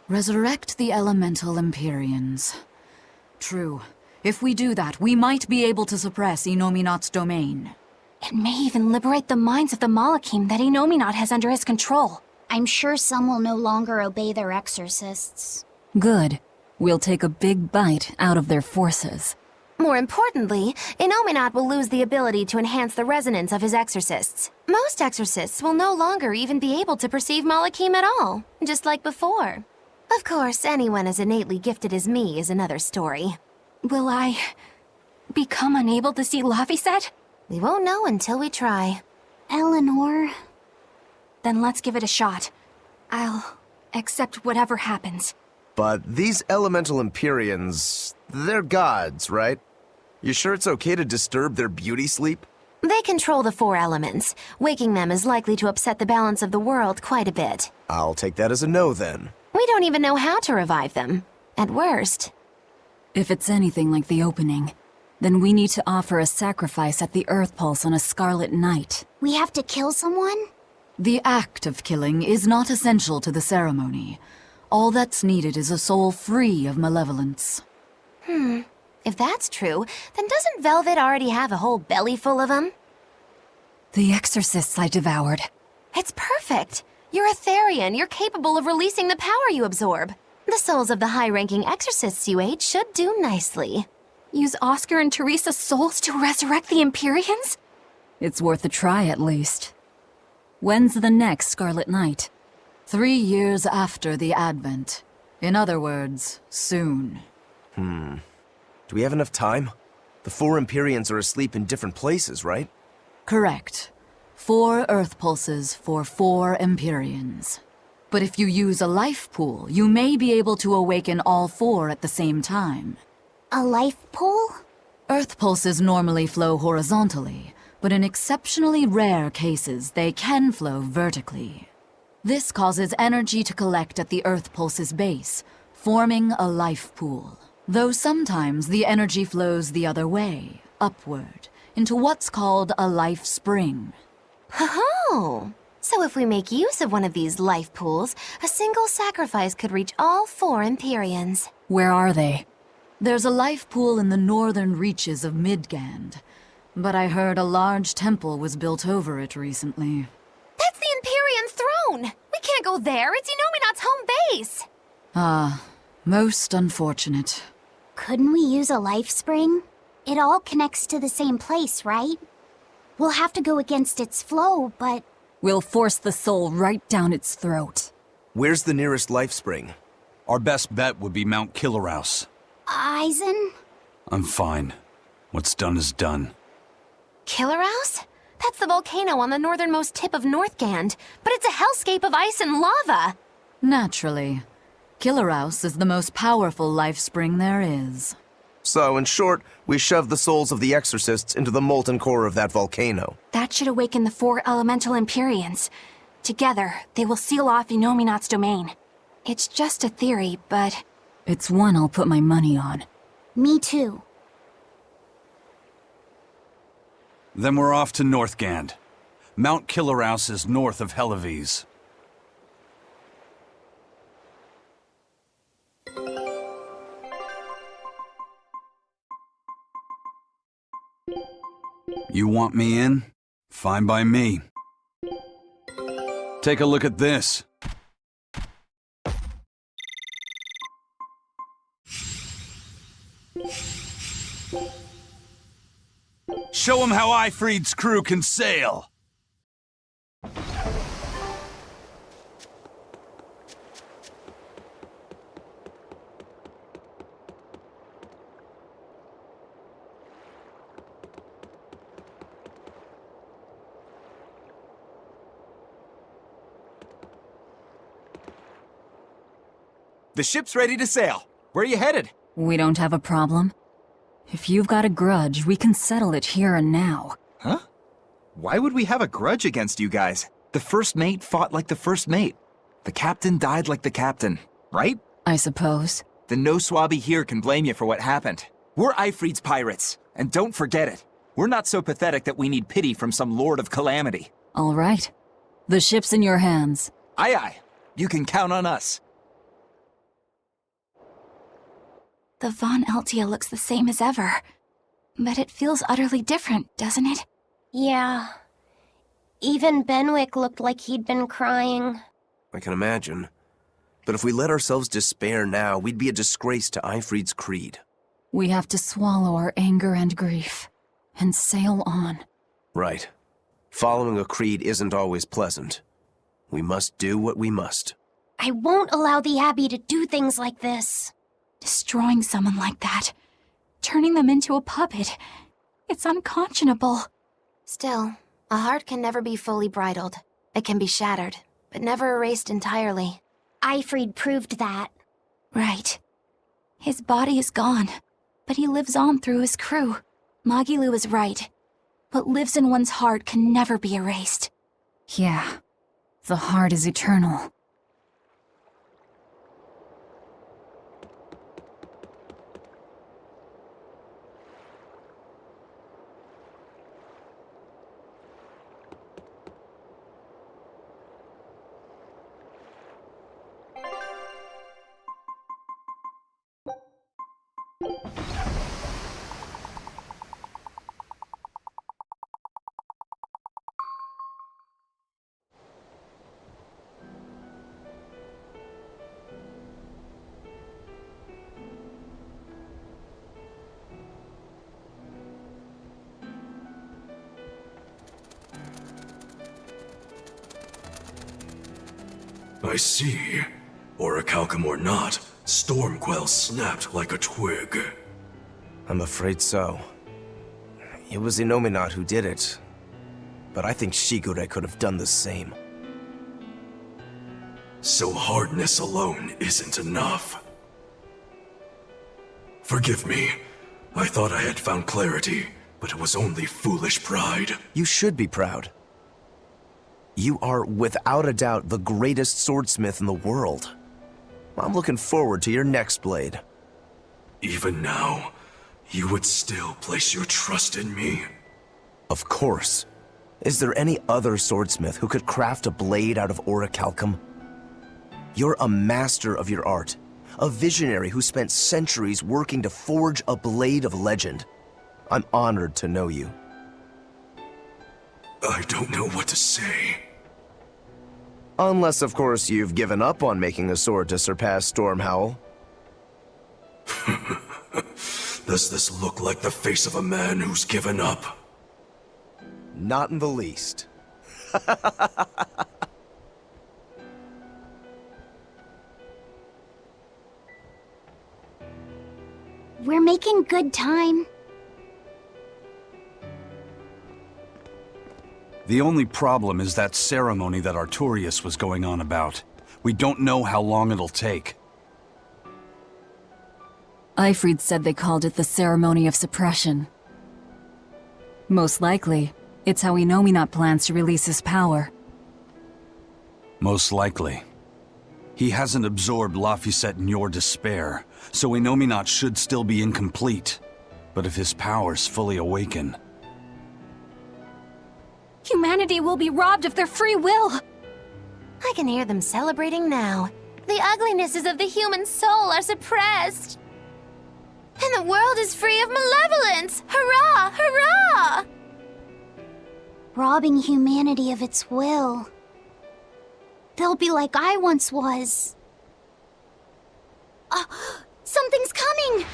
Speaker 5: Resurrect the elemental Empyreans. True. If we do that, we might be able to suppress Enominat's domain.
Speaker 9: It may even liberate the minds of the Malachim that Enominat has under his control. I'm sure some will no longer obey their exorcists.
Speaker 5: Good. We'll take a big bite out of their forces.
Speaker 3: More importantly, Enominat will lose the ability to enhance the resonance of his exorcists. Most exorcists will no longer even be able to perceive Malachim at all, just like before. Of course, anyone as innately gifted as me is another story.
Speaker 9: Will I... become unable to see Laphicet?
Speaker 3: We won't know until we try.
Speaker 9: Eleanor... Then let's give it a shot. I'll accept whatever happens.
Speaker 8: But these elemental Empyreans, they're gods, right? You sure it's okay to disturb their beauty sleep?
Speaker 3: They control the 4 elements. Waking them is likely to upset the balance of the world quite a bit.
Speaker 8: I'll take that as a no, then.
Speaker 3: We don't even know how to revive them. At worst.
Speaker 5: If it's anything like the opening, then we need to offer a sacrifice at the Earth Pulse on a scarlet night.
Speaker 9: We have to kill someone?
Speaker 5: The act of killing is not essential to the ceremony. All that's needed is a soul free of malevolence.
Speaker 3: If that's true, then doesn't Velvet already have a whole belly full of them?
Speaker 5: The exorcists I devoured.
Speaker 3: It's perfect. You're a Therian. You're capable of releasing the power you absorb. The souls of the high-ranking exorcists you ate should do nicely.
Speaker 2: Use Oscar and Teresa's souls to resurrect the Empyreans?
Speaker 5: It's worth a try, at least. When's the next Scarlet Night? 3 years after the Advent. In other words, soon.
Speaker 8: Do we have enough time? The 4 Empyreans are asleep in different places, right?
Speaker 5: Correct. 4 Earth pulses for 4 Empyreans. But if you use a life pool, you may be able to awaken all 4 at the same time.
Speaker 9: A life pool?
Speaker 5: Earth pulses normally flow horizontally, but in exceptionally rare cases, they can flow vertically. This causes energy to collect at the Earth pulse's base, forming a life pool. Though sometimes the energy flows the other way, upward, into what's called a life spring.
Speaker 3: Oh, so if we make use of one of these life pools, a single sacrifice could reach all 4 Empyreans.
Speaker 5: Where are they? There's a life pool in the northern reaches of Midgand, but I heard a large temple was built over it recently.
Speaker 3: That's the Empyrean throne! We can't go there, it's Inominat's home base!
Speaker 5: Most unfortunate.
Speaker 9: Couldn't we use a life spring? It all connects to the same place, right? We'll have to go against its flow, but...
Speaker 5: We'll force the soul right down its throat.
Speaker 8: Where's the nearest life spring?
Speaker 4: Our best bet would be Mount Killerhouse.
Speaker 9: Eisen?
Speaker 4: I'm fine. What's done is done.
Speaker 3: Killerhouse? That's the volcano on the northernmost tip of Northgand, but it's a hellscape of ice and lava!
Speaker 5: Naturally. Killerhouse is the most powerful life spring there is.
Speaker 8: So, in short, we shove the souls of the exorcists into the molten core of that volcano.
Speaker 2: That should awaken the 4 elemental Empyreans. Together, they will seal off Inominat's domain. It's just a theory, but...
Speaker 5: It's one I'll put my money on.
Speaker 9: Me too.
Speaker 4: Then we're off to Northgand. Mount Killerhouse is north of Hellawes. You want me in? Fine by me. Take a look at this. Show 'em how Ifrid's crew can sail!
Speaker 18: The ship's ready to sail. Where are you headed?
Speaker 5: We don't have a problem. If you've got a grudge, we can settle it here and now.
Speaker 18: Huh? Why would we have a grudge against you guys? The first mate fought like the first mate. The captain died like the captain, right?
Speaker 5: I suppose.
Speaker 18: Then no swabby here can blame you for what happened. We're Ifrid's pirates, and don't forget it. We're not so pathetic that we need pity from some Lord of Calamity.
Speaker 5: All right. The ship's in your hands.
Speaker 18: Aye aye. You can count on us.
Speaker 2: The Von Eltia looks the same as ever. But it feels utterly different, doesn't it?
Speaker 9: Yeah. Even Benwick looked like he'd been crying.
Speaker 8: I can imagine. But if we let ourselves despair now, we'd be a disgrace to Ifrid's creed.
Speaker 5: We have to swallow our anger and grief, and sail on.
Speaker 8: Right. Following a creed isn't always pleasant. We must do what we must.
Speaker 9: I won't allow the Abbey to do things like this.
Speaker 2: Destroying someone like that. Turning them into a puppet. It's unconscionable.
Speaker 3: Still, a heart can never be fully bridled. It can be shattered, but never erased entirely.
Speaker 9: Ifrid proved that.
Speaker 2: Right. His body is gone, but he lives on through his crew. Magilu is right. What lives in one's heart can never be erased.
Speaker 5: Yeah. The heart is eternal.
Speaker 19: I see. Orichalcum or not, Stormquell snapped like a twig.
Speaker 8: I'm afraid so. It was Inominat who did it. But I think Shigure could have done the same.
Speaker 19: So hardness alone isn't enough. Forgive me. I thought I had found clarity, but it was only foolish pride.
Speaker 8: You should be proud. You are, without a doubt, the greatest swordsmith in the world. I'm looking forward to your next blade.
Speaker 19: Even now, you would still place your trust in me?
Speaker 8: Of course. Is there any other swordsmith who could craft a blade out of orichalcum? You're a master of your art, a visionary who spent centuries working to forge a blade of legend. I'm honored to know you.
Speaker 19: I don't know what to say.
Speaker 8: Unless, of course, you've given up on making a sword to surpass Stormhowl.
Speaker 19: Does this look like the face of a man who's given up?
Speaker 8: Not in the least.
Speaker 9: We're making good time.
Speaker 4: The only problem is that ceremony that Artorias was going on about. We don't know how long it'll take.
Speaker 5: Ifrid said they called it the Ceremony of Suppression. Most likely, it's how Inominat plans to release his power.
Speaker 4: Most likely. He hasn't absorbed Laphicet in your despair, so Inominat should still be incomplete. But if his powers fully awaken...
Speaker 2: Humanity will be robbed of their free will!
Speaker 3: I can hear them celebrating now. The uglinesses of the human soul are suppressed. And the world is free of malevolence! Hurrah! Hurrah!
Speaker 9: Robbing humanity of its will. They'll be like I once was. Something's coming!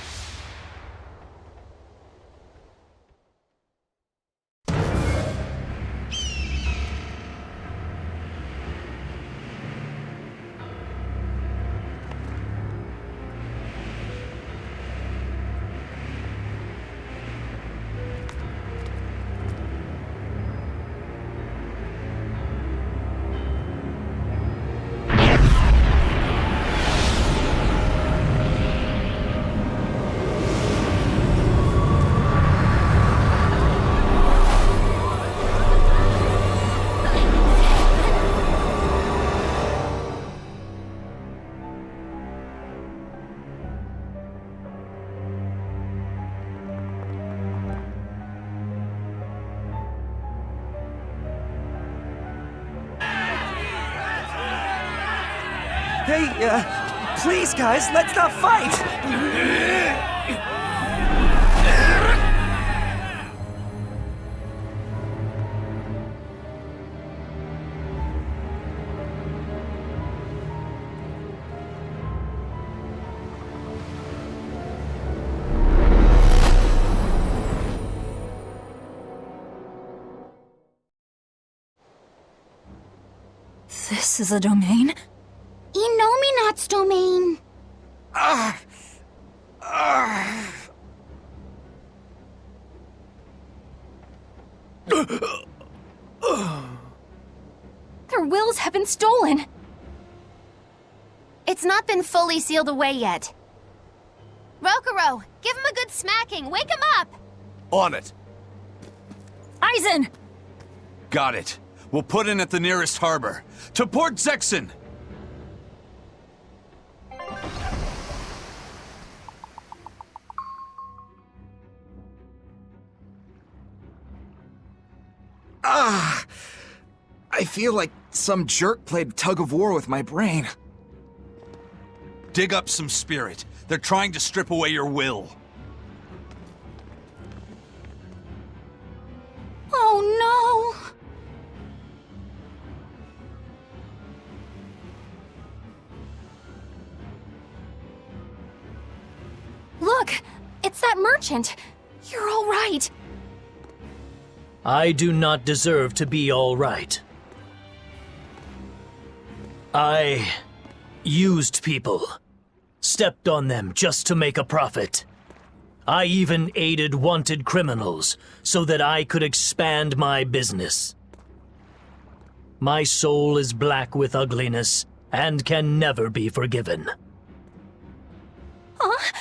Speaker 18: Hey, please guys, let's not fight!
Speaker 2: This is a domain?
Speaker 9: Inominat's domain.
Speaker 2: Their wills have been stolen.
Speaker 3: It's not been fully sealed away yet. Rokuro, give him a good smacking. Wake him up!
Speaker 8: On it.
Speaker 2: Aizen!
Speaker 4: Got it. We'll put in at the nearest harbor. To Port Zexen!
Speaker 18: I feel like some jerk played tug of war with my brain.
Speaker 4: Dig up some spirit. They're trying to strip away your will.
Speaker 9: Oh
Speaker 2: no! Look! It's that merchant! You're all right!
Speaker 20: I do not deserve to be all right. I used people. Stepped on them just to make a profit. I even aided wanted criminals so that I could expand my business. My soul is black with ugliness and can never be forgiven.
Speaker 11: Huh?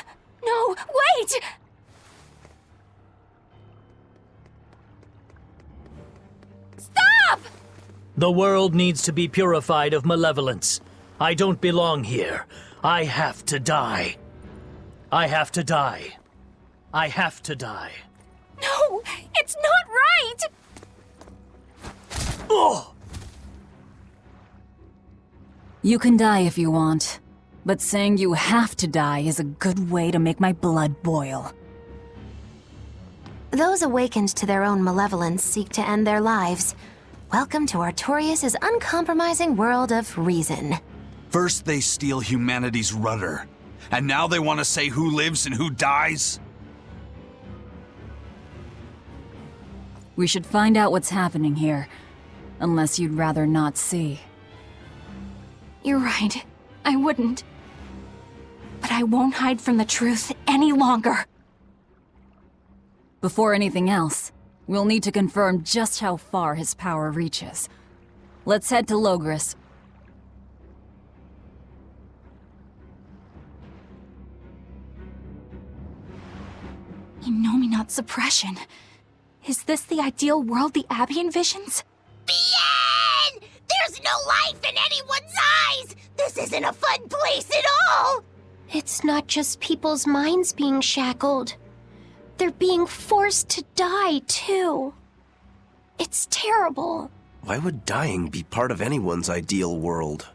Speaker 11: No, wait! Stop!
Speaker 20: The world needs to be purified of malevolence. I don't belong here. I have to die. I have to die. I have to die.
Speaker 11: No, it's not right!
Speaker 20: Oh!
Speaker 5: You can die if you want, but saying you have to die is a good way to make my blood boil.
Speaker 3: Those awakened to their own malevolence seek to end their lives. Welcome to Artorias' uncompromising world of reason.
Speaker 4: First they steal humanity's rudder, and now they want to say who lives and who dies?
Speaker 5: We should find out what's happening here, unless you'd rather not see.
Speaker 11: You're right. I wouldn't. But I won't hide from the truth any longer.
Speaker 5: Before anything else, we'll need to confirm just how far his power reaches. Let's head to Logris.
Speaker 11: Innominate suppression. Is this the ideal world the Abbey envisions?
Speaker 9: Bien! There's no life in anyone's eyes! This isn't a fun place at all!
Speaker 3: It's not just people's minds being shackled. They're being forced to die, too. It's terrible.
Speaker 8: Why would dying be part of anyone's ideal world?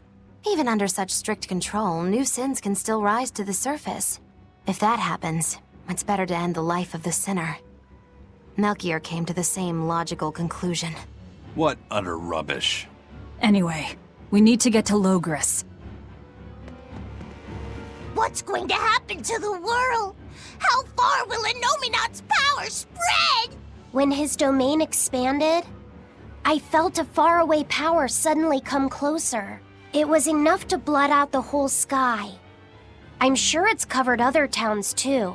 Speaker 3: Even under such strict control, new sins can still rise to the surface. If that happens, it's better to end the life of the sinner. Melchior came to the same logical conclusion.
Speaker 4: What utter rubbish.
Speaker 5: Anyway, we need to get to Logris.
Speaker 9: What's going to happen to the world? How far will Innominate's power spread?
Speaker 3: When his domain expanded, I felt a faraway power suddenly come closer. It was enough to blot out the whole sky. I'm sure it's covered other towns too.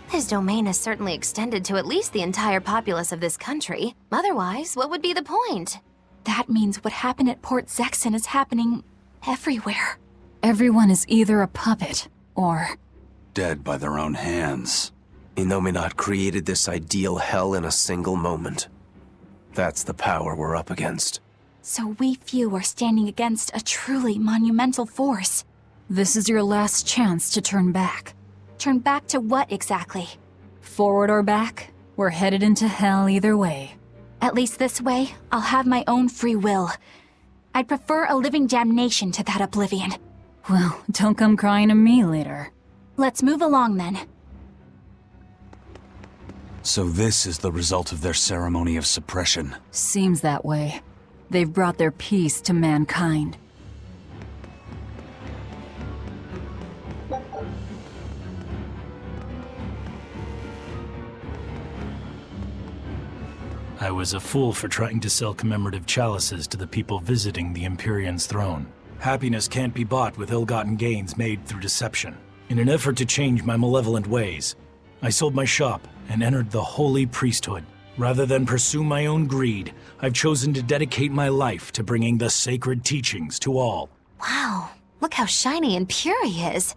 Speaker 3: His domain has certainly extended to at least the entire populace of this country. Otherwise, what would be the point?
Speaker 11: That means what happened at Port Zexon is happening everywhere.
Speaker 5: Everyone is either a puppet, or...
Speaker 4: dead by their own hands.
Speaker 8: Innominate created this ideal hell in a single moment. That's the power we're up against.
Speaker 11: So we few are standing against a truly monumental force.
Speaker 5: This is your last chance to turn back.
Speaker 11: Turn back to what exactly?
Speaker 5: Forward or back, we're headed into hell either way.
Speaker 11: At least this way, I'll have my own free will. I'd prefer a living damnation to that oblivion.
Speaker 5: Well, don't come crying to me later.
Speaker 11: Let's move along then.
Speaker 4: So this is the result of their ceremony of suppression.
Speaker 5: Seems that way. They've brought their peace to mankind.
Speaker 21: I was a fool for trying to sell commemorative chalices to the people visiting the Empyrean's throne. Happiness can't be bought with ill-gotten gains made through deception. In an effort to change my malevolent ways, I sold my shop and entered the holy priesthood. Rather than pursue my own greed, I've chosen to dedicate my life to bringing the sacred teachings to all.
Speaker 3: Wow, look how shiny and pure he is.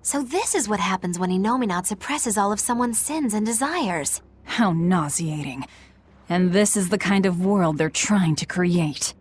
Speaker 3: So this is what happens when Innominate suppresses all of someone's sins and desires.
Speaker 5: How nauseating. And this is the kind of world they're trying to create.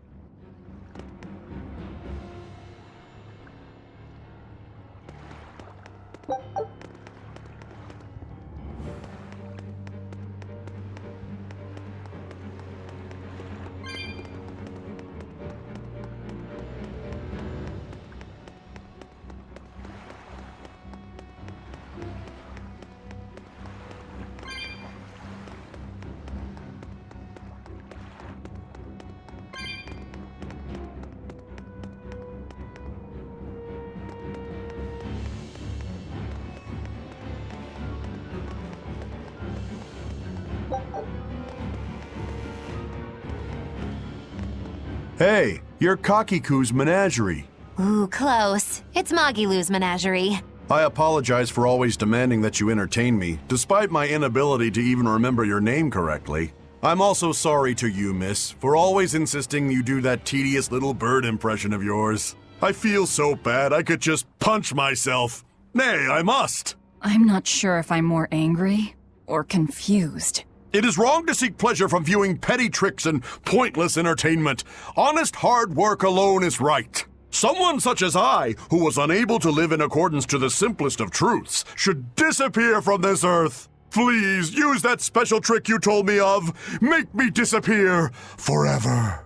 Speaker 10: Hey, you're Kakiku's menagerie.
Speaker 3: Ooh, close. It's Magilou's menagerie.
Speaker 7: I apologize for always demanding that you entertain me, despite my inability to even remember your name correctly. I'm also sorry to you, miss, for always insisting you do that tedious little bird impression of yours. I feel so bad I could just punch myself. Nay, I must.
Speaker 5: I'm not sure if I'm more angry or confused.
Speaker 7: It is wrong to seek pleasure from viewing petty tricks and pointless entertainment. Honest hard work alone is right. Someone such as I, who was unable to live in accordance to the simplest of truths, should disappear from this earth. Please, use that special trick you told me of. Make me disappear forever.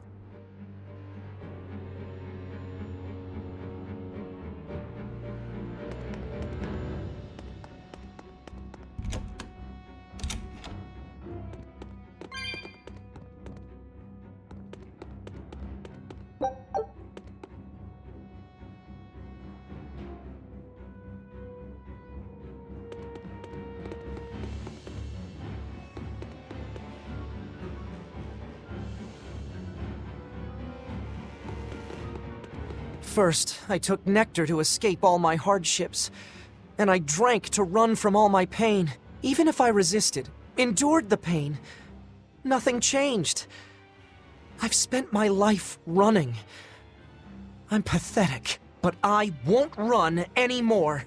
Speaker 22: First, I took nectar to escape all my hardships, and I drank to run from all my pain. Even if I resisted, endured the pain, nothing changed. I've spent my life running. I'm pathetic, but I won't run anymore.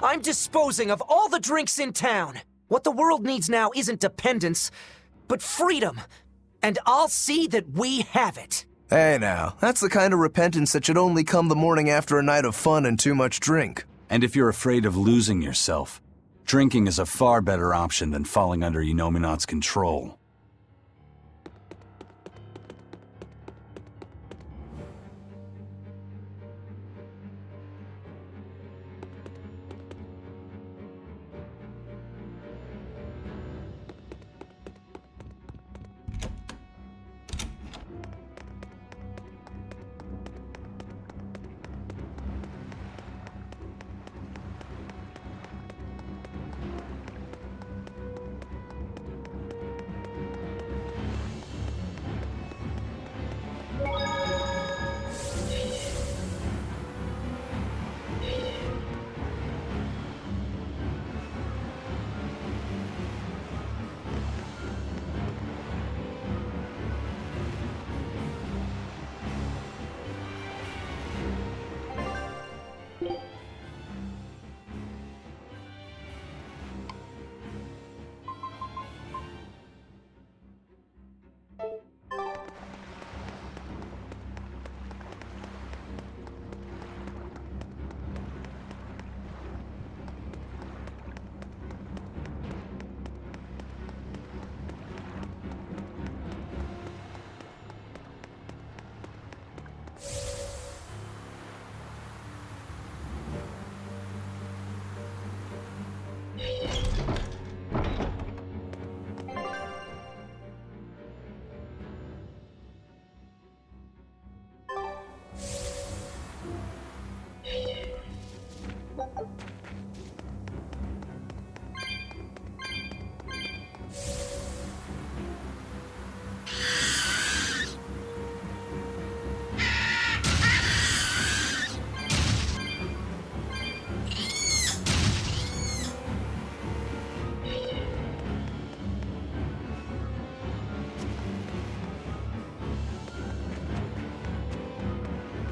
Speaker 22: I'm disposing of all the drinks in town. What the world needs now isn't dependence, but freedom. And I'll see that we have it.
Speaker 8: Hey now, that's the kind of repentance that should only come the morning after a night of fun and too much drink.
Speaker 4: And if you're afraid of losing yourself, drinking is a far better option than falling under Enominat's control.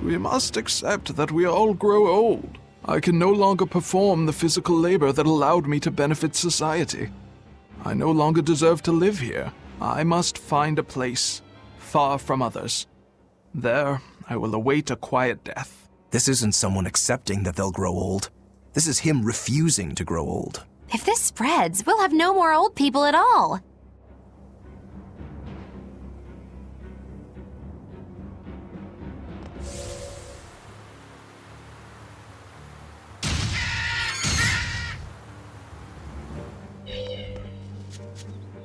Speaker 23: We must accept that we all grow old. I can no longer perform the physical labor that allowed me to benefit society. I no longer deserve to live here. I must find a place, far from others. There, I will await a quiet death.
Speaker 8: This isn't someone accepting that they'll grow old. This is him refusing to grow old.
Speaker 3: If this spreads, we'll have no more old people at all.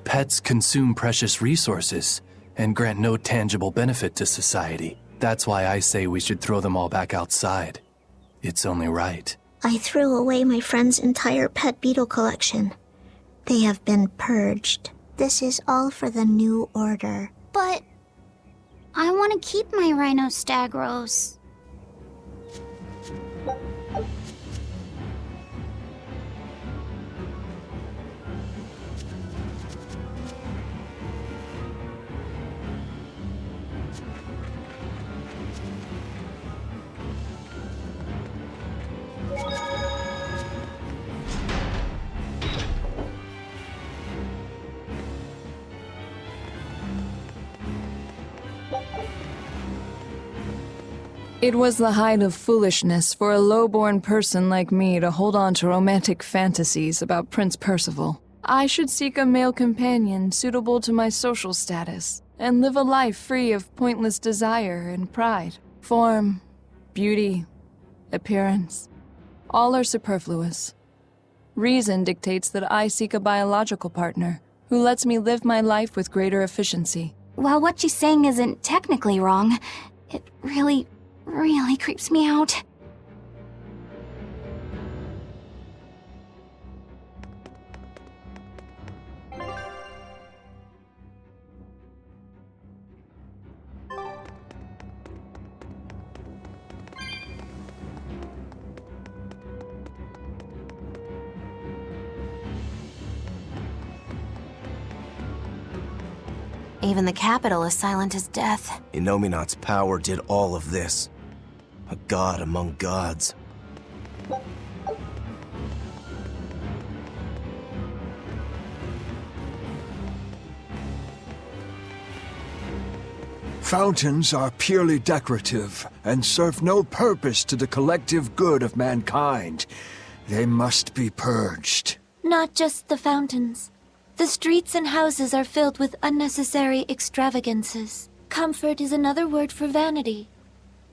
Speaker 13: Pets consume precious resources and grant no tangible benefit to society. That's why I say we should throw them all back outside. It's only right.
Speaker 24: I threw away my friend's entire pet beetle collection. They have been purged. This is all for the new order.
Speaker 9: But I want to keep my rhinostagros.
Speaker 12: It was the height of foolishness for a low-born person like me to hold on to romantic fantasies about Prince Percival. I should seek a male companion suitable to my social status, and live a life free of pointless desire and pride. Form, beauty, appearance, all are superfluous. Reason dictates that I seek a biological partner who lets me live my life with greater efficiency.
Speaker 2: While what she's saying isn't technically wrong, it really creeps me out.
Speaker 3: Even the capital is silent as death.
Speaker 8: Inominat's power did all of this. A god among gods.
Speaker 17: Fountains are purely decorative and serve no purpose to the collective good of mankind. They must be purged.
Speaker 9: Not just the fountains. The streets and houses are filled with unnecessary extravagances. Comfort is another word for vanity.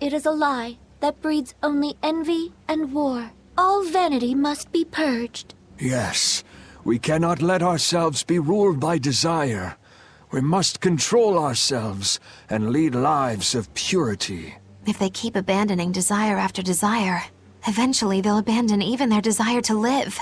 Speaker 9: It is a lie that breeds only envy and war. All vanity must be purged.
Speaker 17: Yes, we cannot let ourselves be ruled by desire. We must control ourselves and lead lives of purity.
Speaker 3: If they keep abandoning desire after desire, eventually they'll abandon even their desire to live.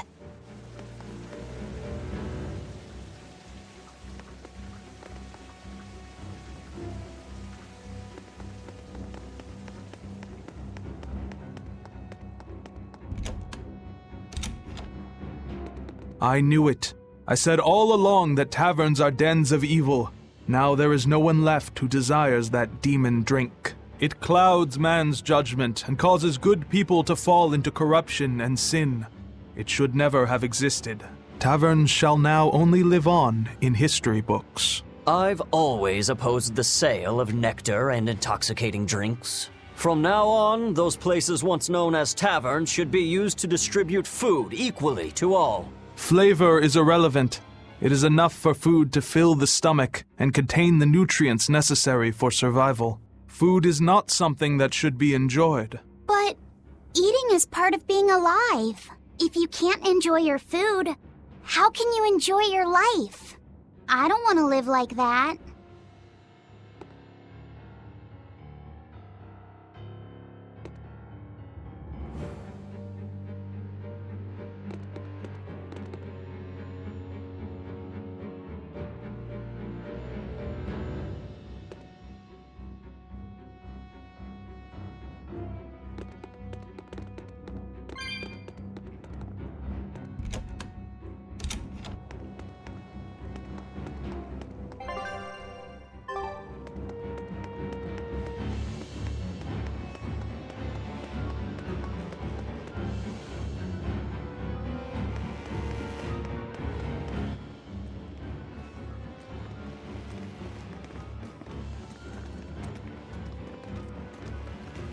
Speaker 14: I knew it. I said all along that taverns are dens of evil. Now there is no one left who desires that demon drink. It clouds man's judgment and causes good people to fall into corruption and sin. It should never have existed. Taverns shall now only live on in history books.
Speaker 15: I've always opposed the sale of nectar and intoxicating drinks. From now on, those places once known as taverns should be used to distribute food equally to all.
Speaker 14: Flavor is irrelevant. It is enough for food to fill the stomach and contain the nutrients necessary for survival. Food is not something that should be enjoyed.
Speaker 9: But eating is part of being alive. If you can't enjoy your food, how can you enjoy your life? I don't want to live like that.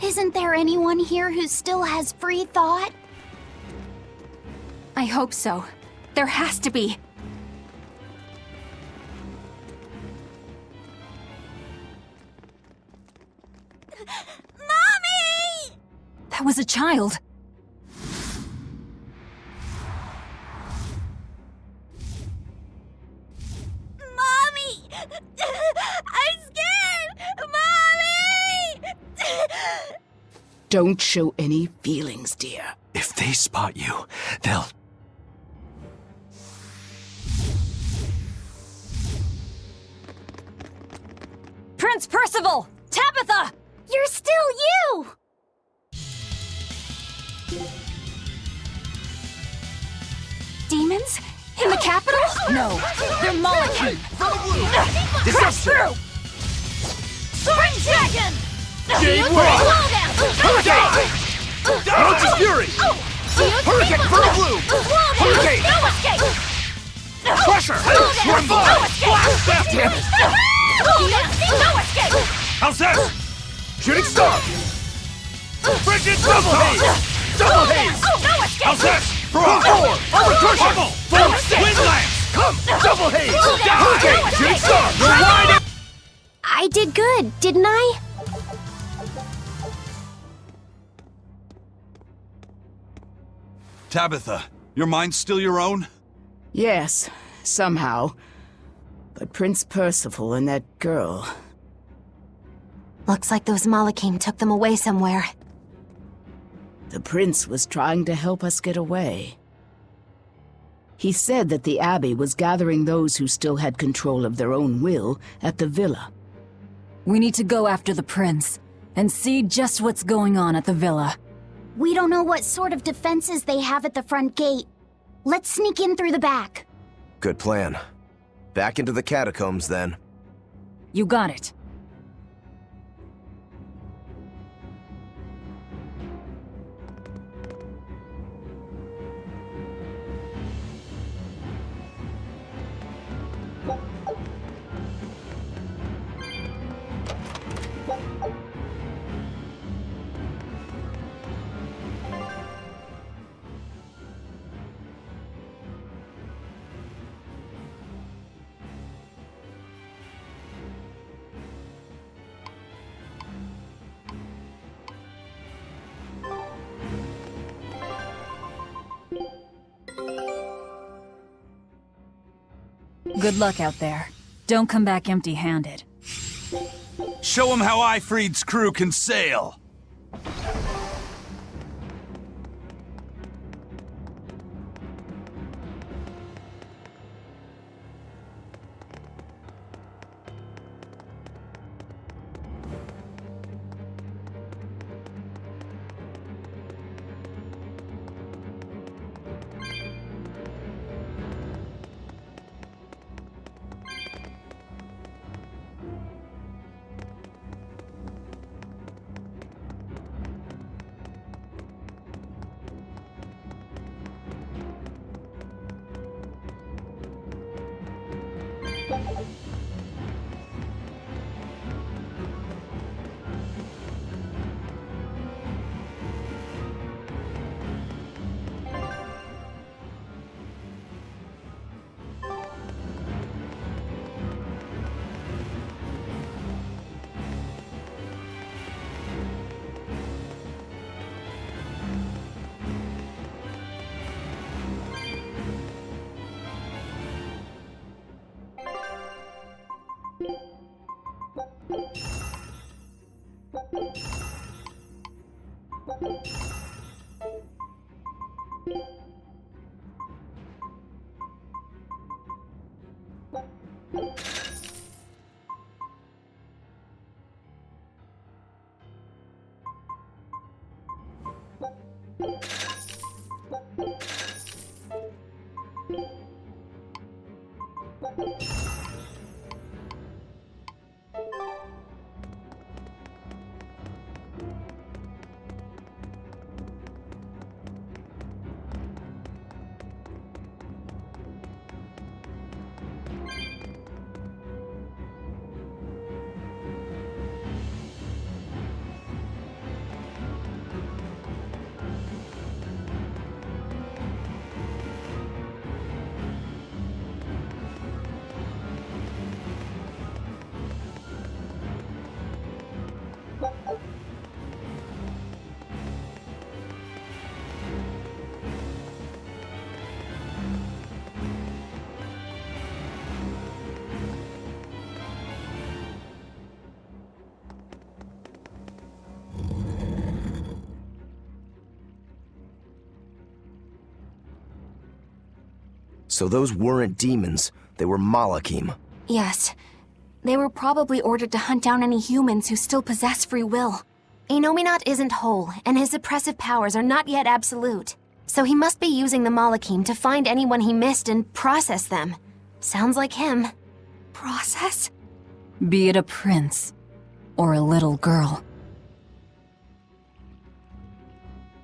Speaker 9: Isn't there anyone here who still has free thought?
Speaker 2: I hope so. There has to be.
Speaker 9: Mommy!
Speaker 2: That was a child.
Speaker 9: Mommy! I'm scared! Mommy!
Speaker 16: Don't show any feelings, dear.
Speaker 17: If they spot you, they'll...
Speaker 2: Prince Percival! Tabitha!
Speaker 9: You're still you!
Speaker 2: Demons? In the capital?
Speaker 5: No, they're Malachim.
Speaker 2: Deception! Sword Dragon!
Speaker 9: Gateway!
Speaker 2: Roach's Fury!
Speaker 9: Hurricane! Fertile Bloom! Hurricane!
Speaker 2: No escape!
Speaker 9: Crusher! Tremble! Damn it!
Speaker 2: No escape!
Speaker 9: How's that? Shooting Star! Frigid Double Haze! Double Haze!
Speaker 2: No escape!
Speaker 9: How's that? Throw! Armor Crusher! Full Wind Lance! Come! Double Haze! Hurricane! Shooting Star! You're wide!
Speaker 3: I did good, didn't I?
Speaker 4: Tabitha, your mind's still your own?
Speaker 16: Yes, somehow. But Prince Percival and that girl...
Speaker 3: Looks like those Malachim took them away somewhere.
Speaker 16: The prince was trying to help us get away. He said that the Abbey was gathering those who still had control of their own will at the villa.
Speaker 5: We need to go after the prince and see just what's going on at the villa.
Speaker 9: We don't know what sort of defenses they have at the front gate. Let's sneak in through the back.
Speaker 8: Good plan. Back into the catacombs, then.
Speaker 5: You got it. Good luck out there. Don't come back empty-handed.
Speaker 4: Show him how Ifrid's crew can sail!
Speaker 8: So those weren't demons, they were Malachim.
Speaker 3: Yes. They were probably ordered to hunt down any humans who still possess free will. Enominat isn't whole, and his suppressive powers are not yet absolute. So he must be using the Malachim to find anyone he missed and process them. Sounds like him.
Speaker 2: Process?
Speaker 5: Be it a prince or a little girl.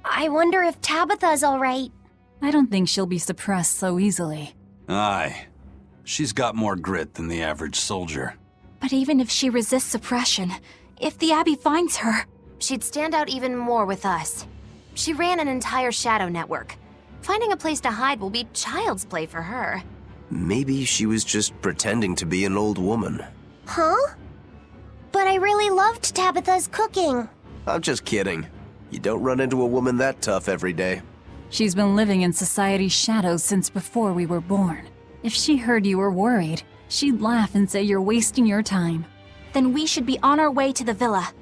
Speaker 9: I wonder if Tabitha's alright.
Speaker 5: I don't think she'll be suppressed so easily.
Speaker 4: Aye. She's got more grit than the average soldier.
Speaker 2: But even if she resists suppression, if the Abbey finds her...
Speaker 3: She'd stand out even more with us. She ran an entire shadow network. Finding a place to hide will be child's play for her.
Speaker 8: Maybe she was just pretending to be an old woman.
Speaker 9: Huh? But I really loved Tabitha's cooking.
Speaker 8: I'm just kidding. You don't run into a woman that tough every day.
Speaker 5: She's been living in society's shadows since before we were born. If she heard you were worried, she'd laugh and say you're wasting your time.
Speaker 2: Then we should be on our way to the villa.